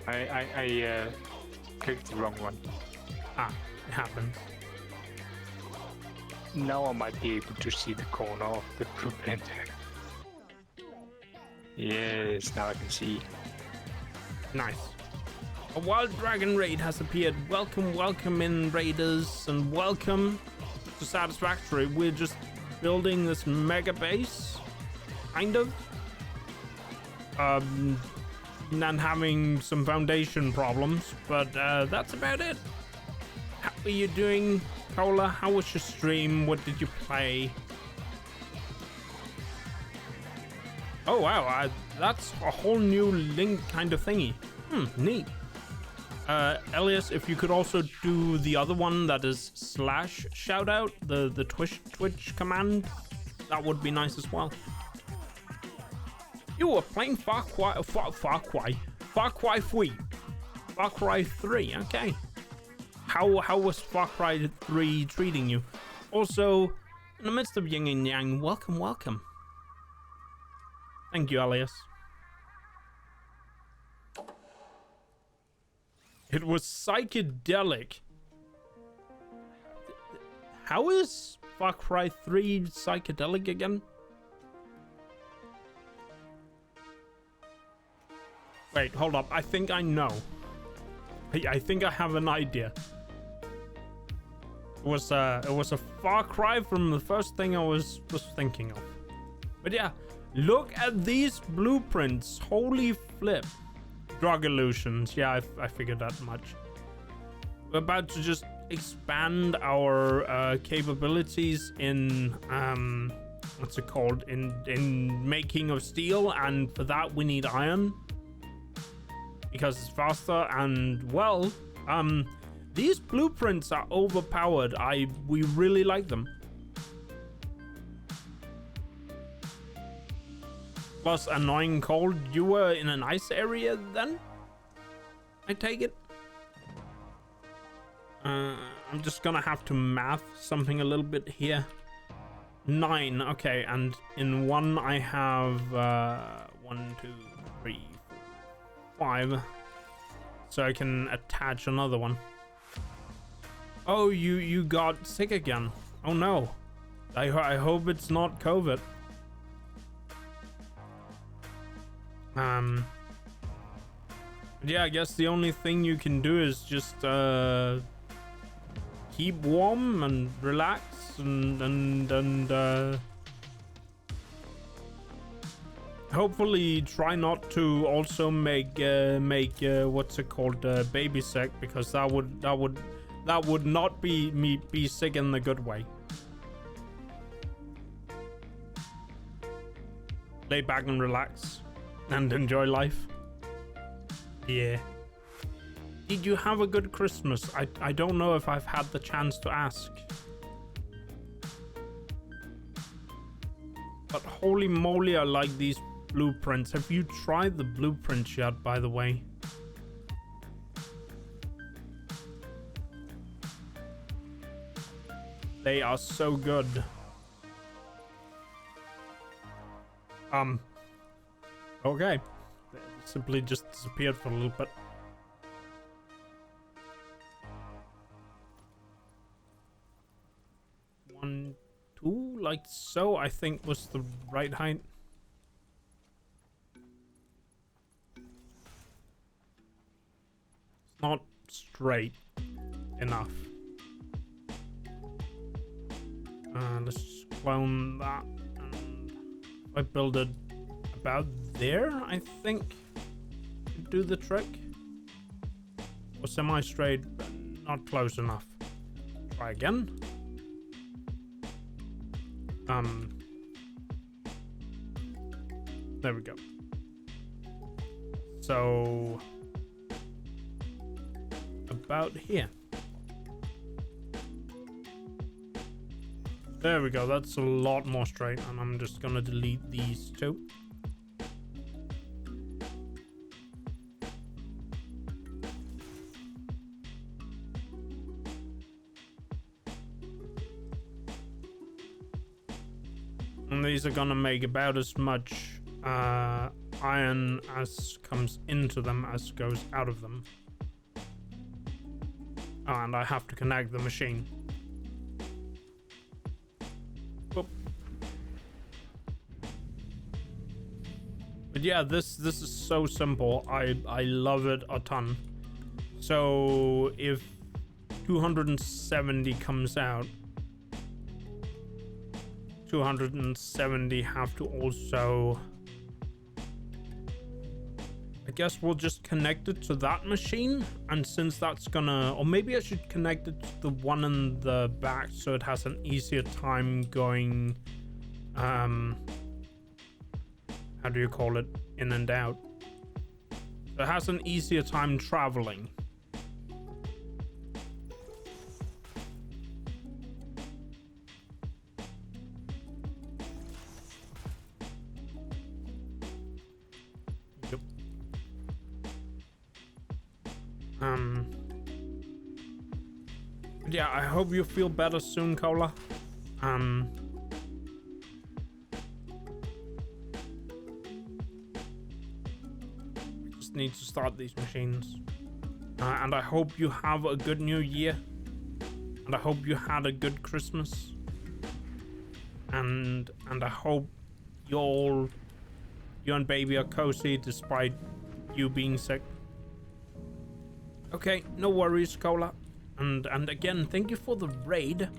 I clicked the wrong one. Ah, it happens. Now I might be able to see the corner of the blueprint. Yes, now I can see. Nice. A wild dragon raid has appeared. Welcome, welcome in, raiders, and welcome to Satisfactory. We're just building this mega base, kind of. And having some foundation problems, but that's about it. How are you doing, Cola? How was your stream? What did you play? Oh wow, that's a whole new link kind of thingy. Neat. Elias, if you could also do the other one that is slash shoutout, the Twitch command, that would be nice as well. You were playing Far Cry 3. Okay. How was Far Cry 3 treating you? Also, in the midst of yin and yang, welcome. Thank you, Elias. It was psychedelic. How is Far Cry 3 psychedelic again? Wait, hold up. I think I know. I think I have an idea. It was a far cry from the first thing I was thinking of. But yeah, look at these blueprints. Holy flip. Drug illusions. Yeah, I figured that much. We're about to just expand our capabilities in what's it called? In making of steel, and for that we need iron. Because it's faster, and well, these blueprints are overpowered. We really like them. Plus annoying cold. You were in an ice area then? I take it. I'm just gonna have to math something a little bit here. 9, okay, and in one I have 1, 2, 3, 5, so I can attach another one. Oh, you got sick again. Oh no, I hope it's not COVID. Yeah, I guess the only thing you can do is just keep warm and relax and hopefully try not to also make what's it called, baby sick, because that would not be sick in the good way. Lay back and relax and enjoy life. Yeah. Did you have a good Christmas? I don't know if I've had the chance to ask. But holy moly, I like these blueprints. Have you tried the blueprints yet, by the way? They are so good. Okay. They simply just disappeared for a little bit. One, two, like so, I think was the right height. It's not straight enough. Let's just clone that, and if I build it about there, I think it'd do the trick. Or semi-straight, but not close enough. Try again. There we go. So about here. There we go. That's a lot more straight, and I'm just gonna delete these two. And these are gonna make about as much iron as comes into them as goes out of them. Oh, and I have to connect the machine. Oop. But yeah, this is so simple. I love it a ton. So if 270 comes out, 270 have to also, I guess we'll just connect it to that machine, and since that's gonna, or maybe I should connect it to the one in the back so it has an easier time going, how do you call it, in and out. So it has an easier time traveling. Yeah, I hope you feel better soon, Cola. I just need to start these machines. And I hope you have a good new year. And I hope you had a good Christmas. And I hope you and baby are cozy despite you being sick. Okay, no worries, Cola. And again, thank you for the raid.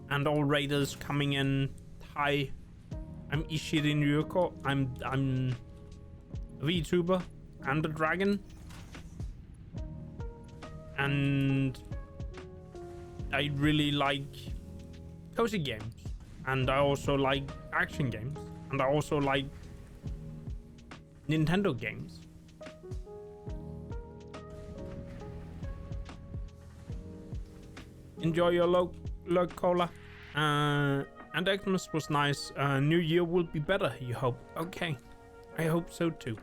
And all raiders coming in. Hi, I'm Ishirin Ryuko. I'm a VTuber and a dragon. And I really like cozy games. And I also like action games. And I also like Nintendo games. Enjoy your log Cola. And Xmas was nice. New Year will be better, you hope. Okay, I hope so too.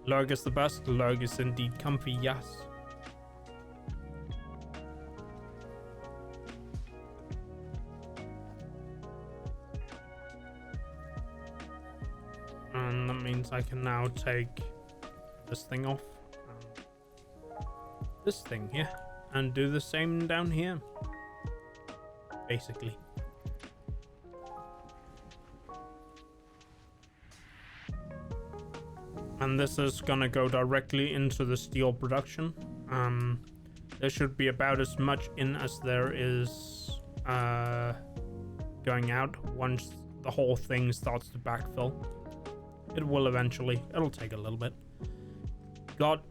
Lurg is the best. Lurg is indeed comfy, yes. And that means I can now take this thing off. This thing here. And do the same down here. Basically. And this is gonna go directly into the steel production. There should be about as much in as there is going out once the whole thing starts to backfill. It will eventually. It'll take a little bit. Got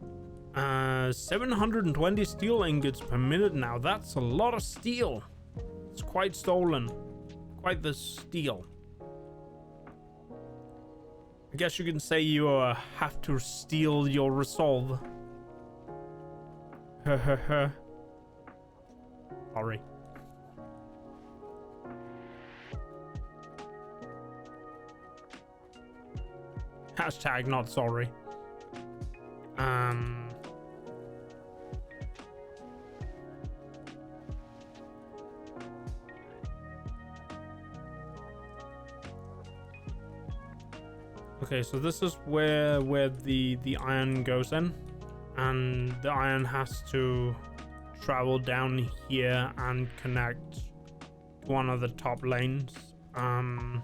720 steel ingots per minute now. That's a lot of steel. It's quite stolen. Quite the steal. I guess you can say you have to steal your resolve. Sorry. Hashtag not sorry. Okay, so this is where the iron goes in, and the iron has to travel down here and connect to one of the top lanes. I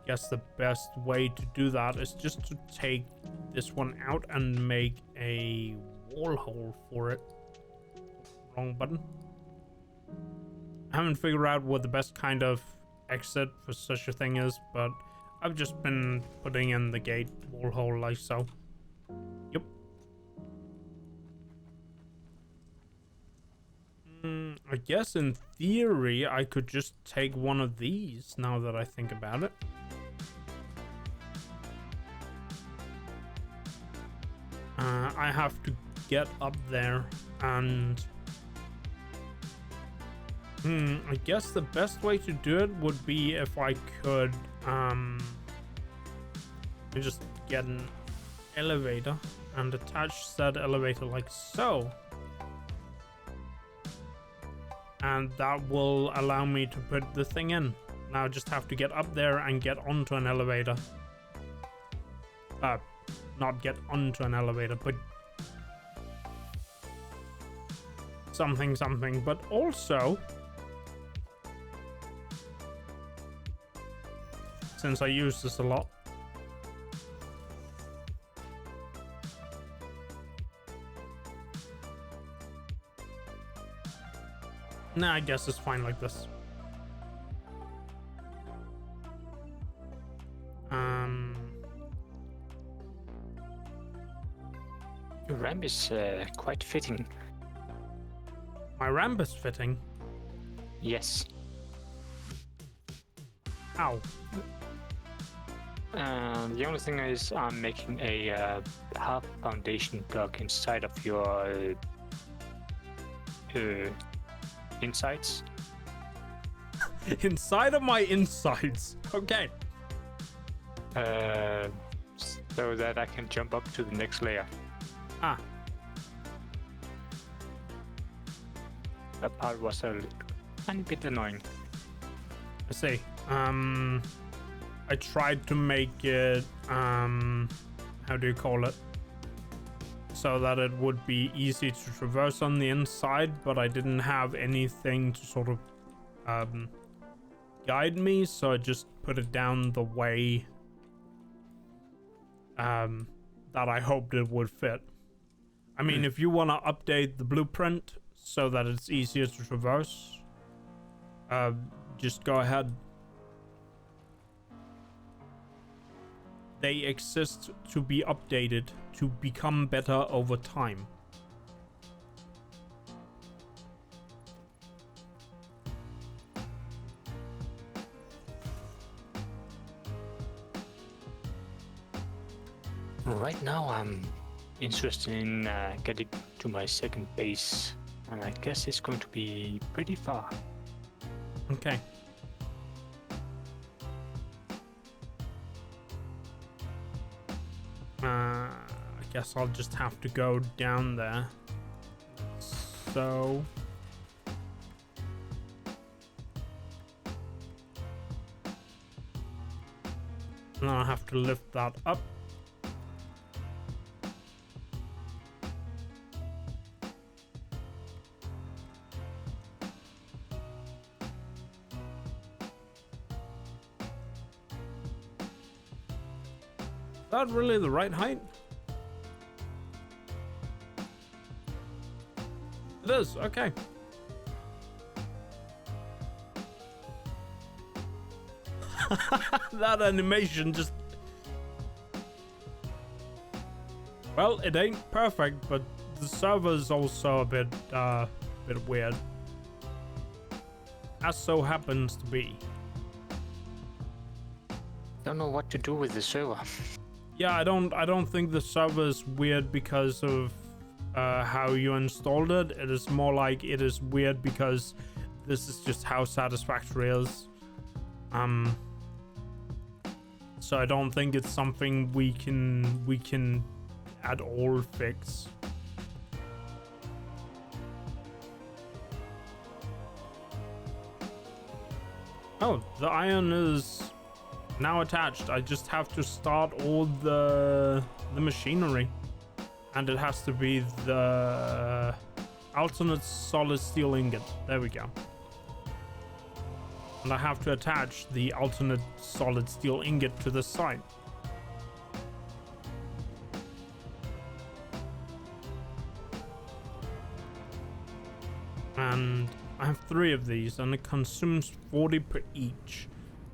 guess the best way to do that is just to take this one out and make a wall hole for it. Wrong button. I haven't figured out what the best kind of exit for such a thing is, but I've just been putting in the gate wall hole like so. Yep. I guess in theory I could just take one of these now that I think about it. I have to get up there and I guess the best way to do it would be if I could just get an elevator and attach said elevator like so. and that will allow me to put the thing in. Now I just have to get up there and get onto an elevator. Not get onto an elevator, but something. But also, since I use this a lot, nah, I guess it's fine like this. Your ramp is quite fitting. My ramp is fitting. Yes. Ow. The only thing is I'm making a half foundation block inside of your insides. Inside of my insides. Okay. So that I can jump up to the next layer. Ah. That part was a tiny bit annoying. I see. I tried to make it, how do you call it? So that it would be easy to traverse on the inside, but I didn't have anything to sort of, guide me, so I just put it down the way, that I hoped it would fit. I mean, if you want to update the blueprint so that it's easier to traverse, just go ahead. They exist to be updated to become better over time. Right now I'm interested in getting to my second base, and I guess it's going to be pretty far. Okay. I guess I'll just have to go down there. So... now I have to lift that up. Is that really the right height? It is, okay. That animation just... well, it ain't perfect, but the server's also a bit weird. As so happens to be. Don't know what to do with the server. Yeah, I don't think the server is weird because of how you installed it. It is more like it is weird because this is just how Satisfactory is. So I don't think it's something we can at all fix. Oh, the iron is now attached. I just have to start all the machinery, and it has to be the alternate solid steel ingot. There we go. And I have to attach the alternate solid steel ingot to the side. And I have 3 of these, and it consumes 40 per each.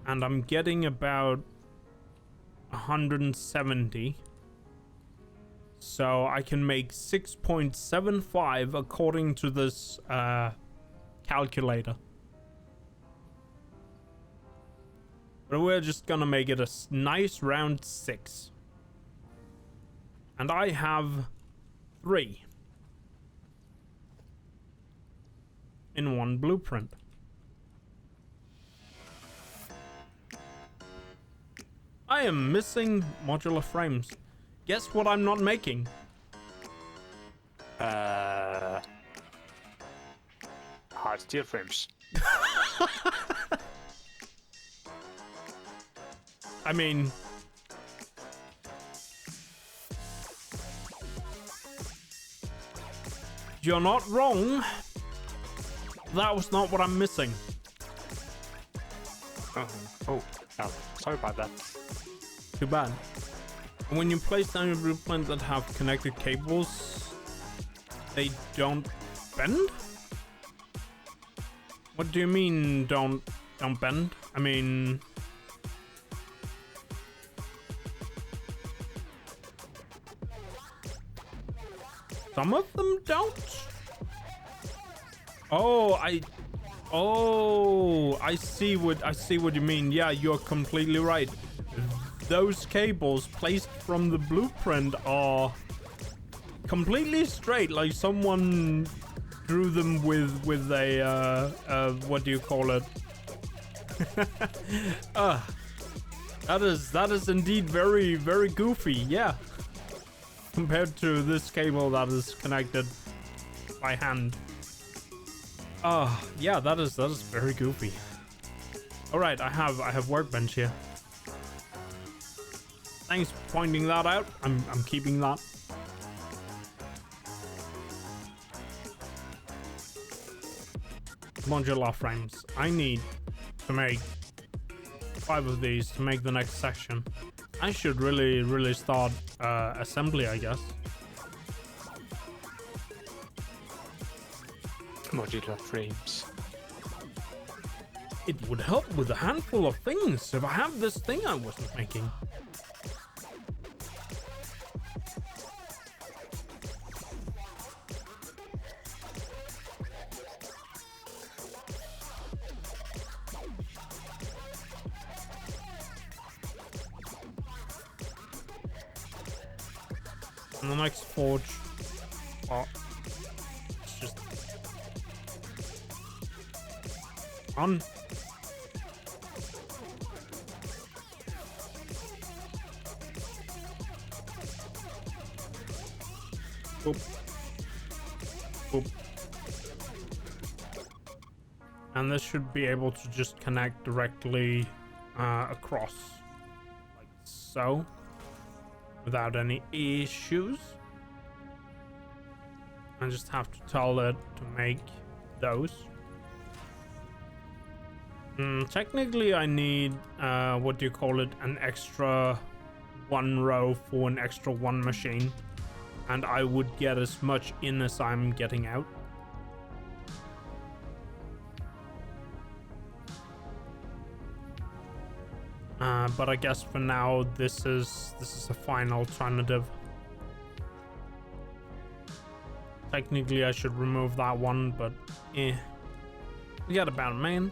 And I'm getting about 170. So I can make 6.75 according to this calculator. But we're just gonna make it a nice round 6. And I have 3 in one blueprint. I am missing modular frames. Guess what I'm not How hard steel frames. I mean, you're not wrong. That was not what I'm missing. Oh, sorry about that. Too bad. When you place down your blueprint that have connected cables, they don't bend? What do you mean don't bend? I mean, some of them don't? Oh, I see what you mean. Yeah, you're completely right. Those cables placed from the blueprint are completely straight, like someone drew them with a what do you call it? That is indeed very, very goofy. Yeah, compared to this cable that is connected by hand. Yeah, that is very goofy. All right, I have workbench here. Thanks for pointing that out. I'm keeping that. Modular frames. I need to make 5 of these to make the next section. I should really start assembly, I guess. Modular frames. It would help with a handful of things if I have this thing I wasn't making. And the next forge. Oh, it's just on. Boop. Boop. And this should be able to just connect directly across, like so, without any issues. I just have to tell it to make those. Technically, I need, what do you call it, an extra 1 row for an extra 1 machine. And I would get as much in as I'm getting out. But I guess for now, this is a fine alternative. Technically, I should remove that one, but forget about it, man.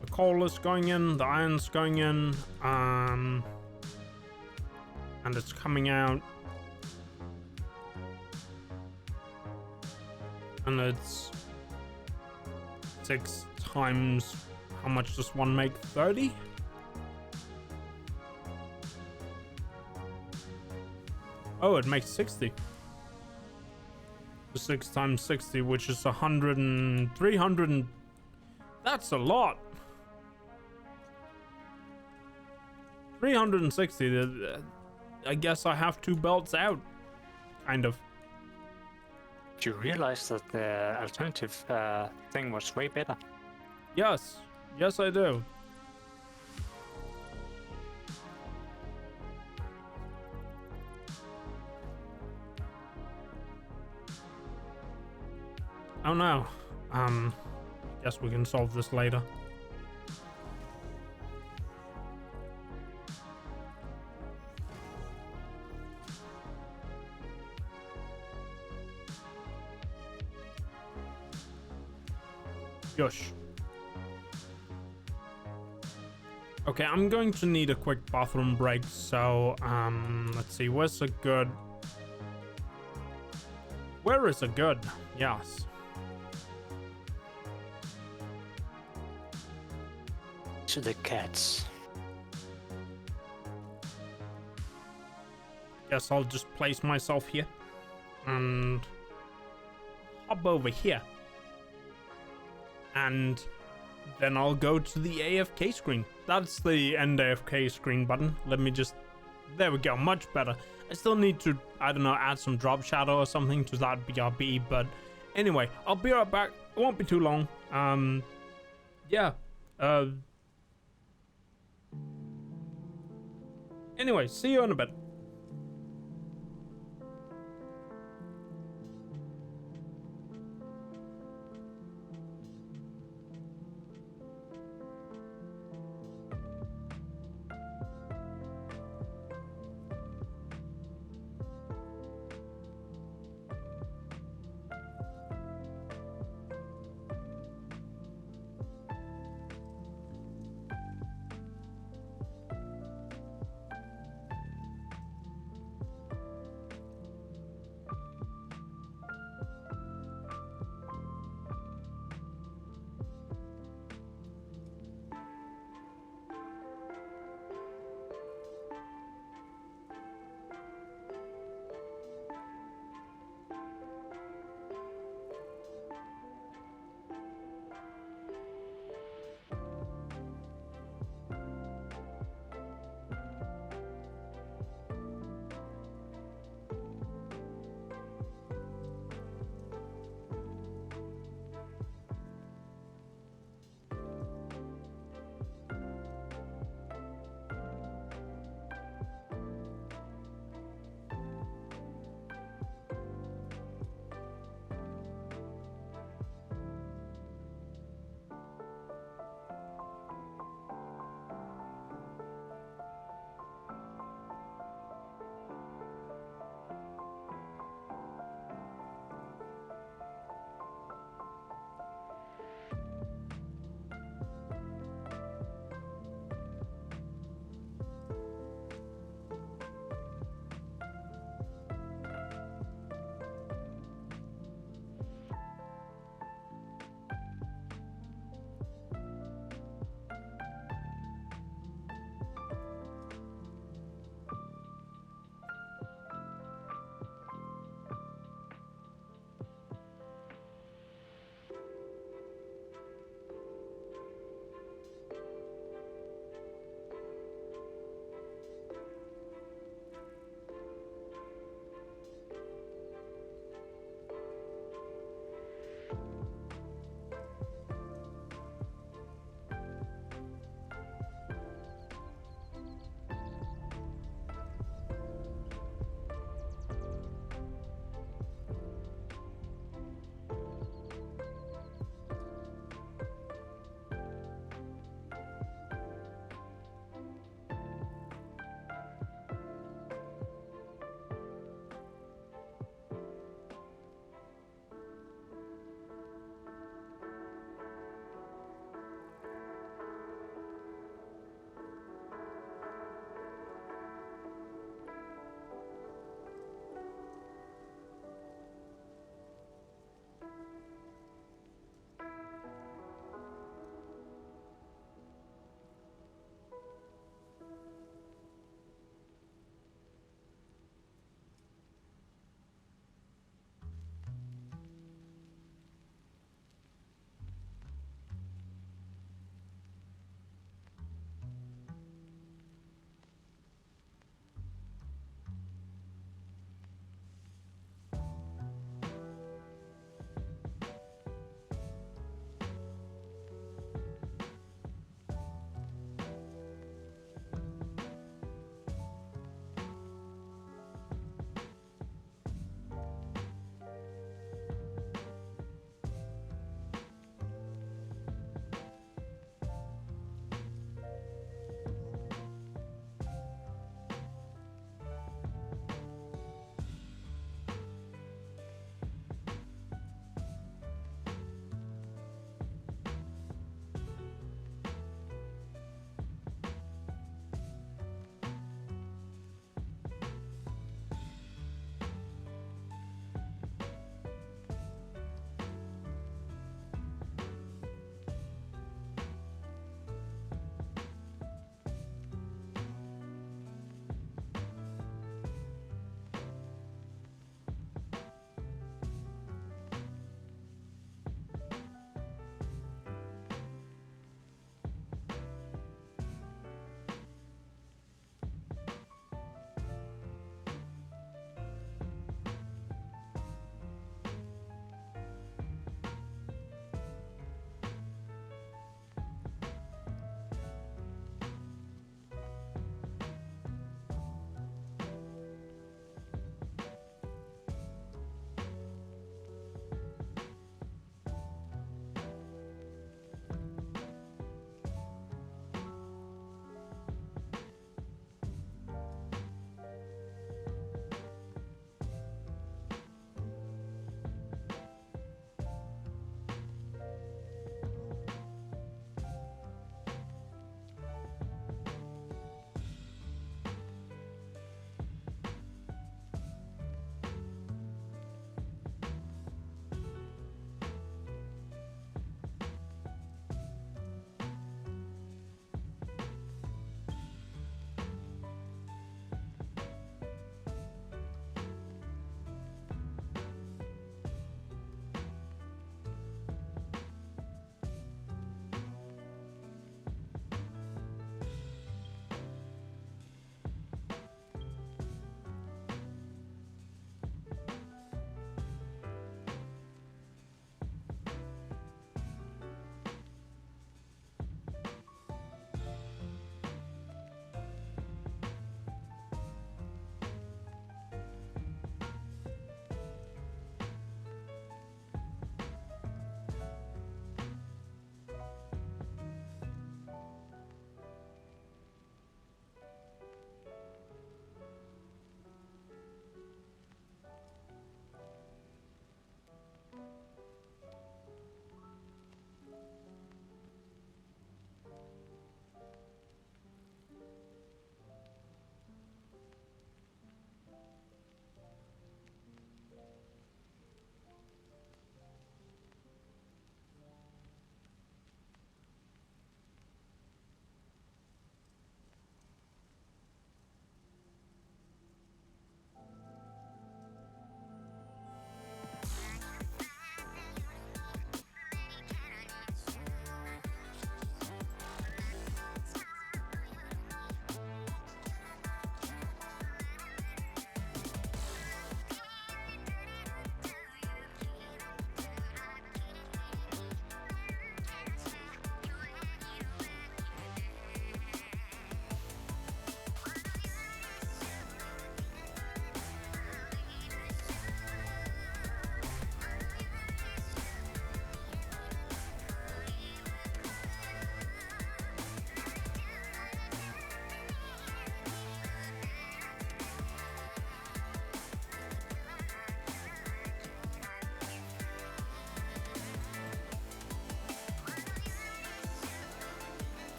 The coal is going in, the iron's going in, and it's coming out. And it's 6 times, how much does one make? 30? Oh, it makes 60. 6 times 60, which is 100 and 300 and... That's a lot. 360. I guess I have 2 belts out. Kind of. Do you realize that the alternative thing was way better? Yes. Yes, I do. Oh no. Guess we can solve this later. Yosh. Okay, I'm going to need a quick bathroom break, so, let's see, where is a good... Yes. To the cats. Guess I'll just place myself here. And... hop over here. And... then I'll go to the AFK screen. That's the end AFK screen button. Let me just... there we go, much better. I still need to, I don't know, add some drop shadow or something to that BRB, but anyway, I'll be right back. It won't be too long. Yeah. Anyway, see you in a bit.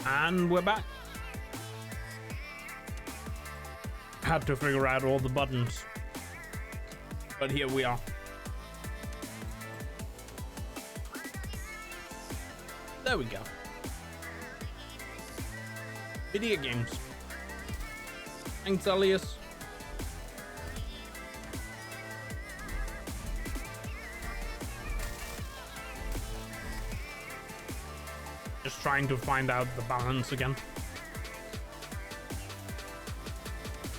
And we're back. Had to figure out all the buttons. But here we are. There we go. Video games. Thanks, Elias. Just trying to find out the balance again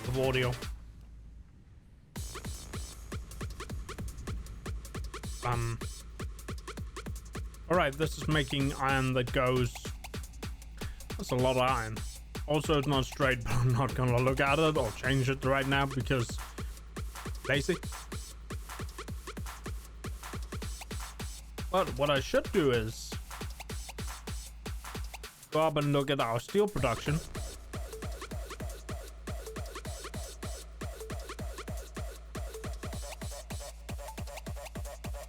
of audio. Alright, this is making iron that goes. That's a lot of iron. Also, it's not straight, but I'm not gonna look at it or change it right now because lazy. But what I should do is go up and look at our steel production.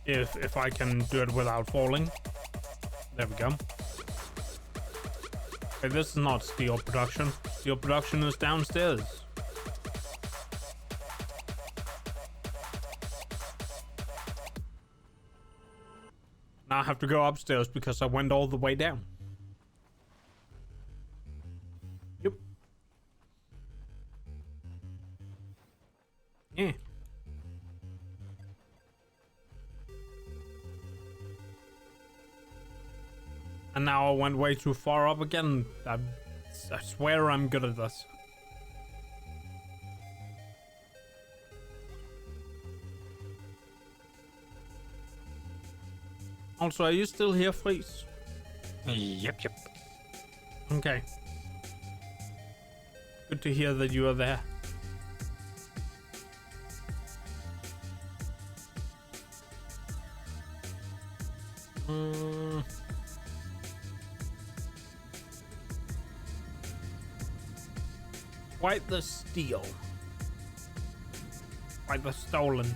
If I can do it without falling. There we go. Okay, this is not steel production. Steel production is downstairs. Now I have to go upstairs because I went all the way down. Yep. Yeah. And now I went way too far up again. I swear I'm good at this. Also, are you still here, Freeze? Yep. Okay. Good to hear that you are there. Quite the steal. Quite the stolen.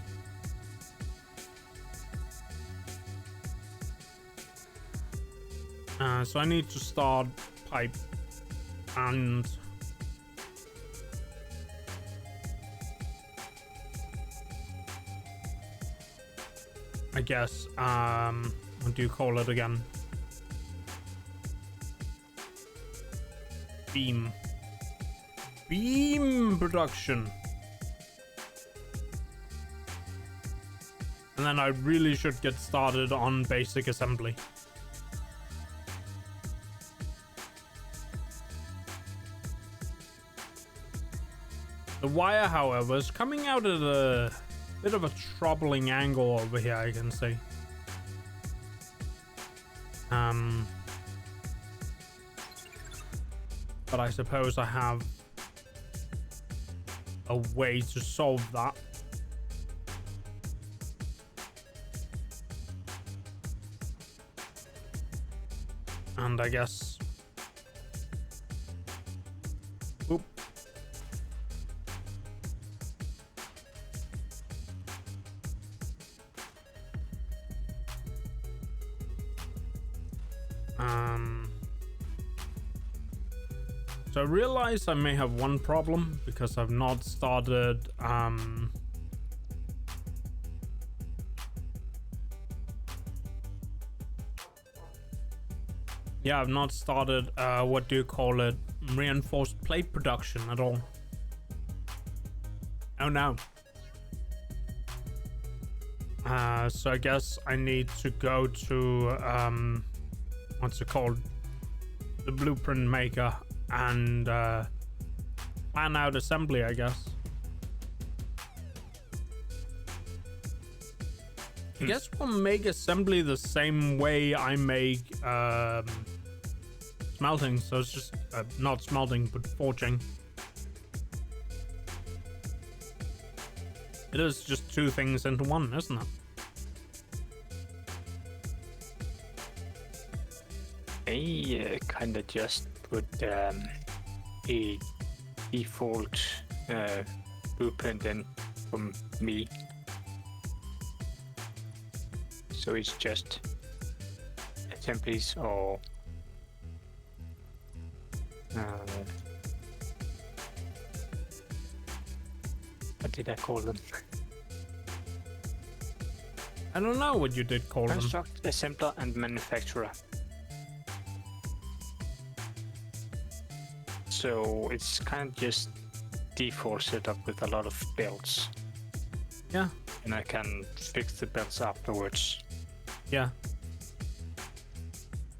So I need to start pipe and I guess what do you call it again? Beam production. And then I really should get started on basic assembly. The wire, however, is coming out at a bit of a troubling angle over here, I can see. But I suppose I have a way to solve that. And I guess... Oop. So I realize I may have one problem because I've not started yeah, I've not started what do you call it, reinforced plate production at all. Oh no. So I guess I need to go to what's it called, the blueprint maker, and plan out assembly, I guess. I guess we'll make assembly the same way I make smelting, so it's just not smelting but forging. It is just two things into one, isn't it? I kinda just put a default blueprint in from me. So it's just assemblies or What did I call them? I don't know what you did call them. Construct, assembler, and manufacturer. So it's kind of just default setup with a lot of belts. Yeah. And I can fix the belts afterwards. Yeah.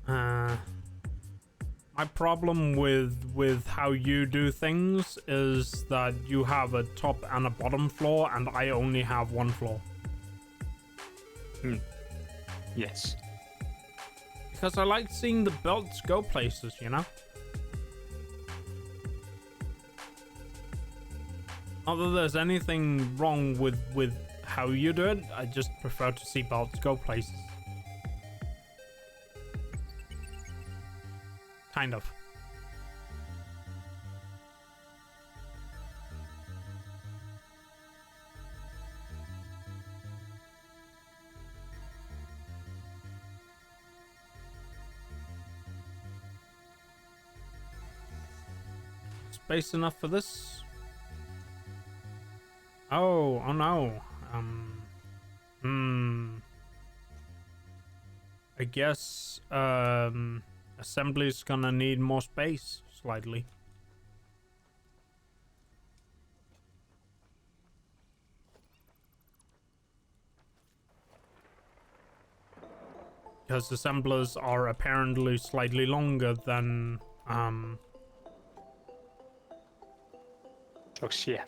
My problem with how you do things is that you have a top and a bottom floor, and I only have one floor. Yes. Because I like seeing the belts go places, you know? Not that there's anything wrong with how you do it, I just prefer to see belts go places. Kind of. Space enough for this? Oh no. I guess assembly's gonna need more space slightly. Because assemblers are apparently slightly longer than Trucks, yeah.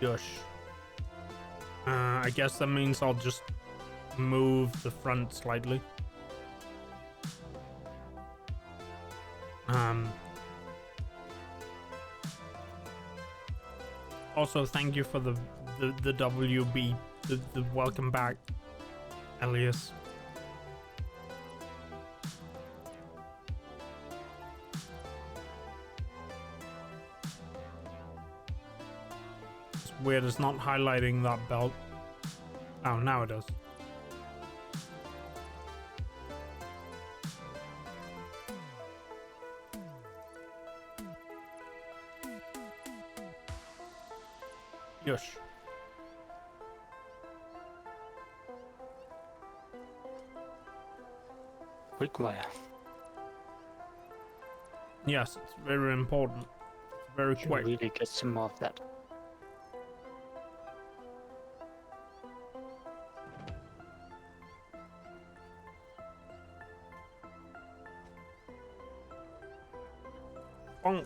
Yush. I guess that means I'll just move the front slightly. Also, thank you for the WB, the welcome back, Elias. It's weird, it's not highlighting that belt. Oh, now it does. Yush. Quick wire. Yes, it's very important. It's very Should quick. really get some more of that. Bonk.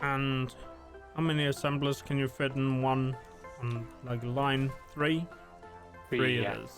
And how many assemblers can you fit in one on like line 3? 3 yeah. it is.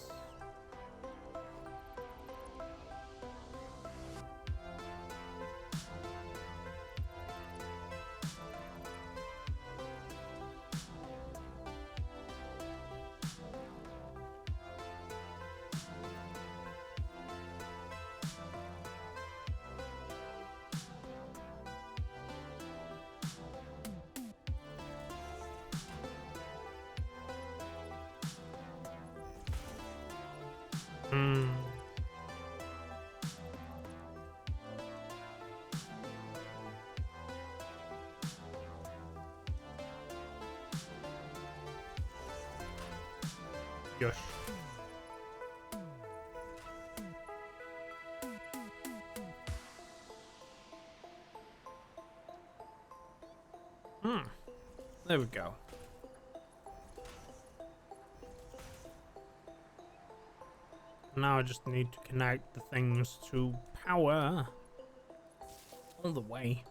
Yush. There we go. Now I just need to connect the things to power all the way.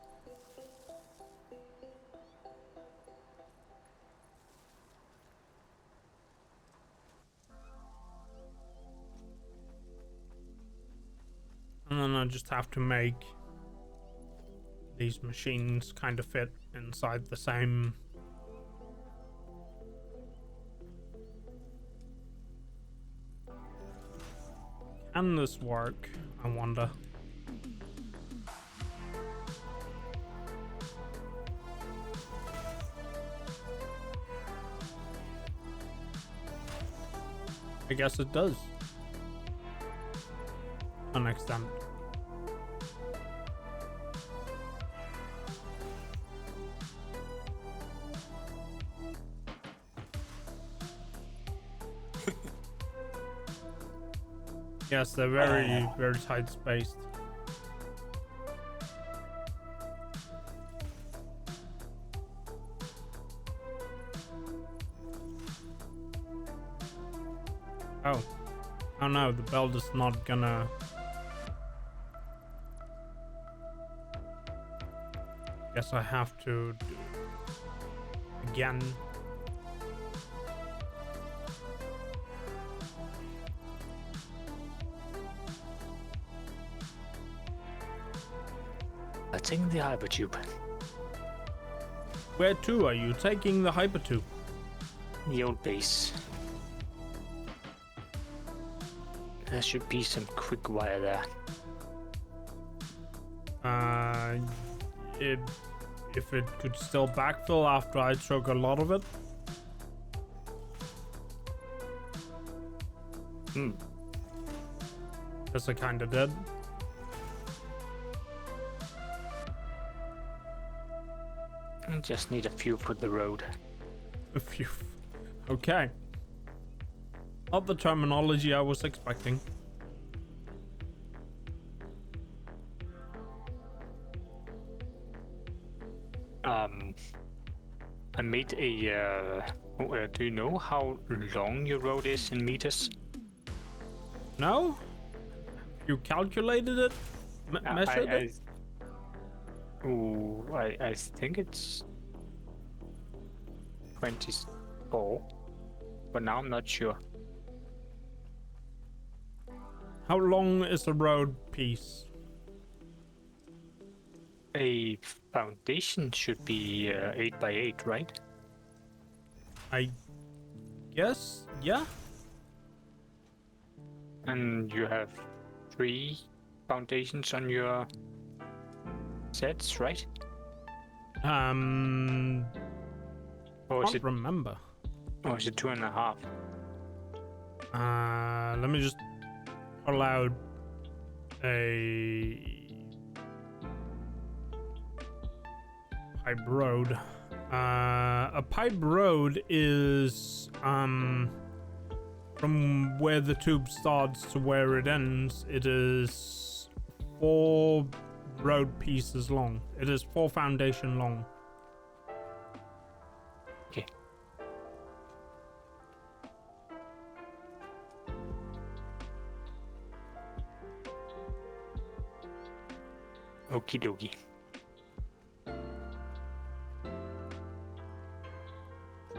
And then I just have to make these machines kind of fit inside the same. Can this work? I wonder. I guess it does. To an extent. Yes, they're very tight spaced. Oh no, the belt is not gonna. Guess I have to do it again. Taking the hypertube. Where to are you taking the hypertube? The old base. There should be some quick wire there. If it could still backfill after I took a lot of it. Guess I kinda did. I just need a few for the road. A few. Okay. Not the terminology I was expecting. I made a. Do you know how long your road is in meters? No? You calculated it? Measured it? I think it's 24, but now I'm not sure. How long is a road piece? A foundation should be 8 by 8, right? I guess, yeah. And you have 3 foundations on your sets, right? Or is Can't remember. Or is it 2.5? Let me just pull out a pipe road. A pipe road is from where the tube starts to where it ends. It is 4 road pieces long. It is 4 foundation long. Okay. Okie dokie.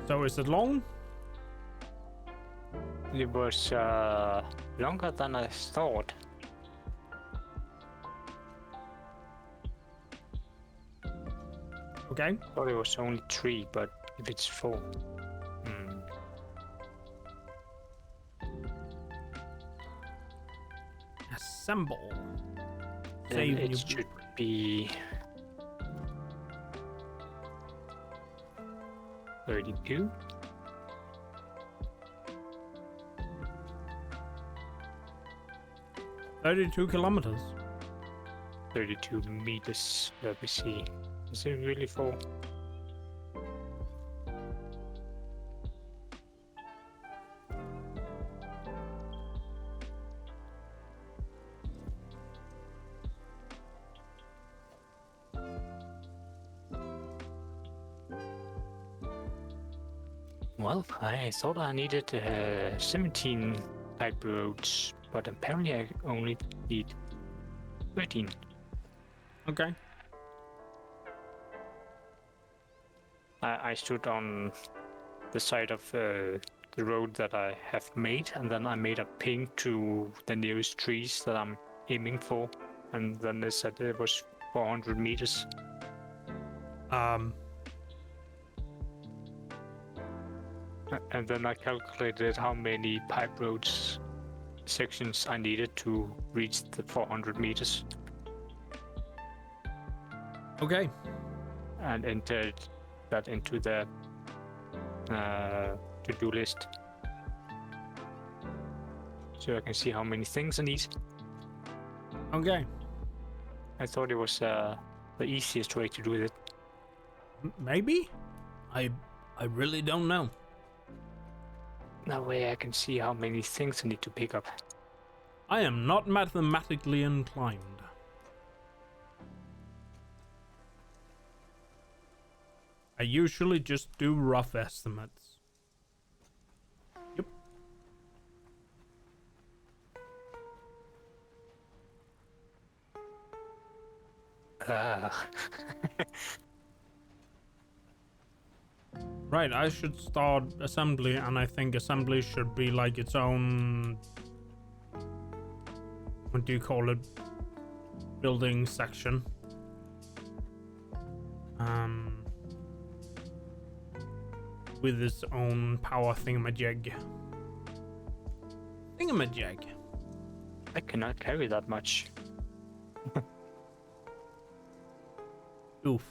So is it long? It was longer than I thought. Okay. Thought it was only 3, but if it's 4. Assemble. Then Save it new should be 32. 32 kilometers. 32 meters. Let me see. Is it really 4? Well, I thought I needed 17 type roads, but apparently I only need 13. Okay. I stood on the side of the road that I have made, and then I made a ping to the nearest trees that I'm aiming for, and then they said it was 400 meters. And then I calculated how many pipe roads sections I needed to reach the 400 meters. Okay. And entered that into the to-do list. so I can see how many things I need. Okay. I thought it was the easiest way to do it. Maybe? I really don't know. That way I can see how many things I need to pick up. I am not mathematically inclined. I usually just do rough estimates. Yep. Right, I should start assembly, and I think assembly should be like its own... What do you call it? Building section. With its own power thingamajig. I cannot carry that much. Oof.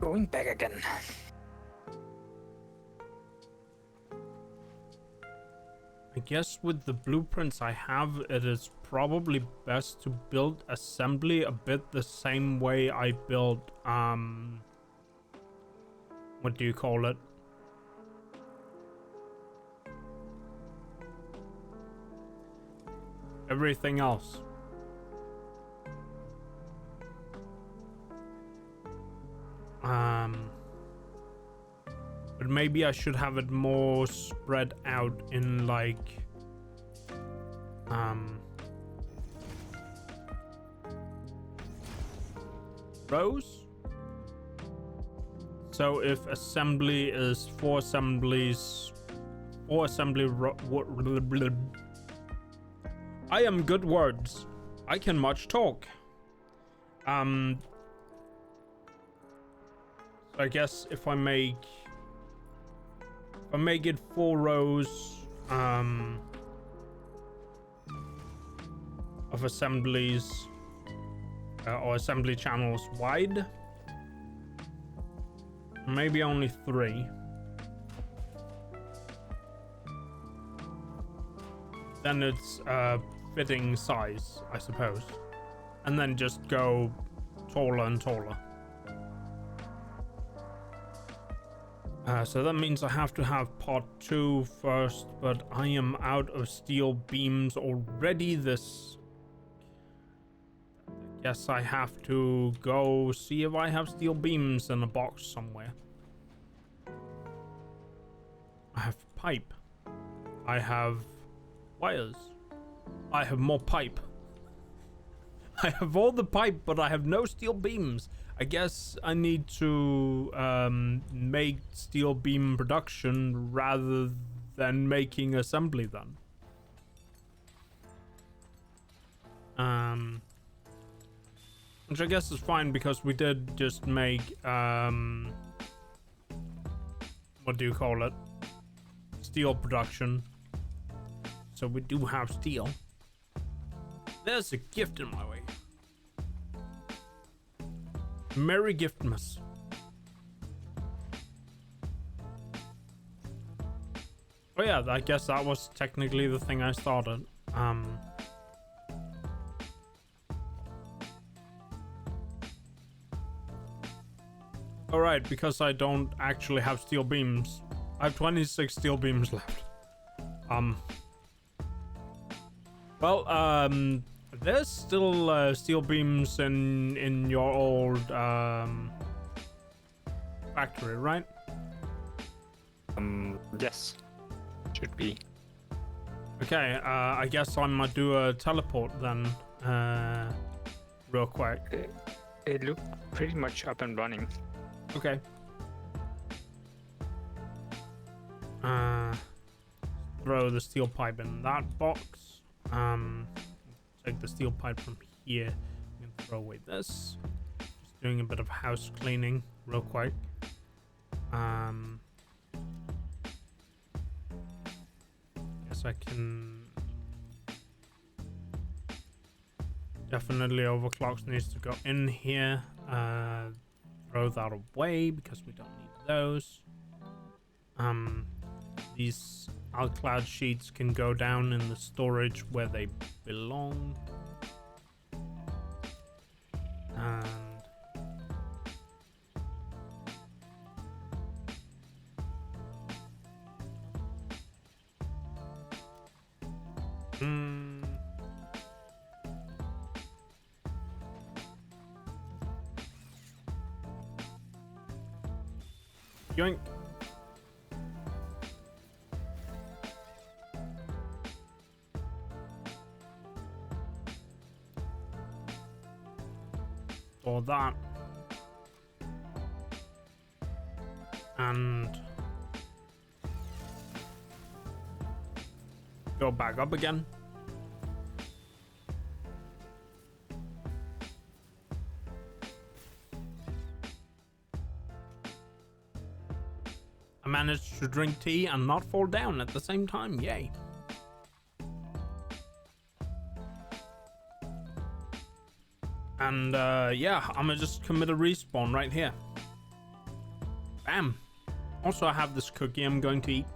Going back again. I guess with the blueprints I have, it is probably best to build assembly a bit the same way I built, what do you call it? Everything else. But maybe I should have it more spread out in like rows. So if assembly is four assembly I am good words. I can much talk. So I guess if I make it 4 rows of assemblies or assembly channels wide, maybe only 3. Then it's fitting size, I suppose, and then just go taller and taller. So that means I have to have part 2 first, but I am out of steel beams already. I guess I have to go see if I have steel beams in a box somewhere. I have pipe. I have wires. I have more pipe. I have all the pipe, but I have no steel beams. I guess I need to make steel beam production rather than making assembly then. Which I guess is fine because we did just make what do you call it? Steel production. So we do have steel. There's a gift in my way. Merry Giftmas. Oh yeah, I guess that was technically the thing I started. Alright, because I don't actually have steel beams. I have 26 steel beams left. Well, there's still steel beams in your old factory, right? Yes. Should be. Okay, I guess I might do a teleport then, real quick. It looked pretty much up and running. Okay. Throw the steel pipe in that box. Take the steel pipe from here and throw away this. Just doing a bit of house cleaning real quick. Guess I can definitely overclocks needs to go in here. Throw that away because we don't need those. These Alclad sheets can go down in the storage where they belong. And yoink. Or that. And go back up again. I managed to drink tea and not fall down at the same time. Yay. And yeah, I'm gonna just commit a respawn right here. Bam. Also, I have this cookie I'm going to eat.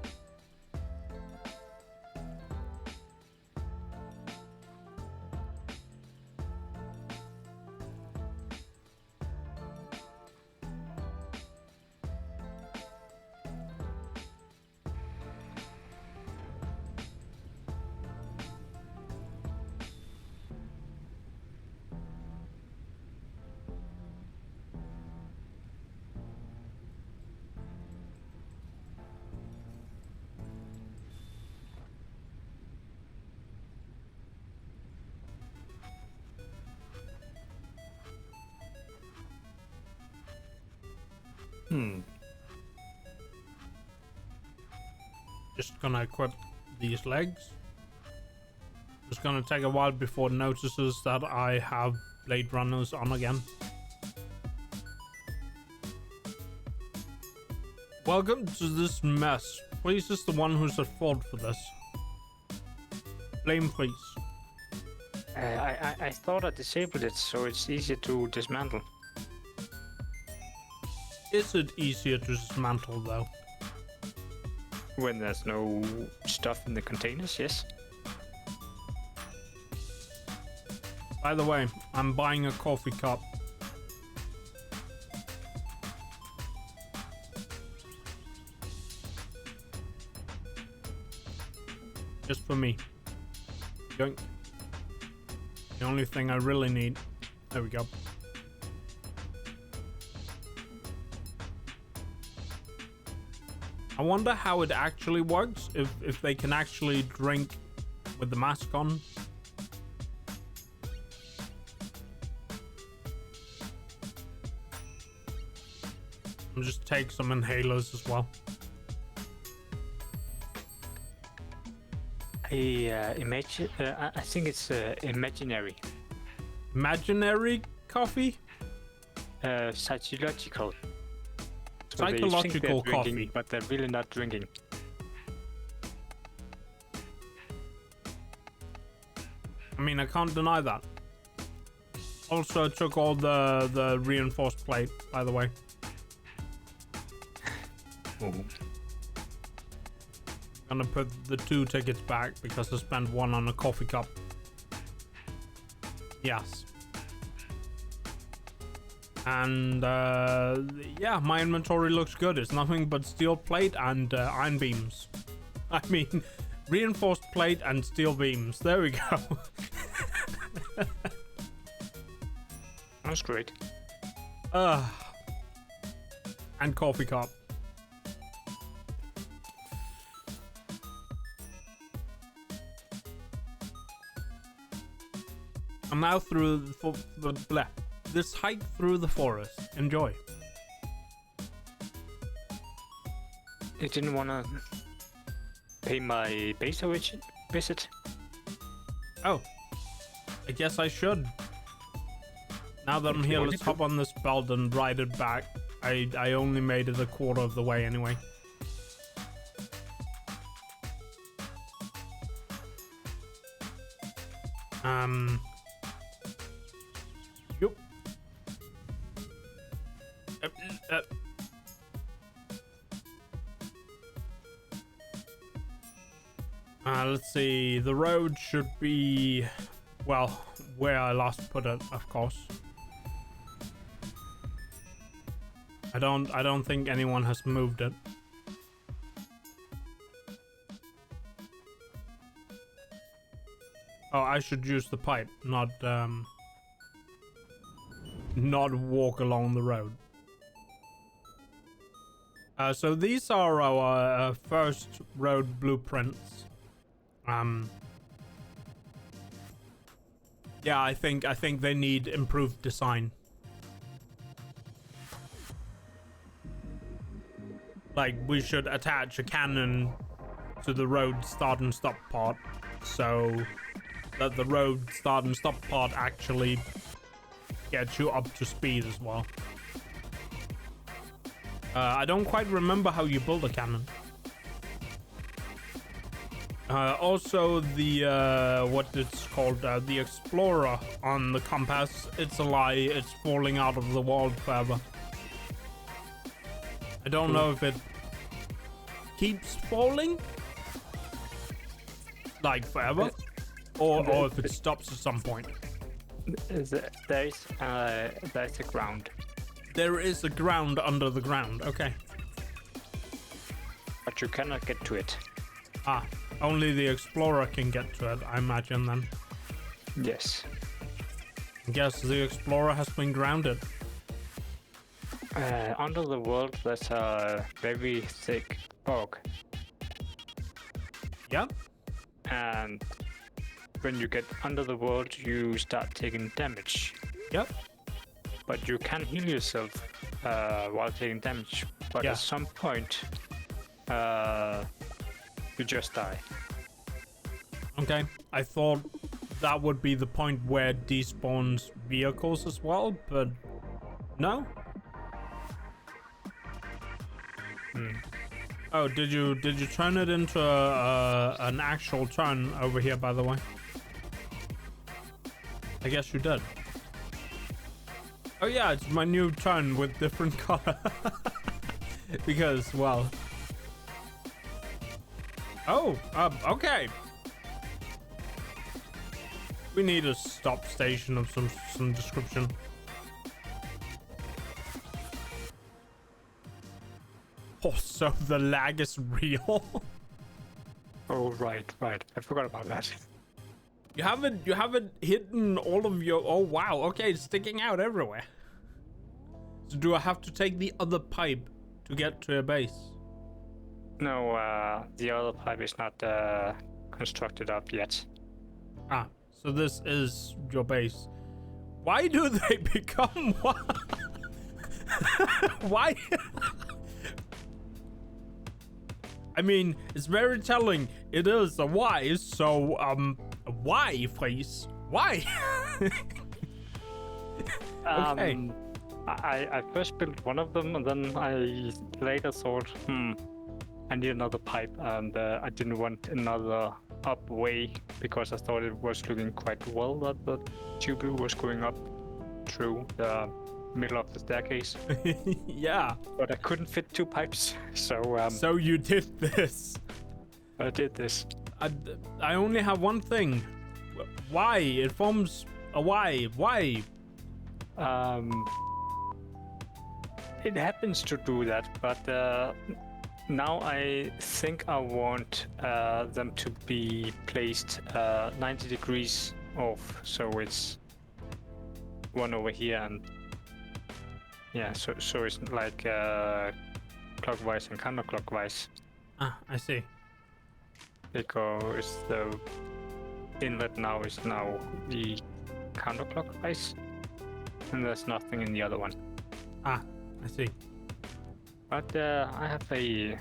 Just gonna equip these legs. It's gonna take a while before it notices that I have Blade Runners on again. Welcome to this mess. Please is the one who's at fault for this. Blame please. I thought I disabled it so it's easier to dismantle. Is it easier to dismantle though? When there's no stuff in the containers, yes. By the way, I'm buying a coffee cup. Just for me. Yoink. The only thing I really need. There we go. I wonder how it actually works, if they can actually drink with the mask on. I'll just take some inhalers as well. Imagine. I think it's imaginary. Imaginary coffee? Psychological. So Psychological drinking, coffee. but they're really not drinking. I mean, I can't deny that. Also, I took all the reinforced plate, by the way. Ooh. Gonna put the 2 tickets back because I spent 1 on a coffee cup. Yes. And yeah, my inventory looks good. It's nothing but steel plate and iron beams. I mean, reinforced plate and steel beams. There we go. That's great. And coffee cup. I'm now through this hike through the forest. Enjoy. You didn't want to pay my base visit? Oh, I guess I should. Now that I'm Okay, here, what let's do you hop on this belt and ride it back. I only made it a quarter of the way anyway. Yup. Let's see. The road should be, well, where I last put it, of course. I don't think anyone has moved it. Oh, I should use the pipe, not walk along the road. So these are our first road blueprints. Yeah, I think they need improved design. Like, we should attach a cannon to the road start and stop part, so that the road start and stop part actually gets you up to speed as well. I don't quite remember how you build a cannon. Also, the what it's called, the Explorer on the compass, it's a lie. It's falling out of the world forever. I don't know if it keeps falling, like forever, or if it stops at some point. There's a ground. There is a ground under the ground. Okay. But you cannot get to it. Ah, only the Explorer can get to it, I imagine then. Yes. I guess the Explorer has been grounded. Under the world, there's a very thick fog. Yeah. And when you get under the world, you start taking damage. Yep. But you can heal yourself while taking damage. But at some point, you just die. Okay. I thought that would be the point where it despawns vehicles as well, but no. Oh, did you turn it into an actual turn over here, by the way? I guess you did. Oh yeah, it's my new turn with different color. Because, well... Oh, okay. We need a stop station of some description. Oh, so the lag is real? Oh, right. I forgot about that. You haven't hidden all of your... Oh, wow. Okay, it's sticking out everywhere. So do I have to take the other pipe to get to a base? No, the other pipe is not constructed up yet. Ah, so this is your base. Why do they become one? Why? I mean, it's very telling. It is a Y, so, a Y face. Why? Okay. I first built one of them, and then I later thought, I need another pipe, and I didn't want another up way because I thought it was looking quite well that the tubular was going up through the middle of the staircase. Yeah. But I couldn't fit two pipes, so So you did this. I did this. I only have one thing. Why? It forms a Y. Why? It happens to do that, but now I think I want them to be placed 90 degrees off, so it's one over here, and yeah, so it's like clockwise and counterclockwise. Ah, I see. Because the inlet now is now the counterclockwise, and there's nothing in the other one. Ah, I see. But I have a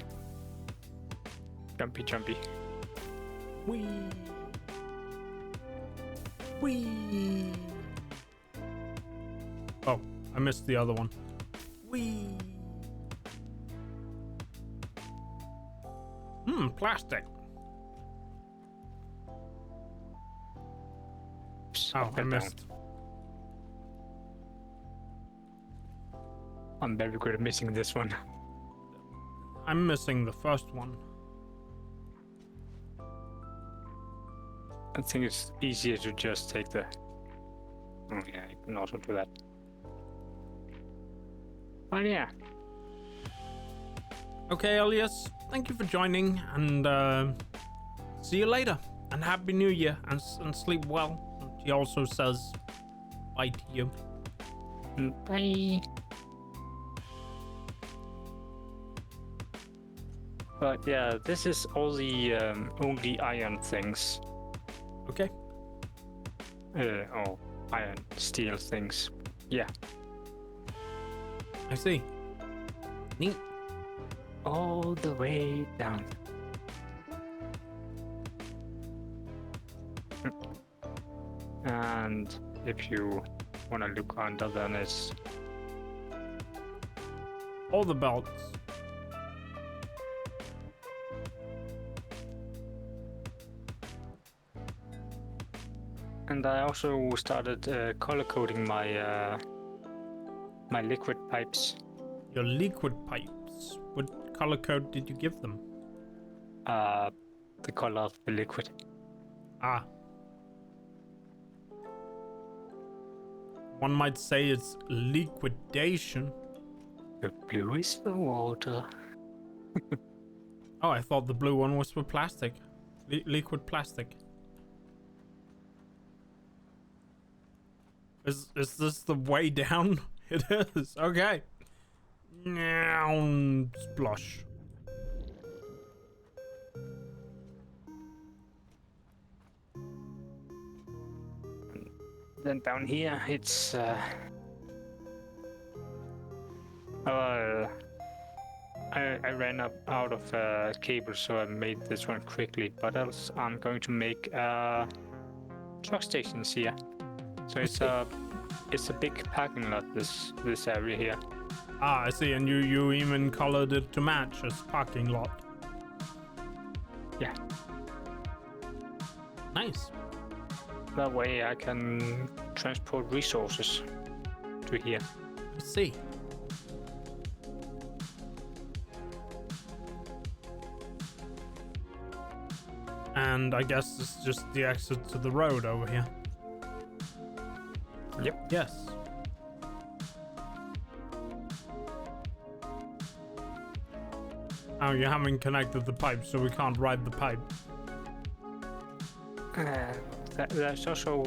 jumpy. Wee. Wee. Oh, I missed the other one. Whee! Plastic. Oops, Oh, I I fell down. missed. I'm very good at missing this one. I'm missing the first one. I think it's easier to just take the... Oh yeah, you can also do that. But yeah. Okay, Elias, thank you for joining, and see you later. And Happy New Year, and sleep well. And he also says bye to you. Bye. But yeah, this is all the only iron things. Okay. Or iron steel things. Yeah. I see. Neat. All the way down. And if you want to look under, then it's All the belts. And I also started color coding my my liquid pipes. Your liquid pipes. What color code did you give them? The color of the liquid. Ah. One might say it's liquidation. The blue is the water. Oh, I thought the blue one was for plastic. Liquid plastic. Is this the way down? It is. Okay. Now, splosh. Then down here, it's I ran out of cable, so I made this one quickly. But else, I'm going to make truck stations here. So it's a big parking lot. This area here. Ah, I see. And you even colored it to match as parking lot. Yeah. Nice. That way I can transport resources to here. I see. And I guess this is just the exit to the road over here. Yep. Yes. Oh, you haven't connected the pipe, so we can't ride the pipe. There's also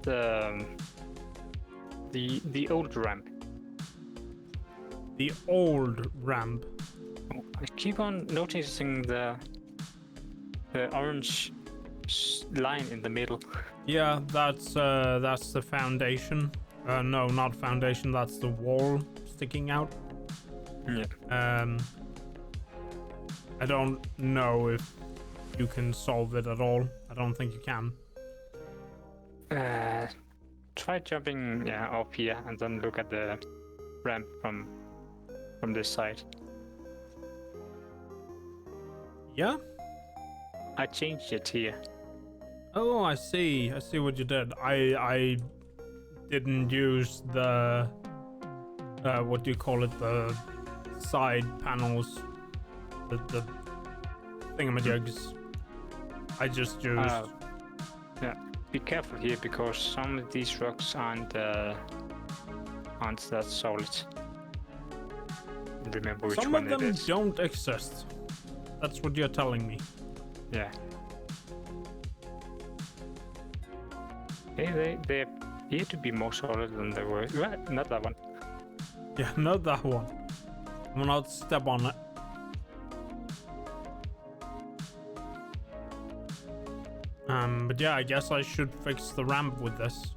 the old ramp. The old ramp. I keep on noticing the orange line in the middle. Yeah, that's the foundation. No, not foundation. That's the wall sticking out. Yeah. I don't know if you can solve it at all. I don't think you can. Try jumping up here and then look at the ramp from this side. Yeah? I changed it here. Oh, I see. I see what you did. I didn't use the what do you call it? The side panels, the thingamajigs. I just used. Yeah. Be careful here because some of these rocks aren't that solid. Remember which Some one of them it is. don't exist. That's what you're telling me. Yeah. They appear to be more solid than they were. Well, not that one. Yeah, not that one. I will not step on it. But yeah, I guess I should fix the ramp with this.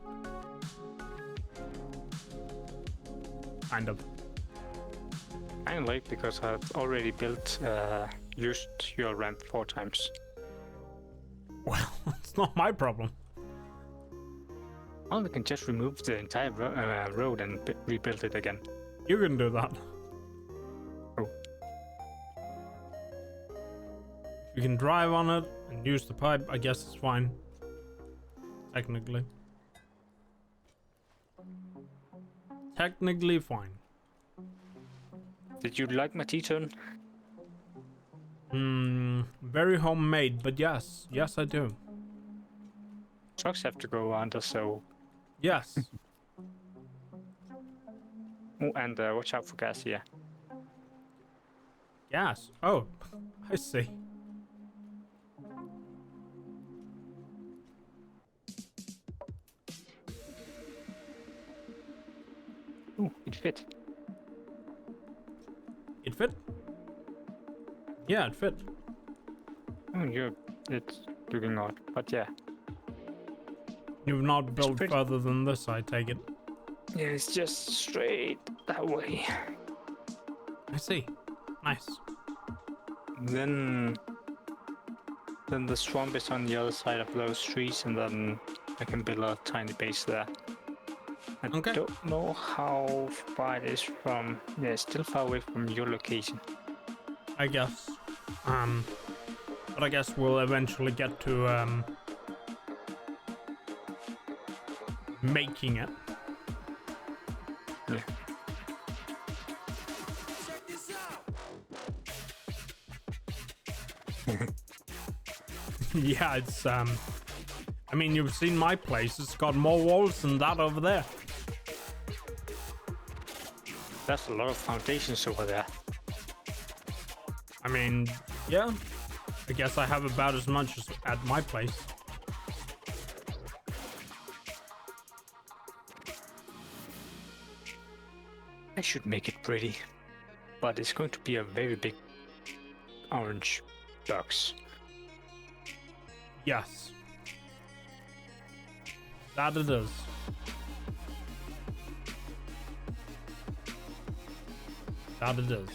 Kind of. I'm late because I've already used your ramp 4 times. Well, it's not my problem. Or we can just remove the entire road and rebuild it again. You can do that. Oh. You can drive on it and use the pipe. I guess it's fine. Technically. Technically fine. Did you like my T-turn? Very homemade, but yes. Yes, I do. Trucks have to go under, so... Yes. Oh, and watch out for gas here. Gas. Oh, I see. Oh, it fit. It fit? Yeah, it fit. Oh, it's looking odd, but yeah. You've not built pretty- further than this, I take it. Yeah, it's just straight that way. I see. Nice. Then the swamp is on the other side of those trees, and then I can build a tiny base there. I Okay. don't know how far it is from... Yeah, it's still far away from your location. I guess. But I guess we'll eventually get to, making it. Yeah. Yeah, it's, I mean, you've seen my place. It's got more walls than that over there. That's a lot of foundations over there. I mean, yeah. I guess I have about as much as at my place. I should make it pretty, but it's going to be a very big orange box. Yes. That it is. That it is.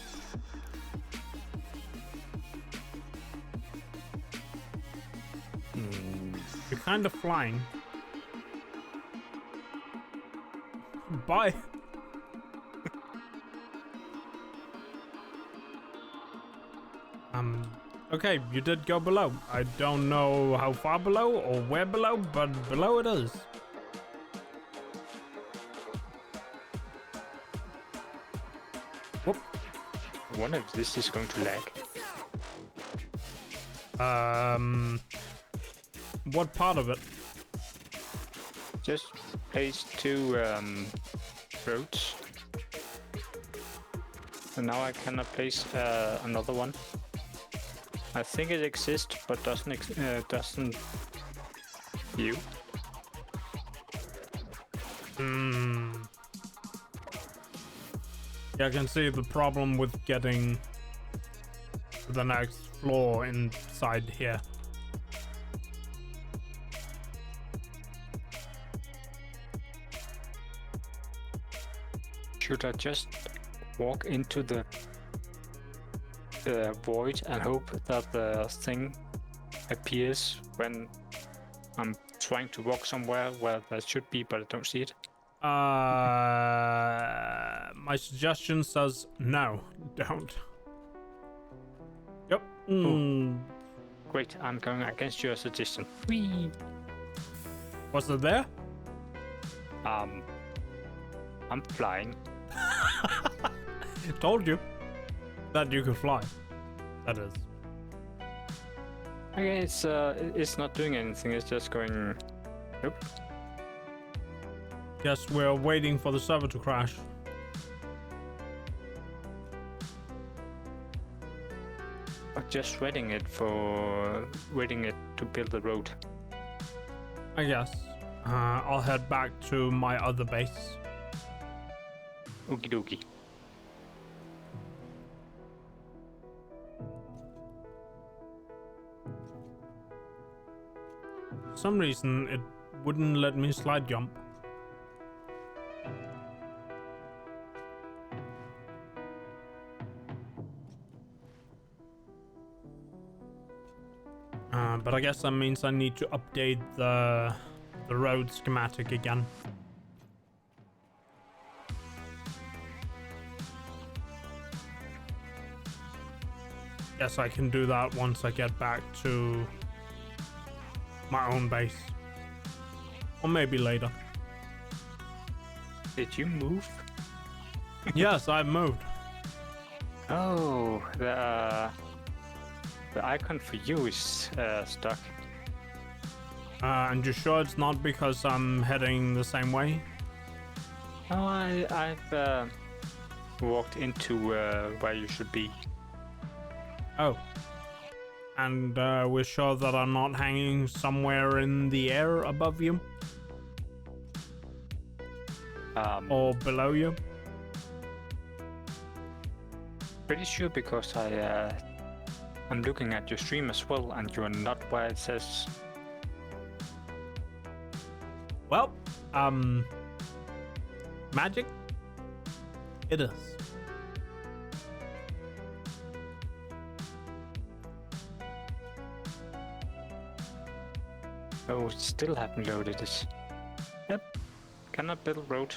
You're kind of flying. Bye. Okay, you did go below. I don't know how far below or where below, but below it is. Whoop. I wonder if this is going to lag. What part of it? Just place two roads. And now I cannot place another one. I think it exists, but doesn't view. Yeah, I can see the problem with getting to the next floor inside here. Should I just walk into the void and hope that the thing appears when I'm trying to walk somewhere where there should be, but I don't see it? My suggestion says no, don't. Yep. Great, I'm going against your suggestion. Whee! Was it there? I'm flying. Told you that you could fly. That is. Okay, it's not doing anything. It's just going. Nope. Guess we're waiting for the server to crash. I'm just waiting it to build the road. I guess. I'll head back to my other base. Okie dokie. For some reason, it wouldn't let me slide jump. But I guess that means I need to update the the road schematic again. Yes, I can do that once I get back to my own base. Or maybe later. Did you move? Yes, I've moved. Oh, the icon for you is stuck. And you sure it's not because I'm heading the same way? Oh, I've walked into where you should be. Oh. And we're sure that I'm not hanging somewhere in the air above you? Or below you? Pretty sure because I'm looking at your stream as well, and you're not where it says. Well, magic? It is. Oh, it still haven't loaded it. Yep. Cannot build road.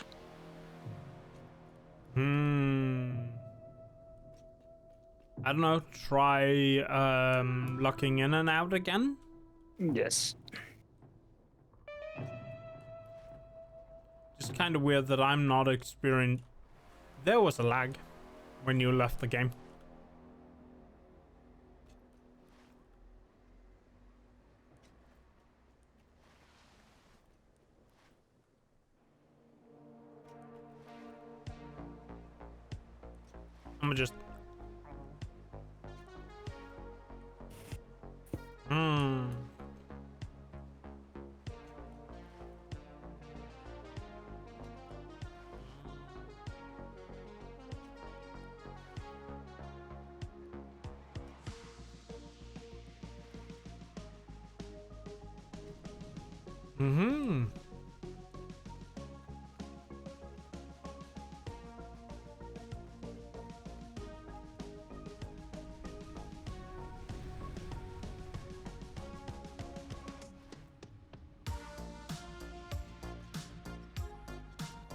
I don't know, try locking in and out again? Yes. It's kind of weird that I'm not experiencing. There was a lag when you left the game. I'm gonna just.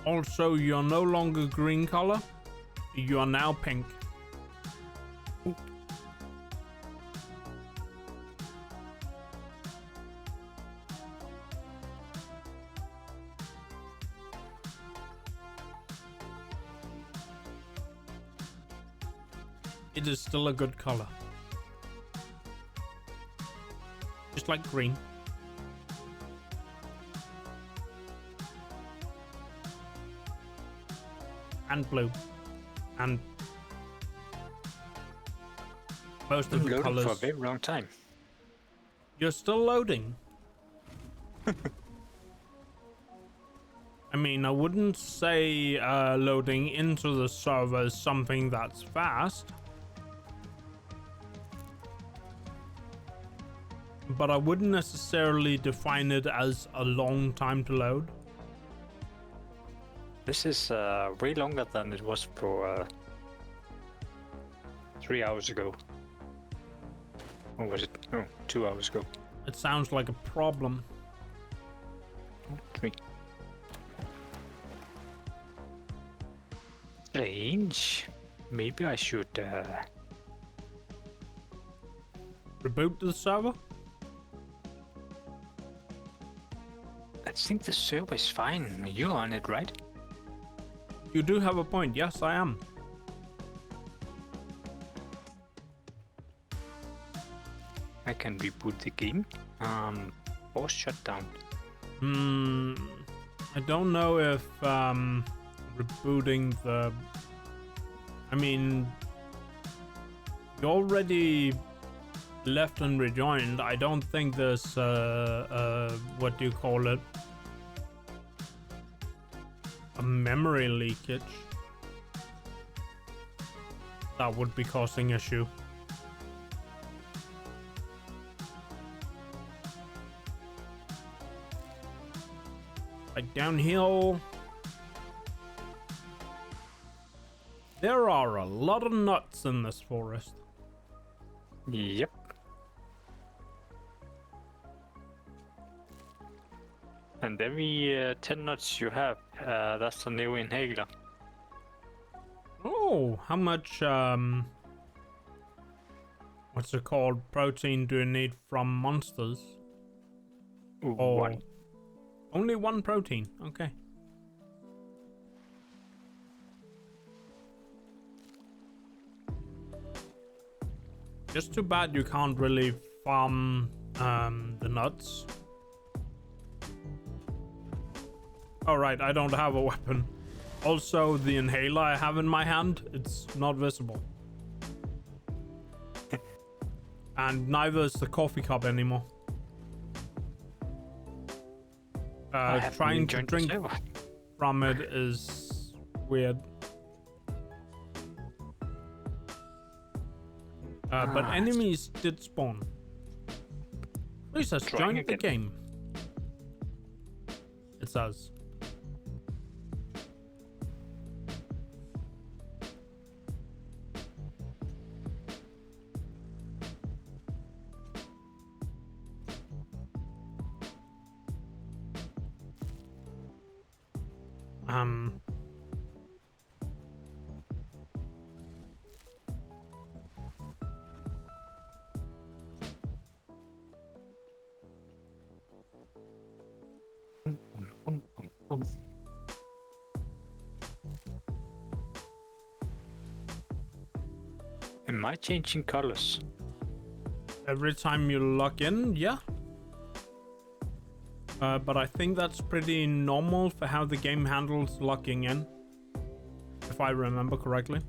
Also, you're no longer green color. You are now pink. It is still a good color. Just like green. And blue. And most of the Loading colors. for a very long time. You're still loading. I mean, I wouldn't say loading into the server is something that's fast. But I wouldn't necessarily define it as a long time to load. This is way longer than it was for 3 hours ago. Or was it? Oh, 2 hours ago. It sounds like a problem. 3. Strange. Maybe I should Reboot the server? I think the server is fine. You're on it, right? You do have a point. Yes, I am. I can reboot the game. Force shutdown. I don't know if rebooting the. I mean, you already left and rejoined. I don't think there's what do you call it? A memory leakage that would be causing issue. Like downhill. There are a lot of nuts in this forest. Yep. And every 10 nuts you have, that's a new inhaler. Oh, how much, what's it called? Protein do you need from monsters? Or One. only one protein, okay. Just too bad you can't really farm the nuts. Alright, I don't have a weapon. Also, the inhaler I have in my hand, it's not visible. And neither is the coffee cup anymore. Trying to drink from it is weird. But enemies did spawn. Please has joined the game. It says. Am I changing colors? Every time you log in, yeah. But I think that's pretty normal for how the game handles logging in. If I remember correctly.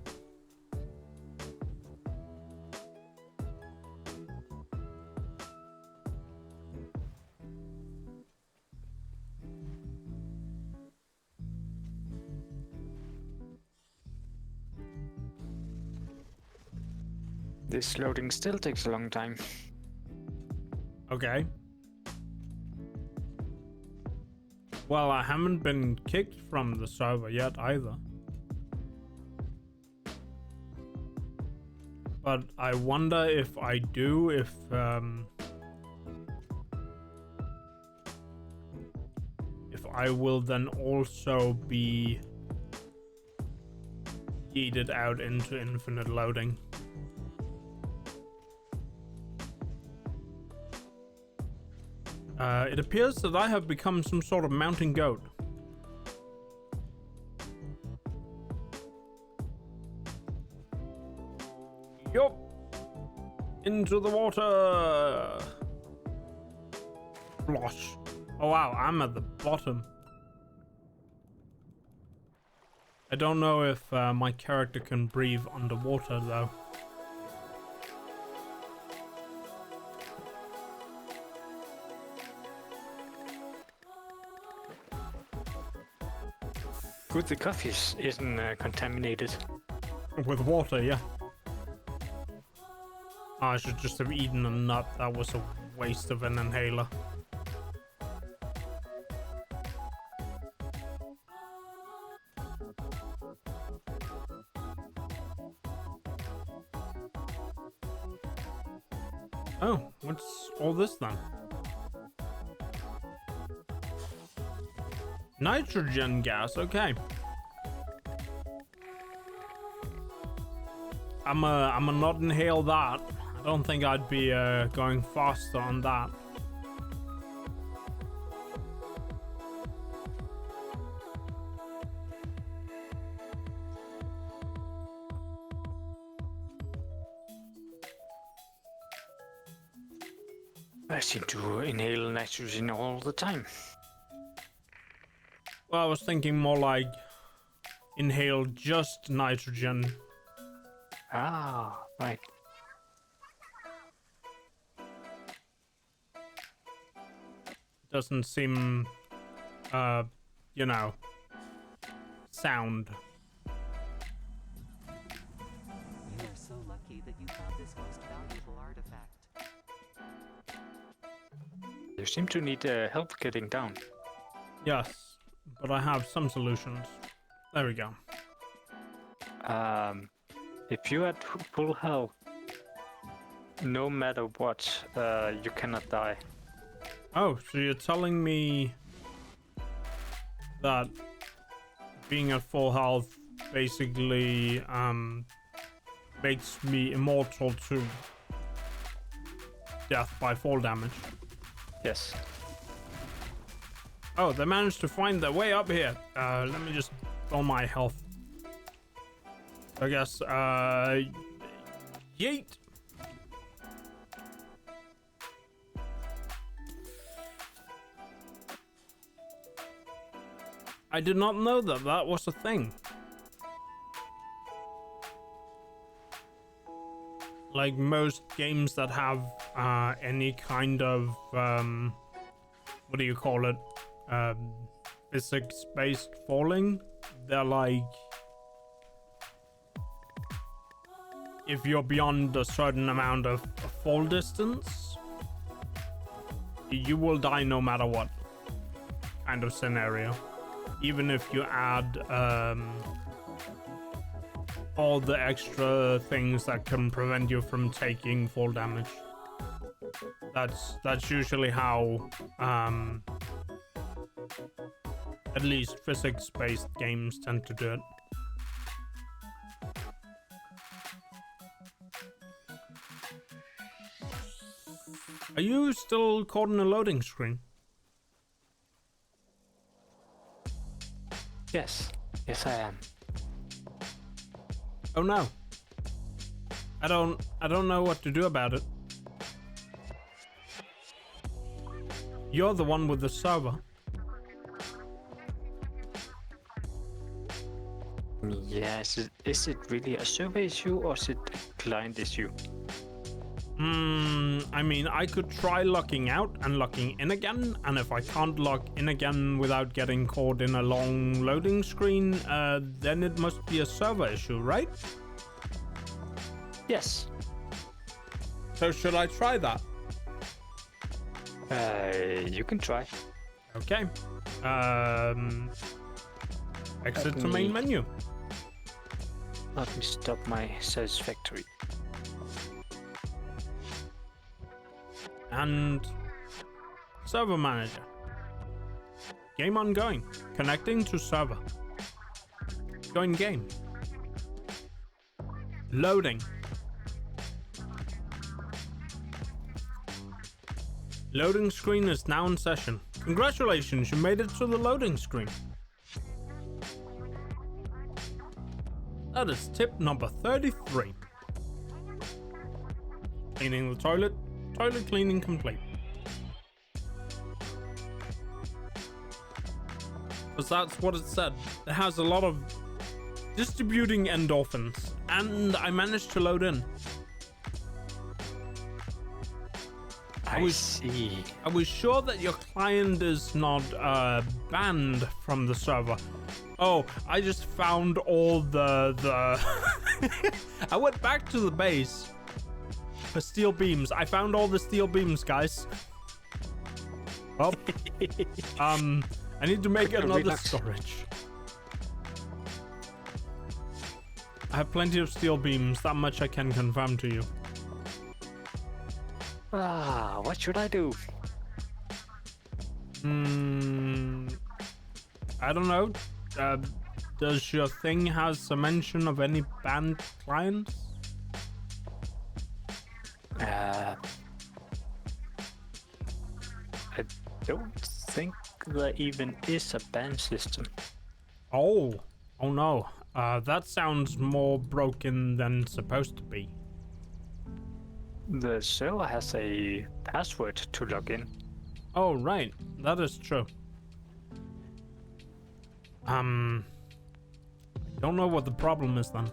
This loading still takes a long time. Okay. Well, I haven't been kicked from the server yet either. But I wonder if I do, if I will then also be yeeted out into infinite loading. It appears that I have become some sort of mountain goat. Yup! Into the water! Splosh. Oh wow, I'm at the bottom. I don't know if my character can breathe underwater though. Good, the coffee isn't contaminated. With water, yeah. Oh, I should just have eaten a nut. That was a waste of an inhaler. Oh, what's all this then? Nitrogen gas, okay. I'ma not inhale that. I don't think I'd be going faster on that. I seem to inhale nitrogen all the time. Well, I was thinking more like inhale just nitrogen. Ah, right. Doesn't seem, you know, sound. You are so lucky that you found this most valuable artifact. You seem to need help getting down. Yes, but I have some solutions. There we go. If you had full health, no matter what, you cannot die. Oh, so you're telling me that being at full health basically makes me immortal to death by fall damage. Yes. Oh, they managed to find their way up here. Let me just fill my health. I guess, yeet. I did not know that that was a thing. Like most games that have any kind of what do you call it? Physics-based falling. They're like, if you're beyond a certain amount of fall distance, you will die no matter what kind of scenario. Even if you add all the extra things that can prevent you from taking fall damage. That's usually how at least physics-based games tend to do it. Are you still caught in a loading screen? Yes. Yes, I am. Oh no. I don't know what to do about it. You're the one with the server. Yeah, is it really a server issue or is it a client issue? I mean, I could try locking out and locking in again, and if I can't lock in again without getting caught in a long loading screen, then it must be a server issue, right? Yes. So should I try that? You can try. Okay. Exit to main menu. Let me stop my satisfactory. And server manager. Game ongoing. Connecting to server. Join game. Loading. Loading screen is now in session. Congratulations, you made it to the loading screen. That is tip number 33. Cleaning the toilet. Toilet cleaning complete. Because that's what it said. It has a lot of distributing endorphins. And I managed to load in. I see. I was sure that your client is not banned from the server. Oh, I just found all the I went back to the base for steel beams. I found all the steel beams, guys. Well, I need to make another Relax. storage. I have plenty of steel beams. That much I can confirm to you. What should I do? I don't know. Does your thing has a mention of any banned clients? I don't think there even is a ban system. Oh no. That sounds more broken than supposed to be. The server has a password to log in. Oh, right. That is true. I don't know what the problem is then.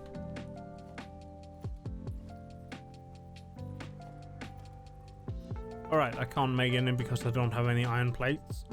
Alright, I can't make any because I don't have any iron plates.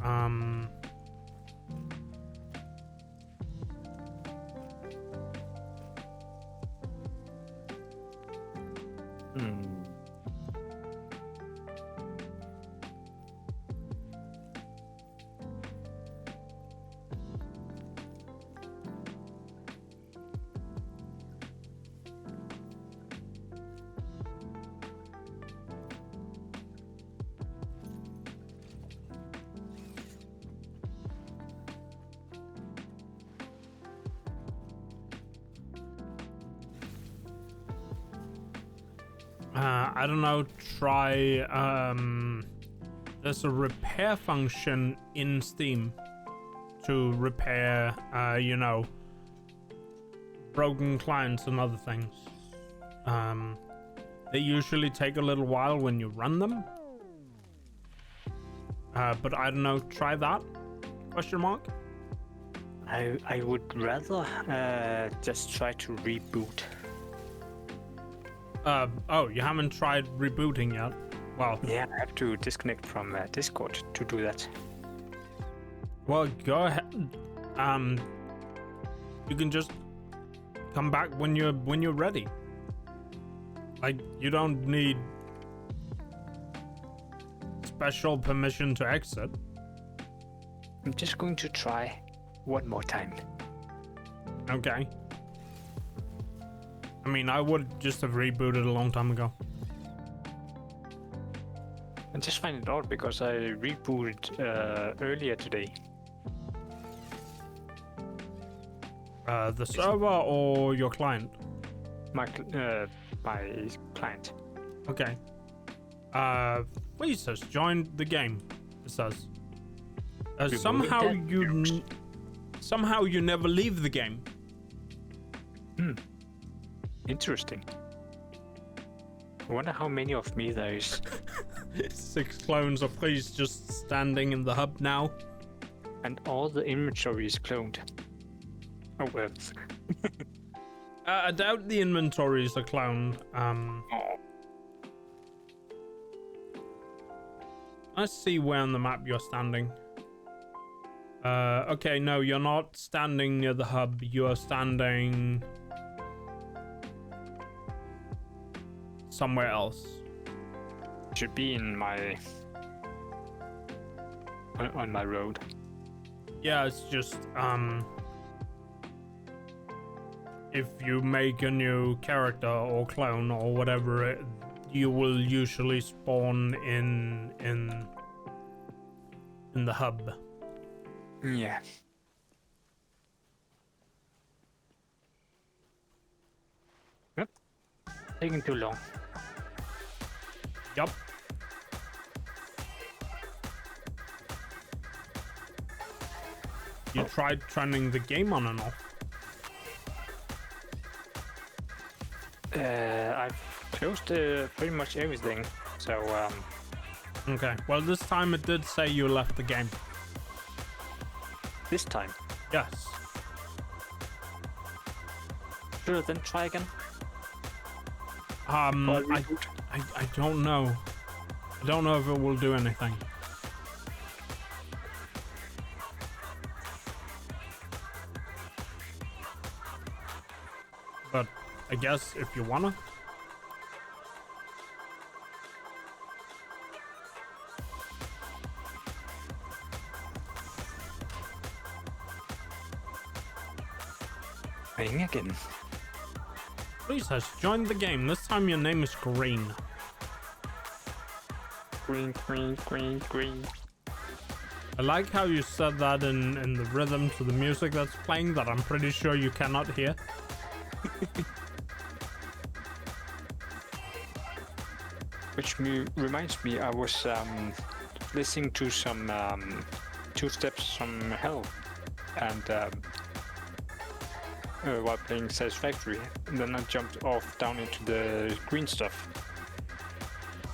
I don't know, try, there's a repair function in Steam to repair, you know, broken clients and other things. They usually take a little while when you run them. But I don't know, try that? Question mark? I would rather just try to reboot. Oh, you haven't tried rebooting yet? Well, Yeah, I have to disconnect from Discord to do that. well, go ahead. You can just come back when you're ready. Like, you don't need special permission to exit. I'm just going to try one more time. Okay. I mean, I would just have rebooted a long time ago. I just find it odd because I rebooted earlier today. The server or your client? My client. Okay. Please says join the game. It says. Somehow you never leave the game. Interesting. I wonder how many of me there is. 6 clones of please just standing in the hub now. And all the inventory is cloned. Oh well. I doubt the inventory is a clone. Oh. Let's see where on the map you're standing. Okay, no, you're not standing near the hub. You are standing somewhere else. Should be in my on my road. Yeah, it's just if you make a new character or clone or whatever, you will usually spawn in the hub. Yeah. Yep. Taking too long. Yup. You tried turning the game on and off. I've closed pretty much everything, so Okay, well this time it did say you left the game. this time. Yes. Sure, then try again. I don't know. I don't know if it will do anything. But I guess if you wanna. Playing again. Please has joined the game. This time your name is Green. Green, green, green, green. I like how you said that in the rhythm to the music that's playing that I'm pretty sure you cannot hear. Which reminds me, I was listening to some Two Steps from Hell, and while playing Satisfactory, and then I jumped off down into the green stuff.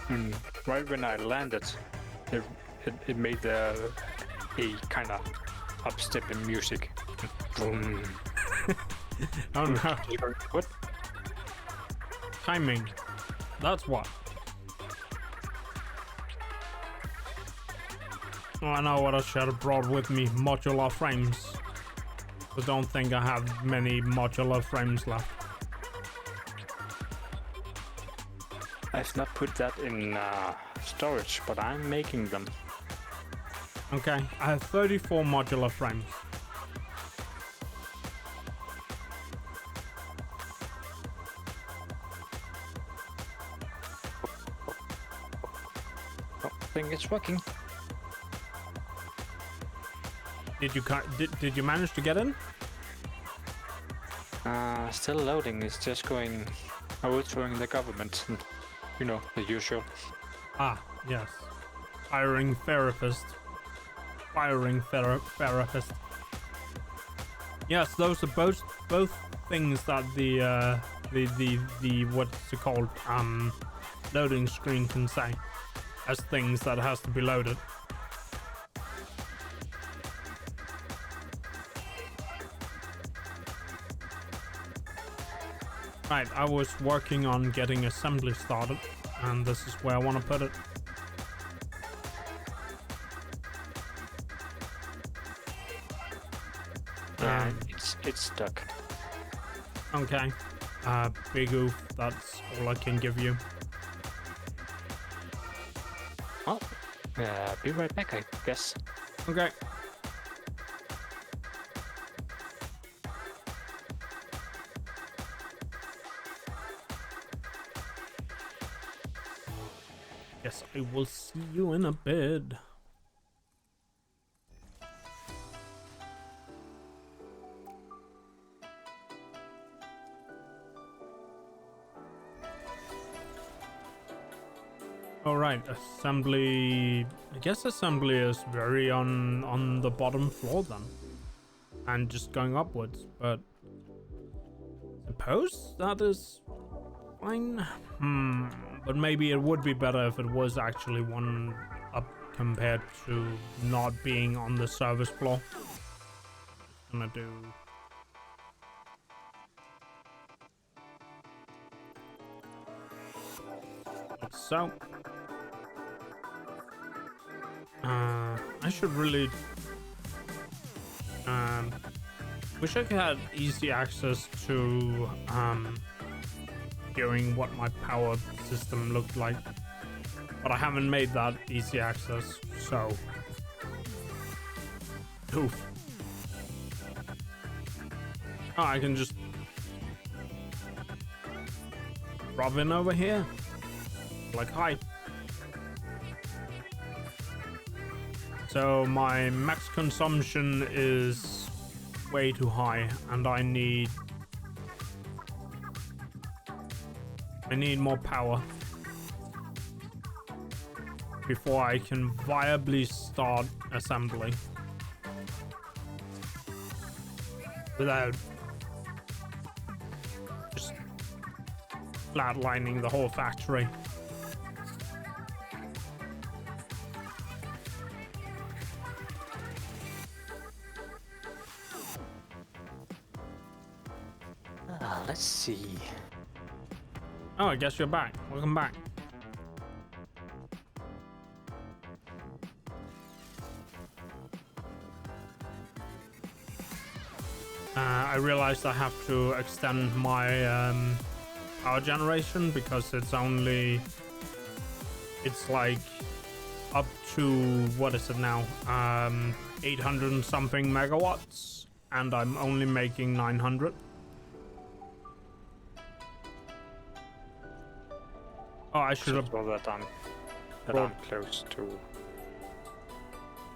And right when I landed, it made a kind of upstep in music. Boom. Oh no. What? Timing. That's what. Oh, I know what I should have brought with me. Modular frames. I don't think I have many modular frames left. I've not put that in storage, but I'm making them. Okay, I have 34 modular frames. Oh, I think it's working. Did you manage to get in? Still loading. It's just going overthrowing the government. You know, the usual. Ah, yes. Firing therapist. Therapist. Yes, those are both things that the what's it called loading screen can say as things that has to be loaded. Right, I was working on getting assembly started, and this is where I want to put it. Yeah, it's stuck. Okay. Big oof, that's all I can give you. Oh, be right back, I guess. Okay. Guess I will see you in a bit. All right, assembly. I guess assembly is very on the bottom floor then, and just going upwards. But suppose that is fine. But maybe it would be better if it was actually one up compared to not being on the service floor. Just gonna do. Like so. I should really wish I had easy access to hearing what my power system looked like, but I haven't made that easy access, so oof. Oh, I can just drop in over here like hi. So my max consumption is way too high, and I need more power before I can viably start assembly without just flatlining the whole factory. Let's see. Oh, I guess you're back. Welcome back. I realized I have to extend my power generation because it's like up to, what is it now? 800 and something megawatts, and I'm only making 900. Oh, I should have. Well, that I'm close to.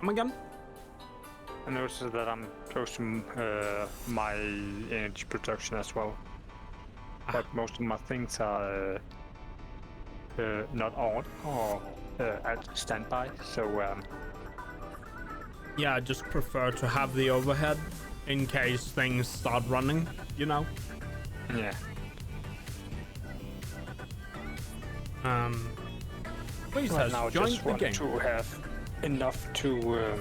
Come again? I noticed that I'm close to my energy production as well. But most of my things are not on or at standby, so Yeah, I just prefer to have the overhead in case things start running, you know? yeah. Please Right has now, joined just the want game. to have enough to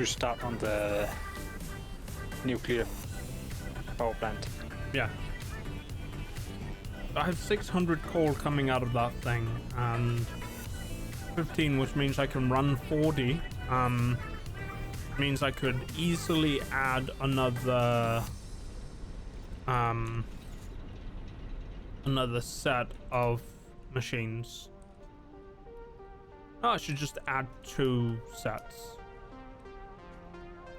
start on the nuclear power plant. Yeah. I have 600 coal coming out of that thing, and 15, which means I can run 40. Means I could easily add another set of machines. Oh, I should just add 2 sets.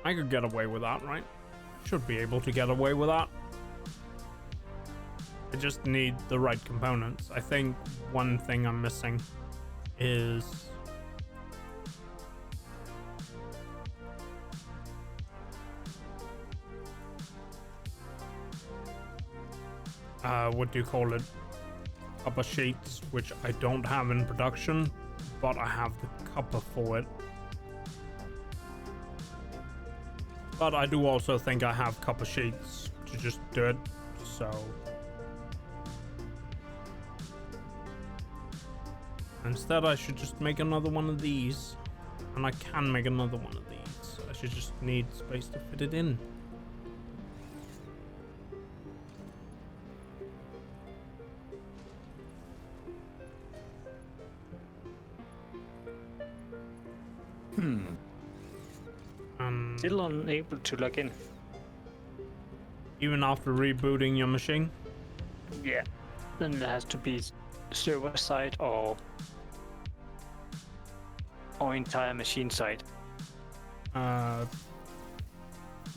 I could get away with that, right? Should be able to get away with that. I just need the right components. I think one thing I'm missing is what do you call it? copper sheets, which I don't have in production, but I have the copper for it. But I do also think I have copper sheets to just do it, so... Instead, I should just make another one of these. And I can make another one of these. I should just need space to fit it in. Still unable to log in. Even after rebooting your machine? Yeah. Then it has to be server side or entire machine side.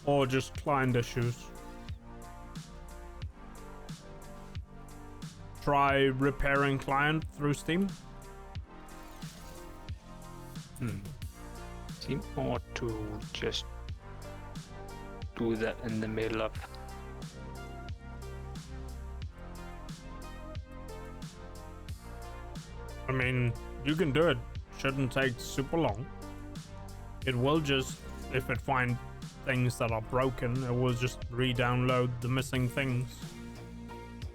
Or just client issues. Try repairing client through Steam. Seem or to just do that in the middle of. I mean, you can do it. Shouldn't take super long. It will just, if it finds things that are broken, it will just re-download the missing things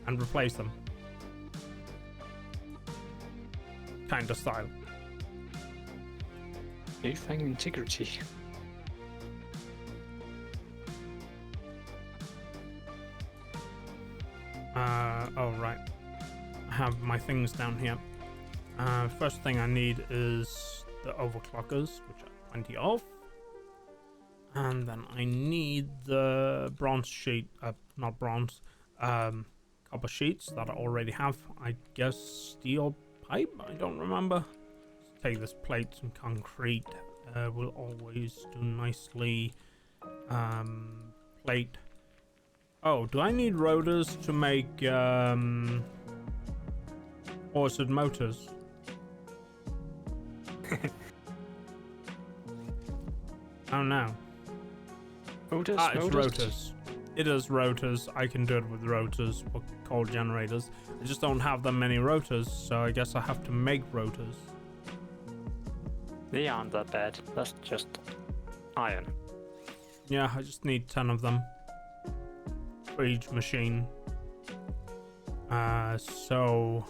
and replace them. Kinda style. Verifying integrity. Oh right. I have my things down here. First thing I need is the overclockers, which are 20 of. And then I need the bronze sheet, not bronze, copper sheets that I already have. I guess steel pipe, I don't remember. Let's take this plate, some concrete, will always do nicely. Plate. Oh, do I need rotors to make, or is it motors? Oh no. Rotors, it's rotors. It is rotors. I can do it with rotors or coal generators. I just don't have that many rotors, so I guess I have to make rotors. They aren't that bad. That's just iron. Yeah, I just need 10 of them for each machine. So...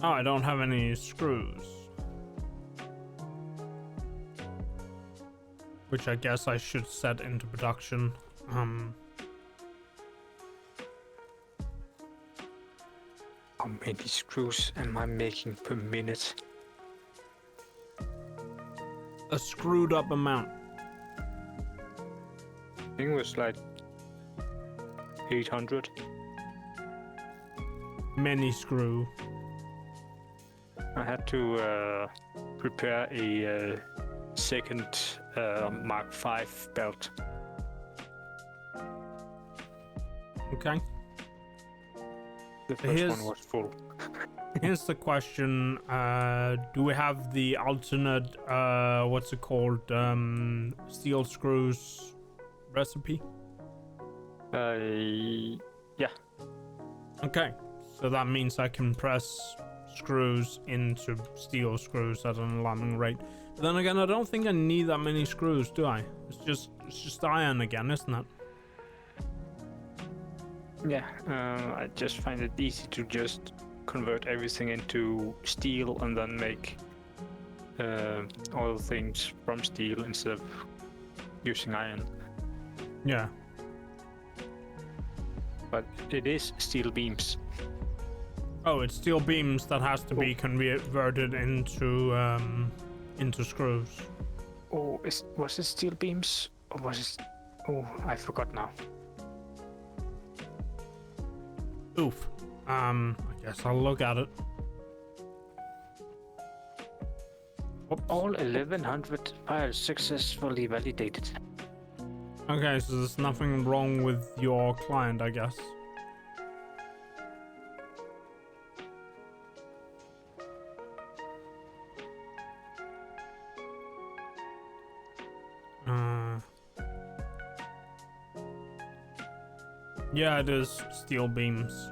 Oh, I don't have any screws. Which I guess I should set into production. How many screws am I making per minute? A screwed up amount. I think it was like 800. Many screw. I had to prepare a second Mark V belt. Okay. The first one was full. Here's the question. Do we have the alternate, what's it called? Steel screws recipe? Yeah. Okay. So that means I can press screws into steel screws at an alarming rate. But then again, I don't think I need that many screws, do I? It's just iron again, isn't it? Yeah. I just find it easy to just convert everything into steel and then make all things from steel instead of using iron. Yeah. But it is steel beams. Oh, it's steel beams that has to be converted into screws. Oh, was it steel beams or was it? Oh, I forgot now. Oof. I guess I'll look at it. Whoops. All 1100 files successfully validated. Okay, so there's nothing wrong with your client, I guess. Yeah, it is steel beams.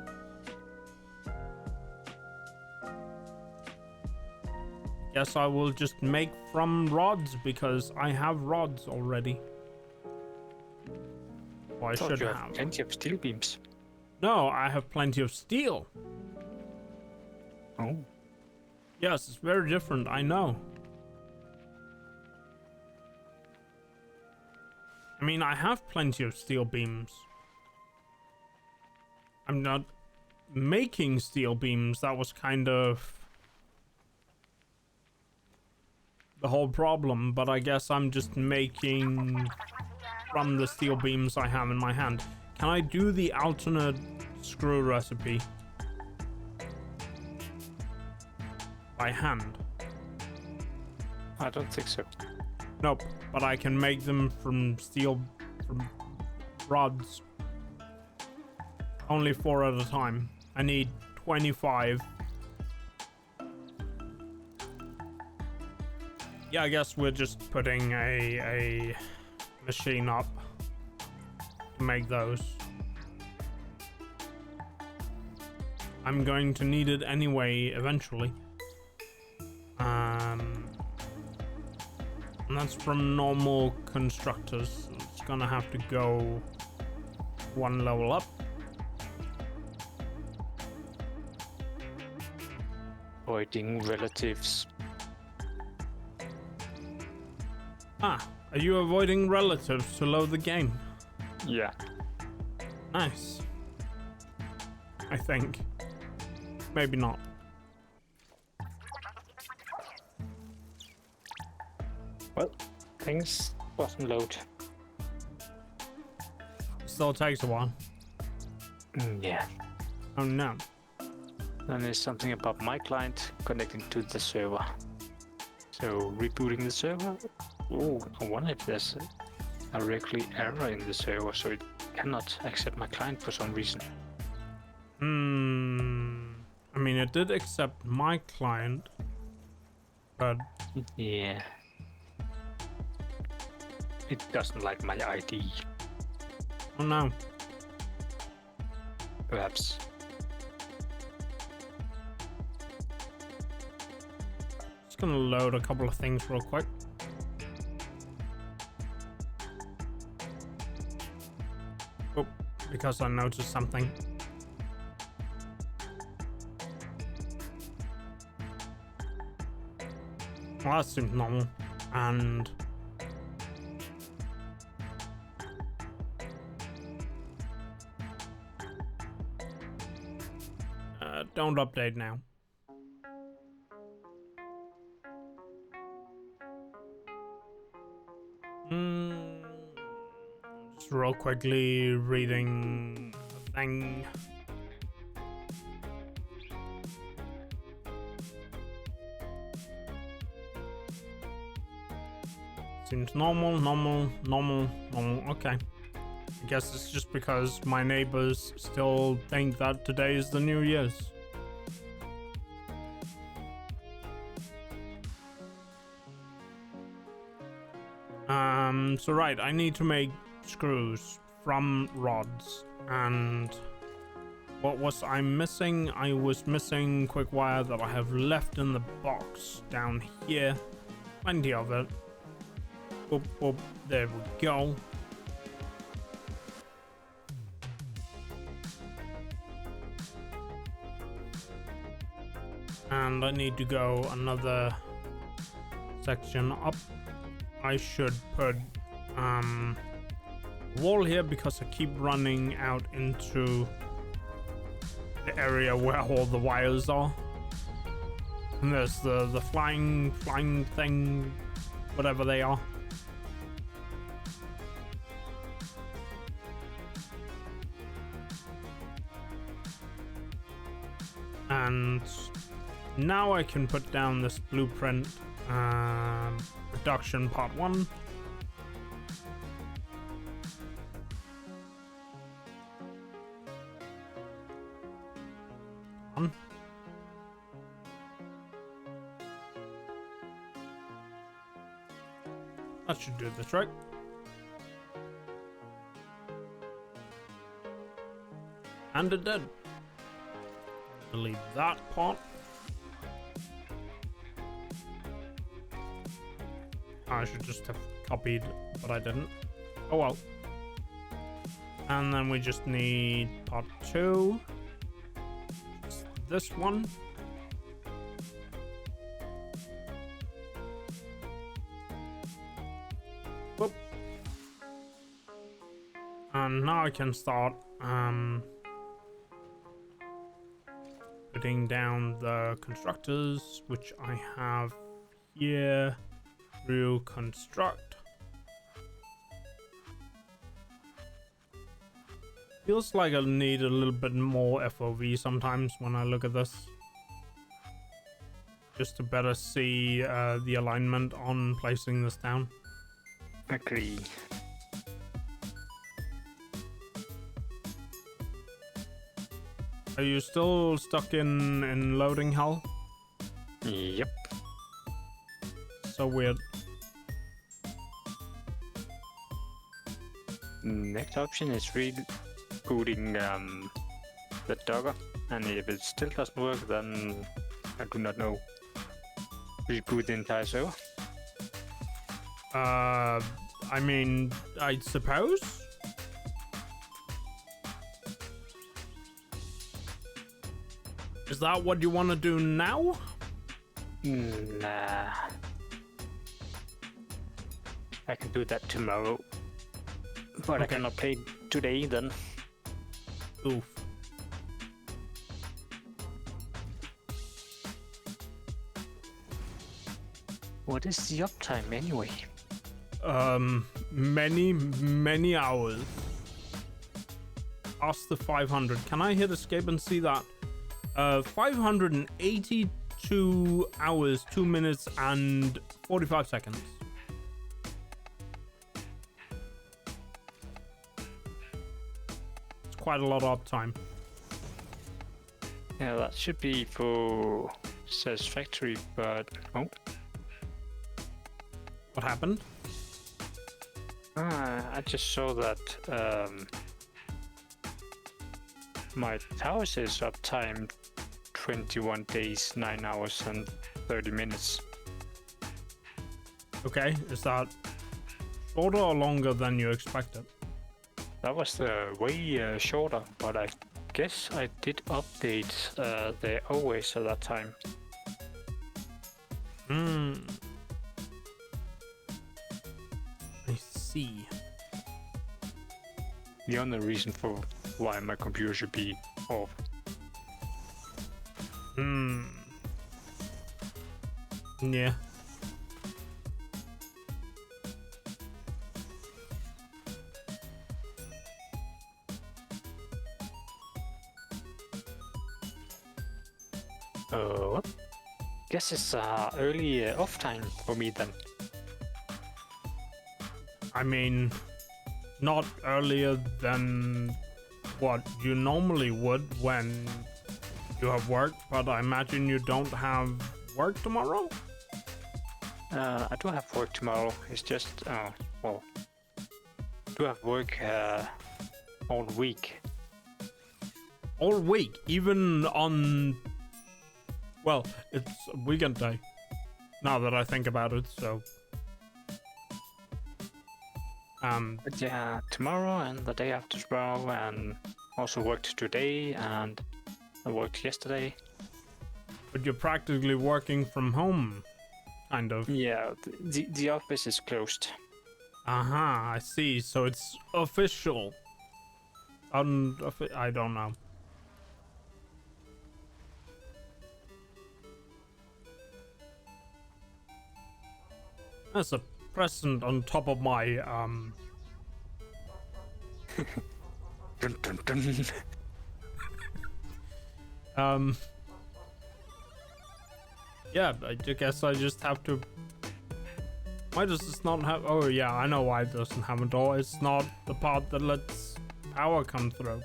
Guess I will just make from rods because I have rods already. Or I Thought should you have. plenty of steel beams. No, I have plenty of steel. Oh. Yes, it's very different, I know. I mean, I have plenty of steel beams. I'm not making steel beams. That was kind of the whole problem, but I guess I'm just making from the steel beams I have in my hand. Can I do the alternate screw recipe by hand? I don't think so. Nope, but I can make them from steel, from rods. Only 4 at a time. I need 25. Yeah, I guess we're just putting a machine up to make those. I'm going to need it anyway eventually. And that's from normal constructors. It's gonna have to go 1 level up. Avoiding relatives. Ah, are you avoiding relatives to load the game? Yeah. Nice. I think. Maybe not. Well, things doesn't load. Still takes a while. Yeah. Oh no. Then there's something about my client connecting to the server. So rebooting the server. Oh, I wonder if there's a directly error in the server, so it cannot accept my client for some reason. I mean, it did accept my client, but Yeah. It doesn't like my ID, oh no. perhaps. Just gonna load a couple of things real quick. Oh, because I noticed something. Well, that seems normal. And don't update now. Just real quickly reading a thing. Seems normal. Okay. I guess it's just because my neighbors still think that today is the New Year's. So right, I need to make screws from rods, and what was I missing? I was missing quick wire that I have left in the box down here. Plenty of it. Boop, boop, there we go. And I need to go another section up. I should put wall here because I keep running out into the area where all the wires are. And there's the flying thing, whatever they are. And now I can put down this blueprint, production part 1. That should do the trick. And it did. Delete that part. I should just have copied, but I didn't. Oh well. And then we just need part 2. Just this one. Whoop. And now I can start putting down the constructors, which I have here through construct. Feels like I'll need a little bit more FOV sometimes when I look at this. Just to better see the alignment on placing this down. Agree. Are you still stuck in loading hell? Yep. So weird. Next option is rebooting the Docker, and if it still doesn't work, then I do not know. Reboot the entire server. I mean, I suppose. Is that what you want to do now? Nah. I can do that tomorrow. But I Okay. cannot play today then. Oof. What is the uptime anyway? Many hours. Past the 500. Can I hit escape and see that? 582 hours, 2 minutes and 45 seconds. It's quite a lot of uptime. Yeah, that should be for satisfactory, but oh. What happened? I just saw that my tower says uptime 21 days, 9 hours and 30 minutes. Okay, is that shorter or longer than you expected? That was way shorter, but I guess I did update the OS at that time. Hmm. I see. The only reason for why my computer should be off. Hmm. Yeah. Guess it's early off time for me then. I mean, not earlier than what you normally would when you have work, but I imagine you don't have work tomorrow? I do have work tomorrow. It's just, well, I do have work all week. All week, even on... Well, it's a weekend day, now that I think about it, so... But yeah, tomorrow and the day after tomorrow, and also worked today, and I worked yesterday. But you're practically working from home, kind of. Yeah, the office is closed. Uh-huh, I see. So it's official. I don't know. That's a present on top of my, Dun, dun, dun. Yeah, I guess I just have to... Why does this not have... Oh yeah, I know why it doesn't have a door. It's not the part that lets power come through.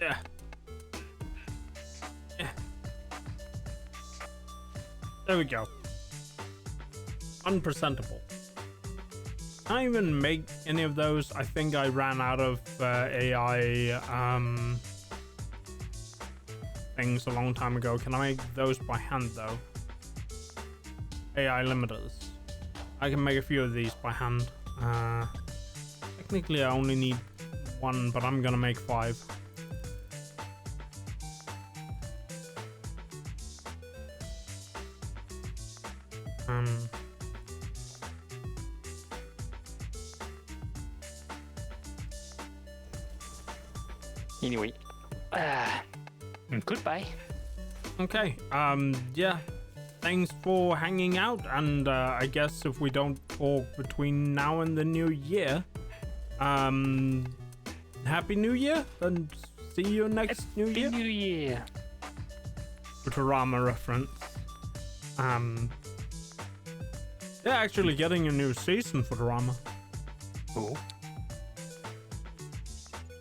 Yeah. Yeah. There we go. Unpresentable. Can I even make any of those? I think I ran out of AI things a long time ago. Can I make those by hand though? AI limiters. I can make a few of these by hand. Technically I only need one, but I'm gonna make 5. Anyway, goodbye. Okay, yeah. Thanks for hanging out, and I guess if we don't talk between now and the new year, Happy New Year, and see you next New Year. Happy New Year. Futurama reference. They're actually getting a new season, Futurama. Oh.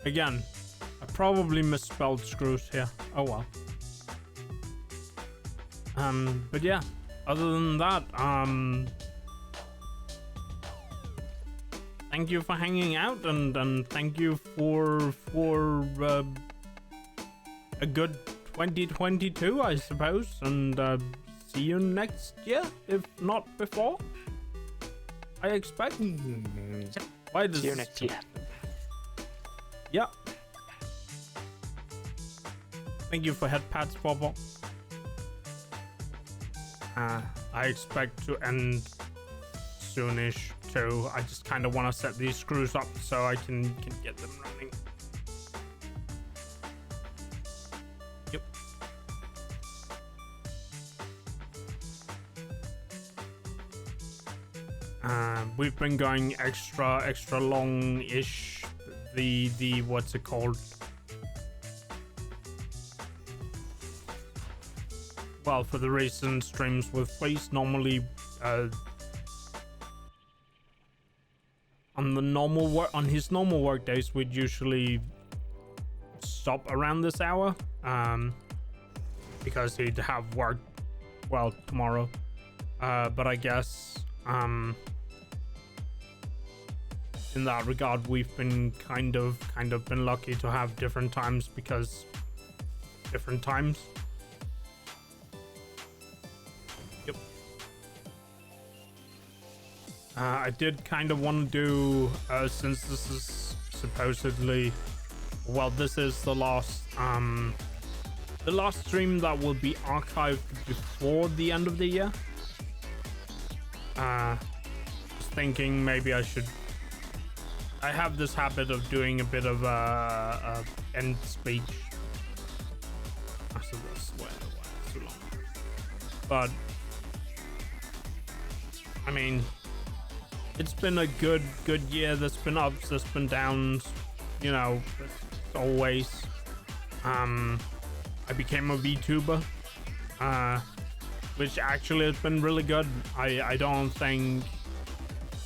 Again, I probably misspelled screws here. Oh well. But yeah, other than that, thank you for hanging out, and thank you for a good 2022, I suppose, and see you next year, if not before. I expect. Why does See you next year. Yeah. Thank you for head pats, Bobo. I expect to end soonish too. I just kind of want to set these screws up so I can get them running. Yep. We've been going extra long-ish. The what's it called? Well, for the recent streams with Fleece, normally on his normal work days, we'd usually stop around this hour, because he'd have work, well, tomorrow. But I guess in that regard, we've been kind of been lucky to have different times because different times. I did kind of want to do, since this is supposedly, well, this is the last stream that will be archived before the end of the year. Just thinking maybe I have this habit of doing a bit of a end speech. I said this way too long, but I mean, it's been a good year. There's been ups, there's been downs, you know, as always. I became a VTuber, which actually has been really good. I don't think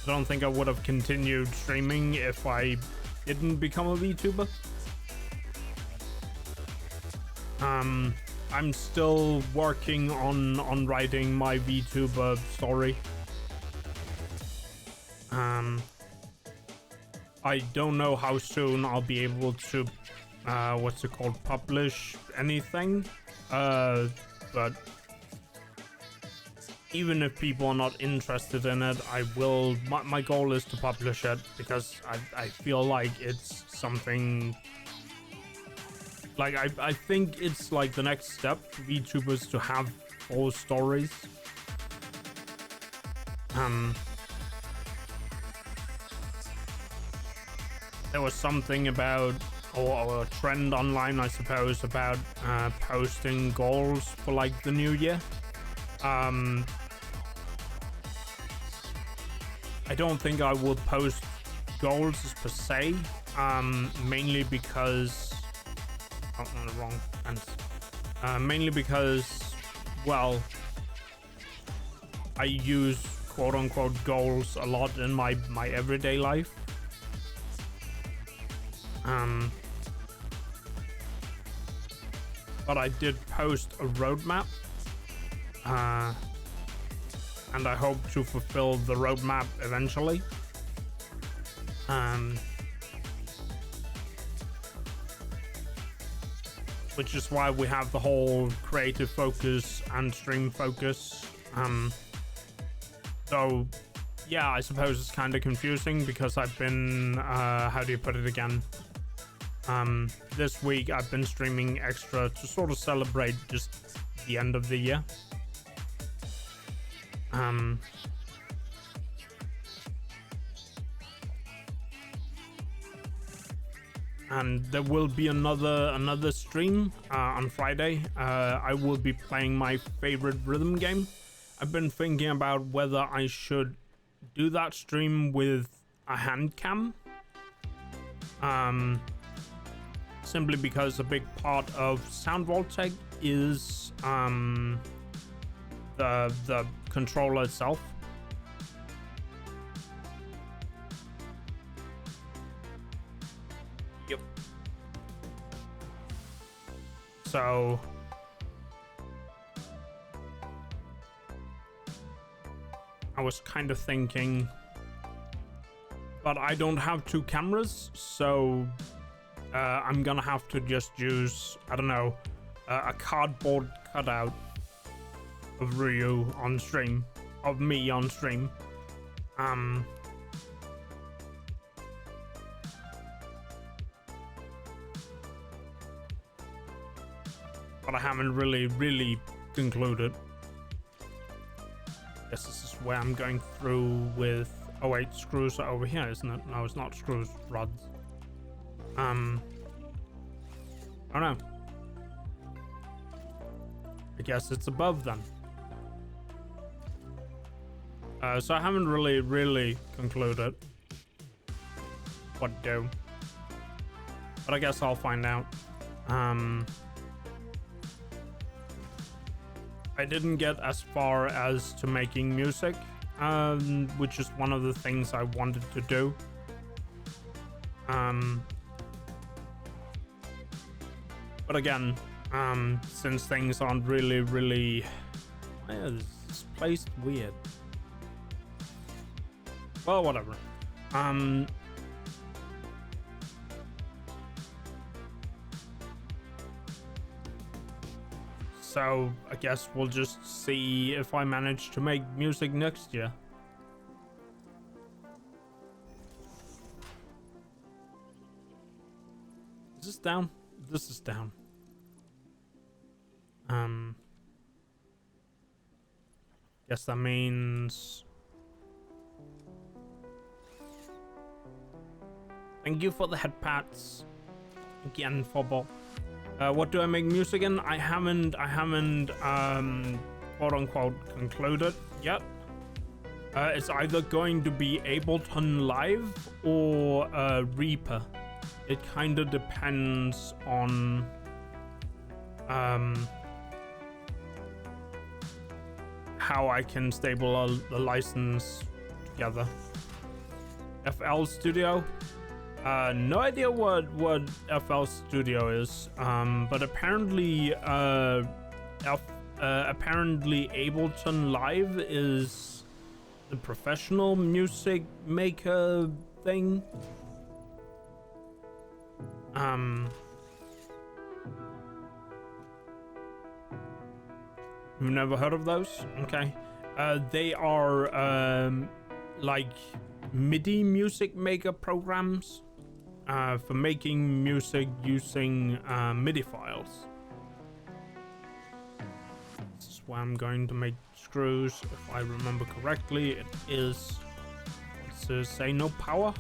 I would have continued streaming if I didn't become a VTuber. I'm still working on writing my VTuber story. I don't know how soon I'll be able to, what's it called, publish anything, but even if people are not interested in it, I will, my goal is to publish it, because I feel like it's something, like, I think it's like the next step for VTubers to have full stories. There was something about, or a trend online, I suppose, about posting goals for like the new year. I don't think I will post goals per se, mainly because, oh, no, the wrong answer. Mainly because, well, I use quote-unquote goals a lot in my everyday life. But I did post a roadmap, and I hope to fulfill the roadmap eventually. Which is why we have the whole creative focus and stream focus. So yeah, I suppose it's kind of confusing because I've been, how do you put it again? This week I've been streaming extra to sort of celebrate just the end of the year. And there will be another stream on Friday. I will be playing my favorite rhythm game. I've been thinking about whether I should do that stream with a hand cam. Simply because a big part of Sound Vault-Tec is the controller itself. Yep. So I was kind of thinking, but I don't have two cameras, so I'm gonna have to just use, I don't know, a cardboard cutout of Ryu on stream, of me on stream. But I haven't really concluded. Guess this is where I'm going through with. Oh wait, screws are over here, isn't it? No, it's not screws, rods. I don't know. I guess it's above then. So I haven't really concluded what to do. But I guess I'll find out. I didn't get as far as to making music, which is one of the things I wanted to do. But again, since things aren't really yeah, this place weird. Well, whatever. So I guess we'll just see if I manage to make music next year. Is this down? This is down. Guess that means. Thank you for the head pats. Again, Phobos. What do I make music in? I haven't quote unquote concluded yet. It's either going to be Ableton Live or Reaper. It kind of depends on how I can stable the license together. FL Studio. No idea what FL Studio is, but apparently apparently Ableton Live is the professional music maker thing. You've never heard of those? Okay. They are like MIDI music maker programs for making music using MIDI files. This is where I'm going to make screws, if I remember correctly. It is, what's to say, no power?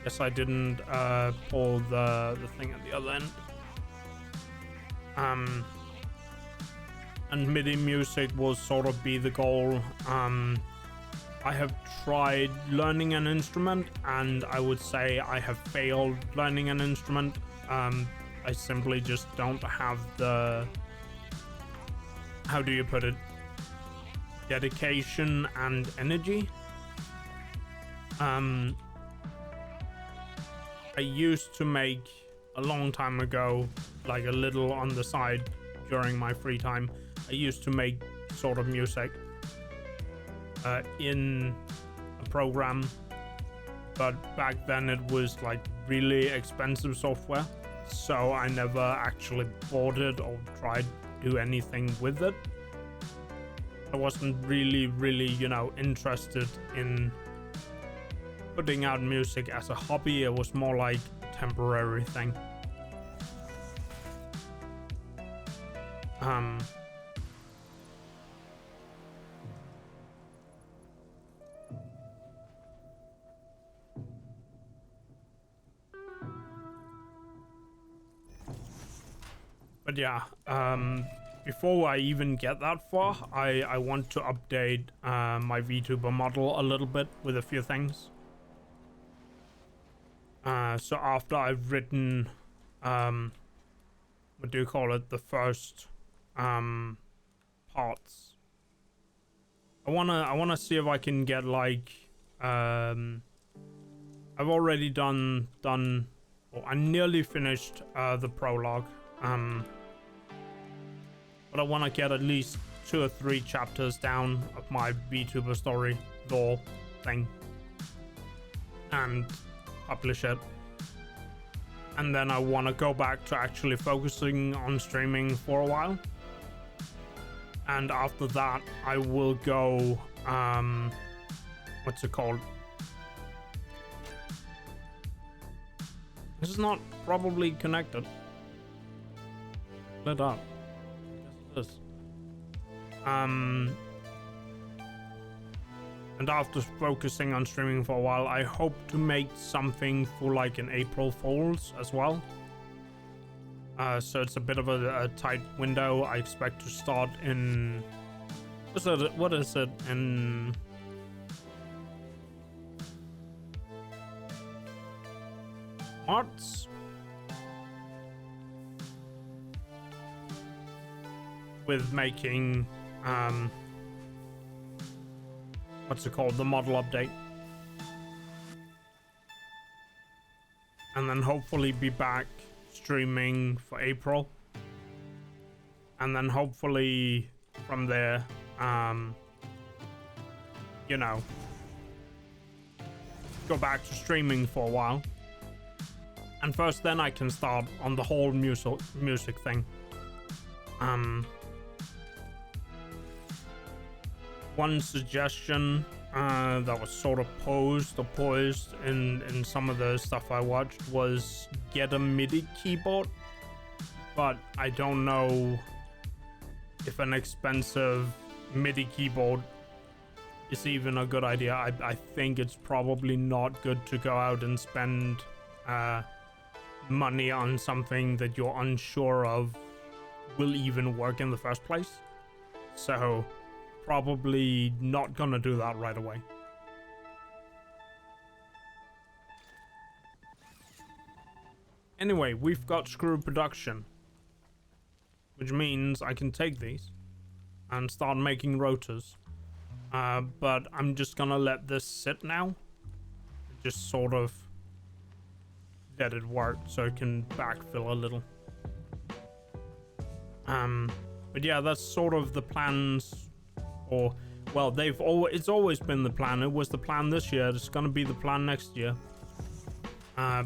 Guess I didn't pull the thing at the other end. And MIDI music will sort of be the goal. I have tried learning an instrument, and I would say I have failed learning an instrument. I simply just don't have the, how do you put it, dedication and energy. I used to make a long time ago, like a little on the side during my free time. I used to make sort of music in a program but back then it was like really expensive software, so I never actually bought it or tried to do anything with it. I wasn't really, you know, interested in putting out music as a hobby. It was more like a temporary thing. But yeah, before I even get that far, I want to update my VTuber model a little bit with a few things. So after I've written, what do you call it, the first parts, I wanna see if I can get like, I've already done, or I nearly finished the prologue. But I want to get at least 2 or 3 chapters down of my VTuber story lore thing and publish it. And then I want to go back to actually focusing on streaming for a while. And after that, I will go, what's it called? This is not probably connected. Split up. Yes, it is. And after focusing on streaming for a while, I hope to make something for like an April Fools as well. So it's a bit of a tight window. I expect to start in... What is it? In... March? With making... what's it called? The model update. And then hopefully be back streaming for April. And then hopefully from there, you know, go back to streaming for a while. And first then I can start on the whole music thing. One suggestion that was sort of posed or poised in some of the stuff I watched was get a MIDI keyboard, but I don't know if an expensive MIDI keyboard is even a good idea. I think it's probably not good to go out and spend money on something that you're unsure of will even work in the first place. So probably not gonna do that right away. Anyway, we've got screw production, which means I can take these and start making rotors. But I'm just gonna let this sit now. Just sort of let it work so it can backfill a little. But yeah, that's sort of the plans. Or, well, it's always been the plan. It was the plan this year. It's gonna be the plan next year.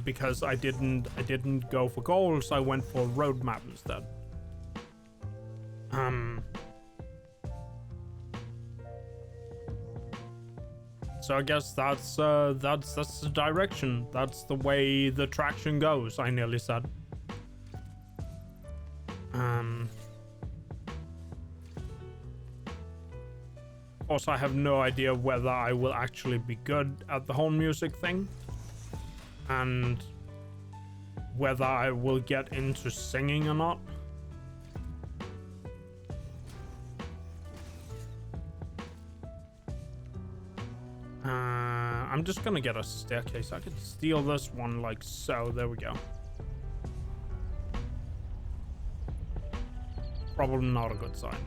Because I didn't go for goals. I went for roadmap instead. So I guess that's the direction. That's the way the traction goes. I nearly said. Of course, I have no idea whether I will actually be good at the whole music thing, and whether I will get into singing or not. I'm just gonna get a staircase. I could steal this one like so. There we go. Probably not a good sign.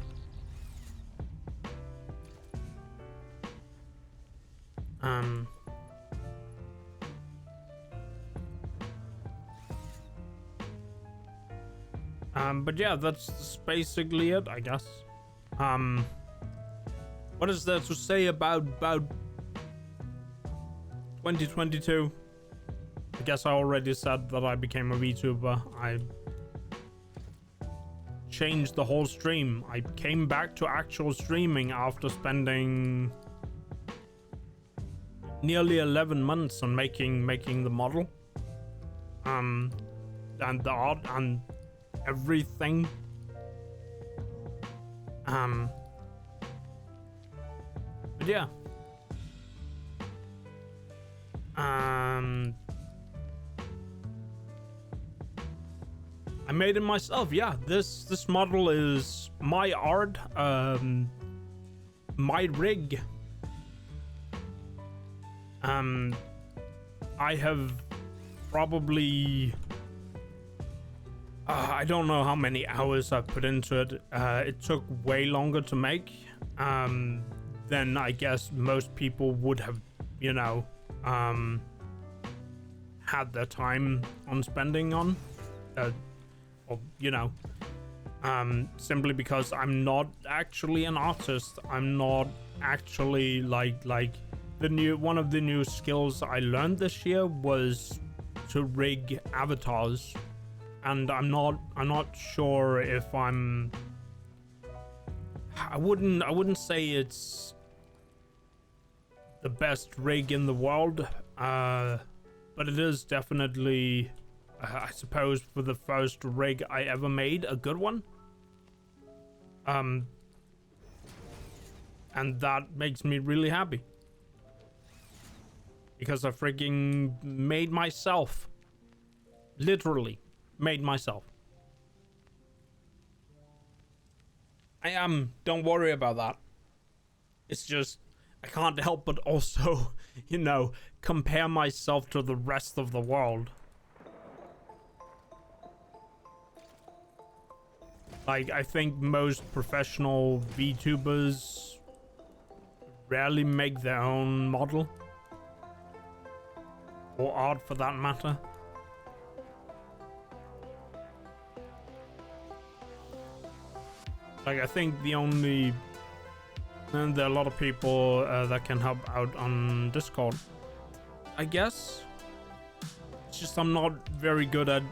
But yeah, that's basically it, I guess. What is there to say about 2022. I guess I already said that I became a VTuber. I changed the whole stream. I came back to actual streaming after spending nearly 11 months on making the model. And the art and everything. But yeah. I made it myself. Yeah, this model is my art, my rig. I have probably I don't know how many hours I've put into it. It took way longer to make than I guess most people would have, you know, had their time on spending on, or you know, simply because I'm not actually an artist. I'm not actually like one of the new skills I learned this year was to rig avatars, and I'm not sure if I wouldn't say it's the best rig in the world, but it is definitely, I suppose, for the first rig I ever made, a good one. And that makes me really happy. Because I freaking made myself. Literally made myself. Don't worry about that. It's just, I can't help but also, you know, compare myself to the rest of the world. Like, I think most professional VTubers rarely make their own model. Or art for that matter. Like, I think the only... And there are a lot of people that can help out on Discord, I guess. It's just I'm not very good at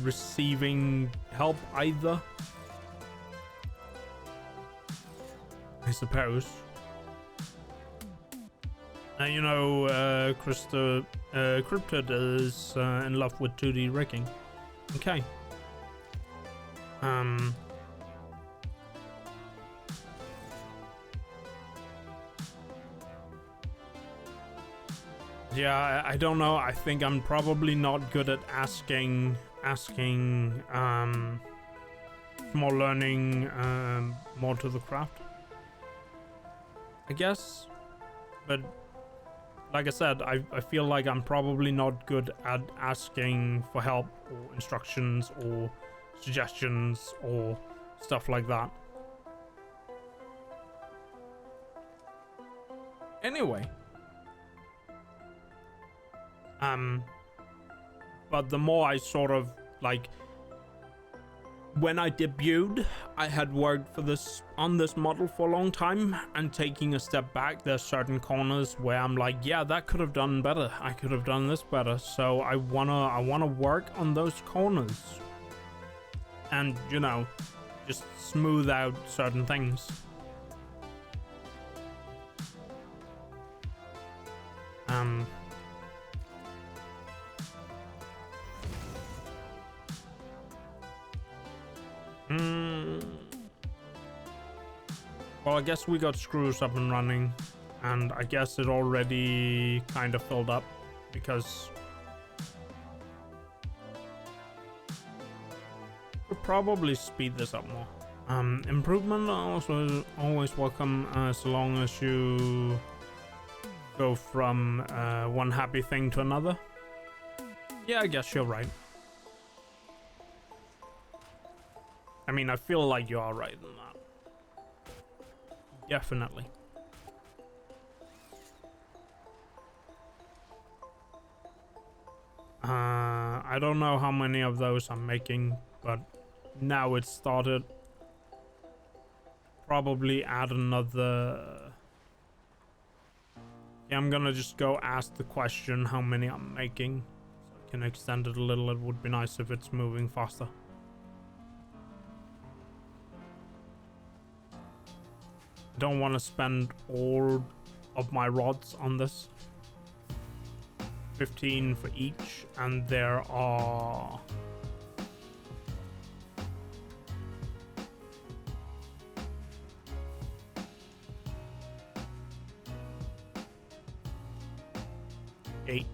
receiving help either, I suppose. You know, Cryptid is in love with 2D rigging. Okay. Yeah, I don't know. I think I'm probably not good at asking, more learning, more to the craft, I guess. But like I said, I feel like I'm probably not good at asking for help or instructions or suggestions or stuff like that. Anyway. But the more I sort of, like, when I debuted, I had worked on this model for a long time, and taking a step back, there's certain corners where I'm like, yeah, that could have done better. I could have done this better. So I wanna work on those corners, and you know, just smooth out certain things. Well, I guess we got screws up and running, and I guess it already kind of filled up because we'll probably speed this up more. Improvement also always welcome, as long as you go from one happy thing to another. Yeah, I guess you're right. I mean, I feel like you are right in that. Definitely. I don't know how many of those I'm making, but now it's started. Probably add another Yeah, I'm gonna just go ask the question how many I'm making. So I can extend it a little. It would be nice if it's moving faster. I don't want to spend all of my rods on this. 15 for each, and there are... eight.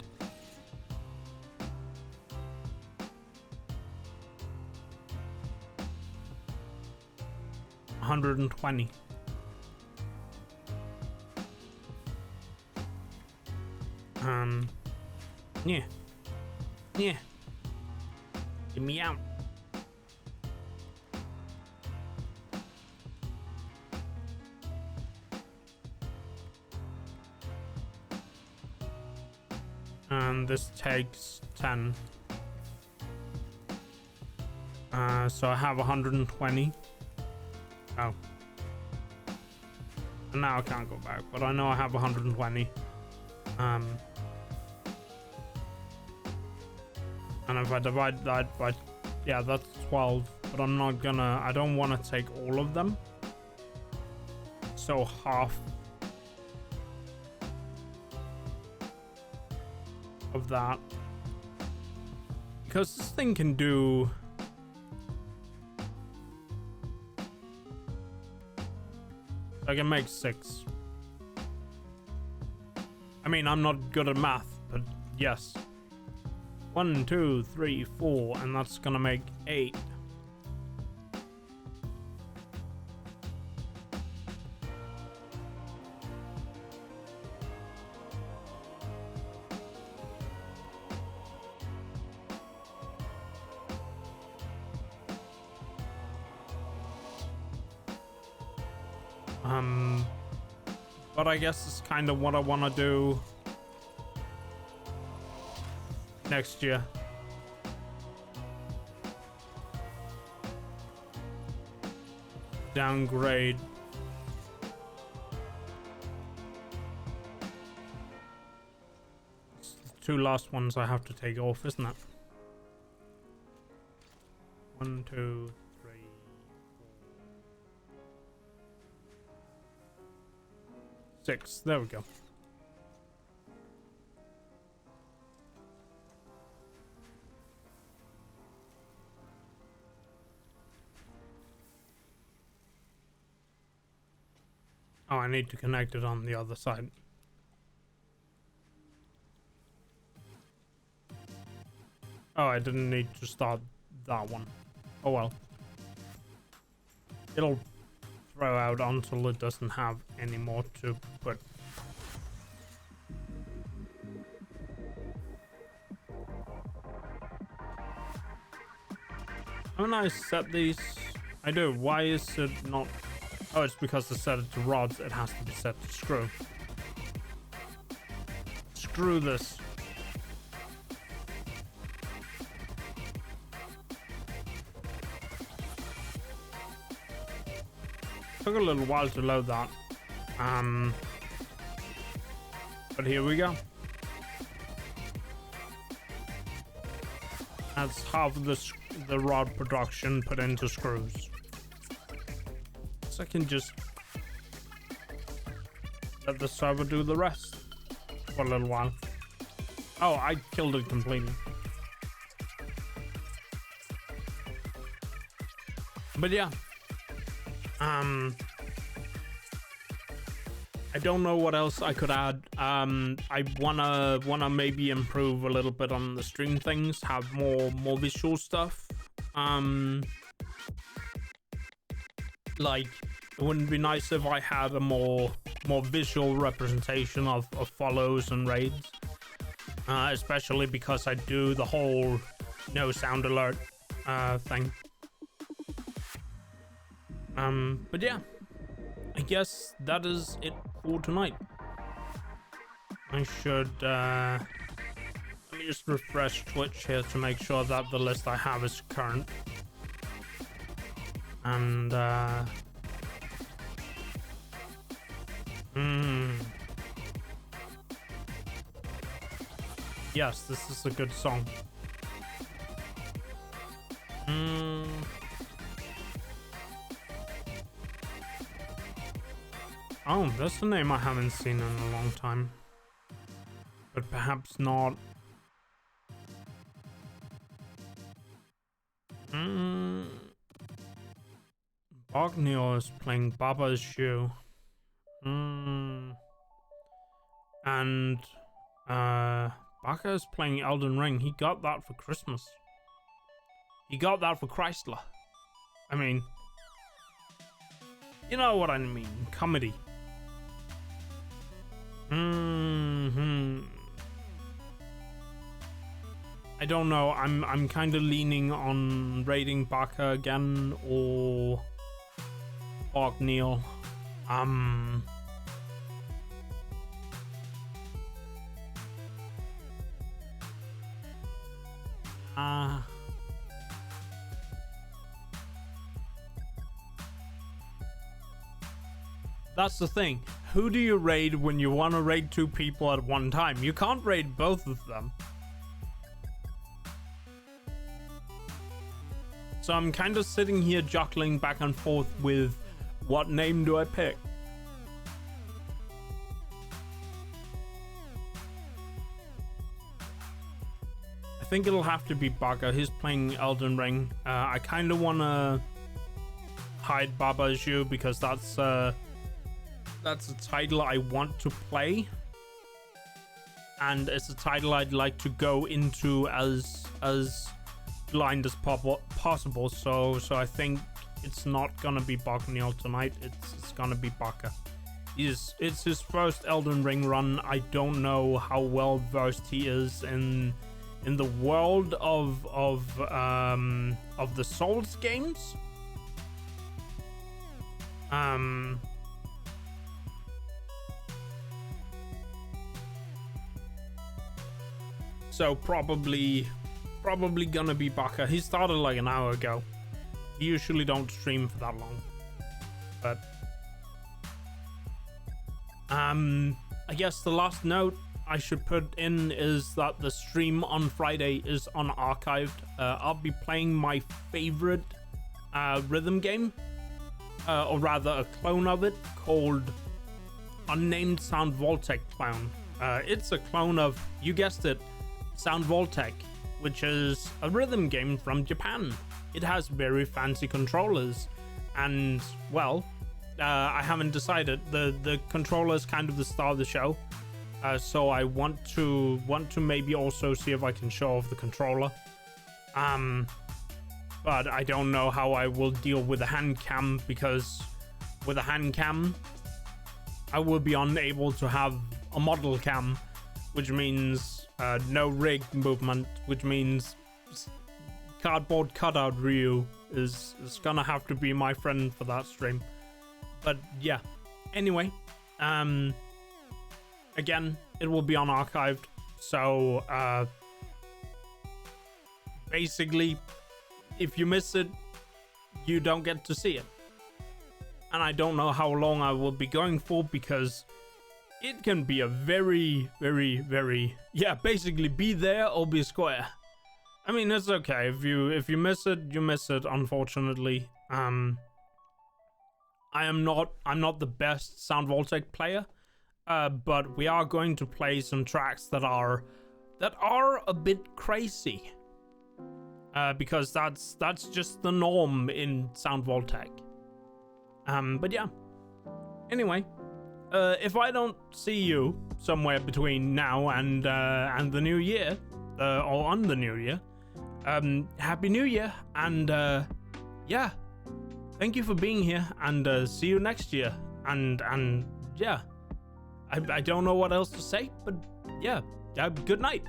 $120. Yeah. Yeah. Get me out. And this takes 10. So I have 120. Oh. And now I can't go back, but I know I have 120. And if I divide that by, yeah, that's 12, but I'm not gonna, I don't want to take all of them. So half of that. Because this thing can do... I can make 6. I mean, I'm not good at math, but yes. 1, 2, 3, 4, and that's gonna make 8. But I guess it's kind of what I want to do next year. Downgrade. It's the 2 last ones I have to take off, isn't it? 1, 2, 3, 6. There we go. Oh, I need to connect it on the other side. Oh, I didn't need to start that one. Oh well. It'll throw out until it doesn't have any more to put. Haven't I set these? I do. Why is it not? Oh, it's because to set it to rods, it has to be set to screw. Screw this. Took a little while to load that. But here we go. That's half of the rod production put into screws. I can just let the server do the rest for a little while. Oh, I killed it completely. But yeah, I don't know what else I could add. I wanna maybe improve a little bit on the stream things, have more visual stuff. Like, it wouldn't be nice if I had a more visual representation of follows and raids, especially because I do the whole no sound alert thing. But yeah, I guess that is it for tonight. I should let me just refresh Twitch here to make sure that the list I have is current. And Yes, this is a good song. Oh, that's a name I haven't seen in a long time. But perhaps not. Bogneil is playing Baba's Shoe. And Baka is playing Elden Ring. He got that for Christmas. He got that for Chrysler. I mean, you know what I mean. Comedy. I don't know. I'm kind of leaning on raiding Baka again or Bogneil. That's the thing. Who do you raid when you want to raid 2 people at one time? You can't raid both of them. So I'm kind of sitting here juggling back and forth with what name do I pick? I think it'll have to be Baka. He's playing Elden Ring. I kind of want to hide Baba Azure because that's a title I want to play, and it's a title I'd like to go into as blind as possible. So I think it's not gonna be Bogneil tonight. It's gonna be Baka. It's his first Elden Ring run. I don't know how well versed he is in the world of the Souls games. So probably gonna be Baka. He started like an hour ago. He usually don't stream for that long, but I guess the last note I should put in is that the stream on Friday is unarchived. I'll be playing my favorite rhythm game, or rather a clone of it called Unnamed Sound Vault-Tec Clone. It's a clone of, you guessed it, Sound Vault-Tec, which is a rhythm game from Japan. It has very fancy controllers, and well, I haven't decided. The controller is kind of the star of the show, so I want to maybe also see if I can show off the controller. But I don't know how I will deal with the hand cam, because with a hand cam I will be unable to have a model cam, which means no rig movement, which means cardboard cutout Ryu is gonna have to be my friend for that stream. But yeah, anyway, again, it will be unarchived, so basically if you miss it, you don't get to see it. And I don't know how long I will be going for, because it can be a very, yeah, basically be there or be square. I mean, it's okay. If you miss it, you miss it, unfortunately. I'm not the best Sound Vault-Tec player, but we are going to play some tracks that are a bit crazy. Because that's just the norm in Sound Vault-Tec. But yeah. Anyway, if I don't see you somewhere between now and the new year, or on the new year, Happy New Year, and yeah, thank you for being here, and see you next year, and yeah, I don't know what else to say, but yeah, good night.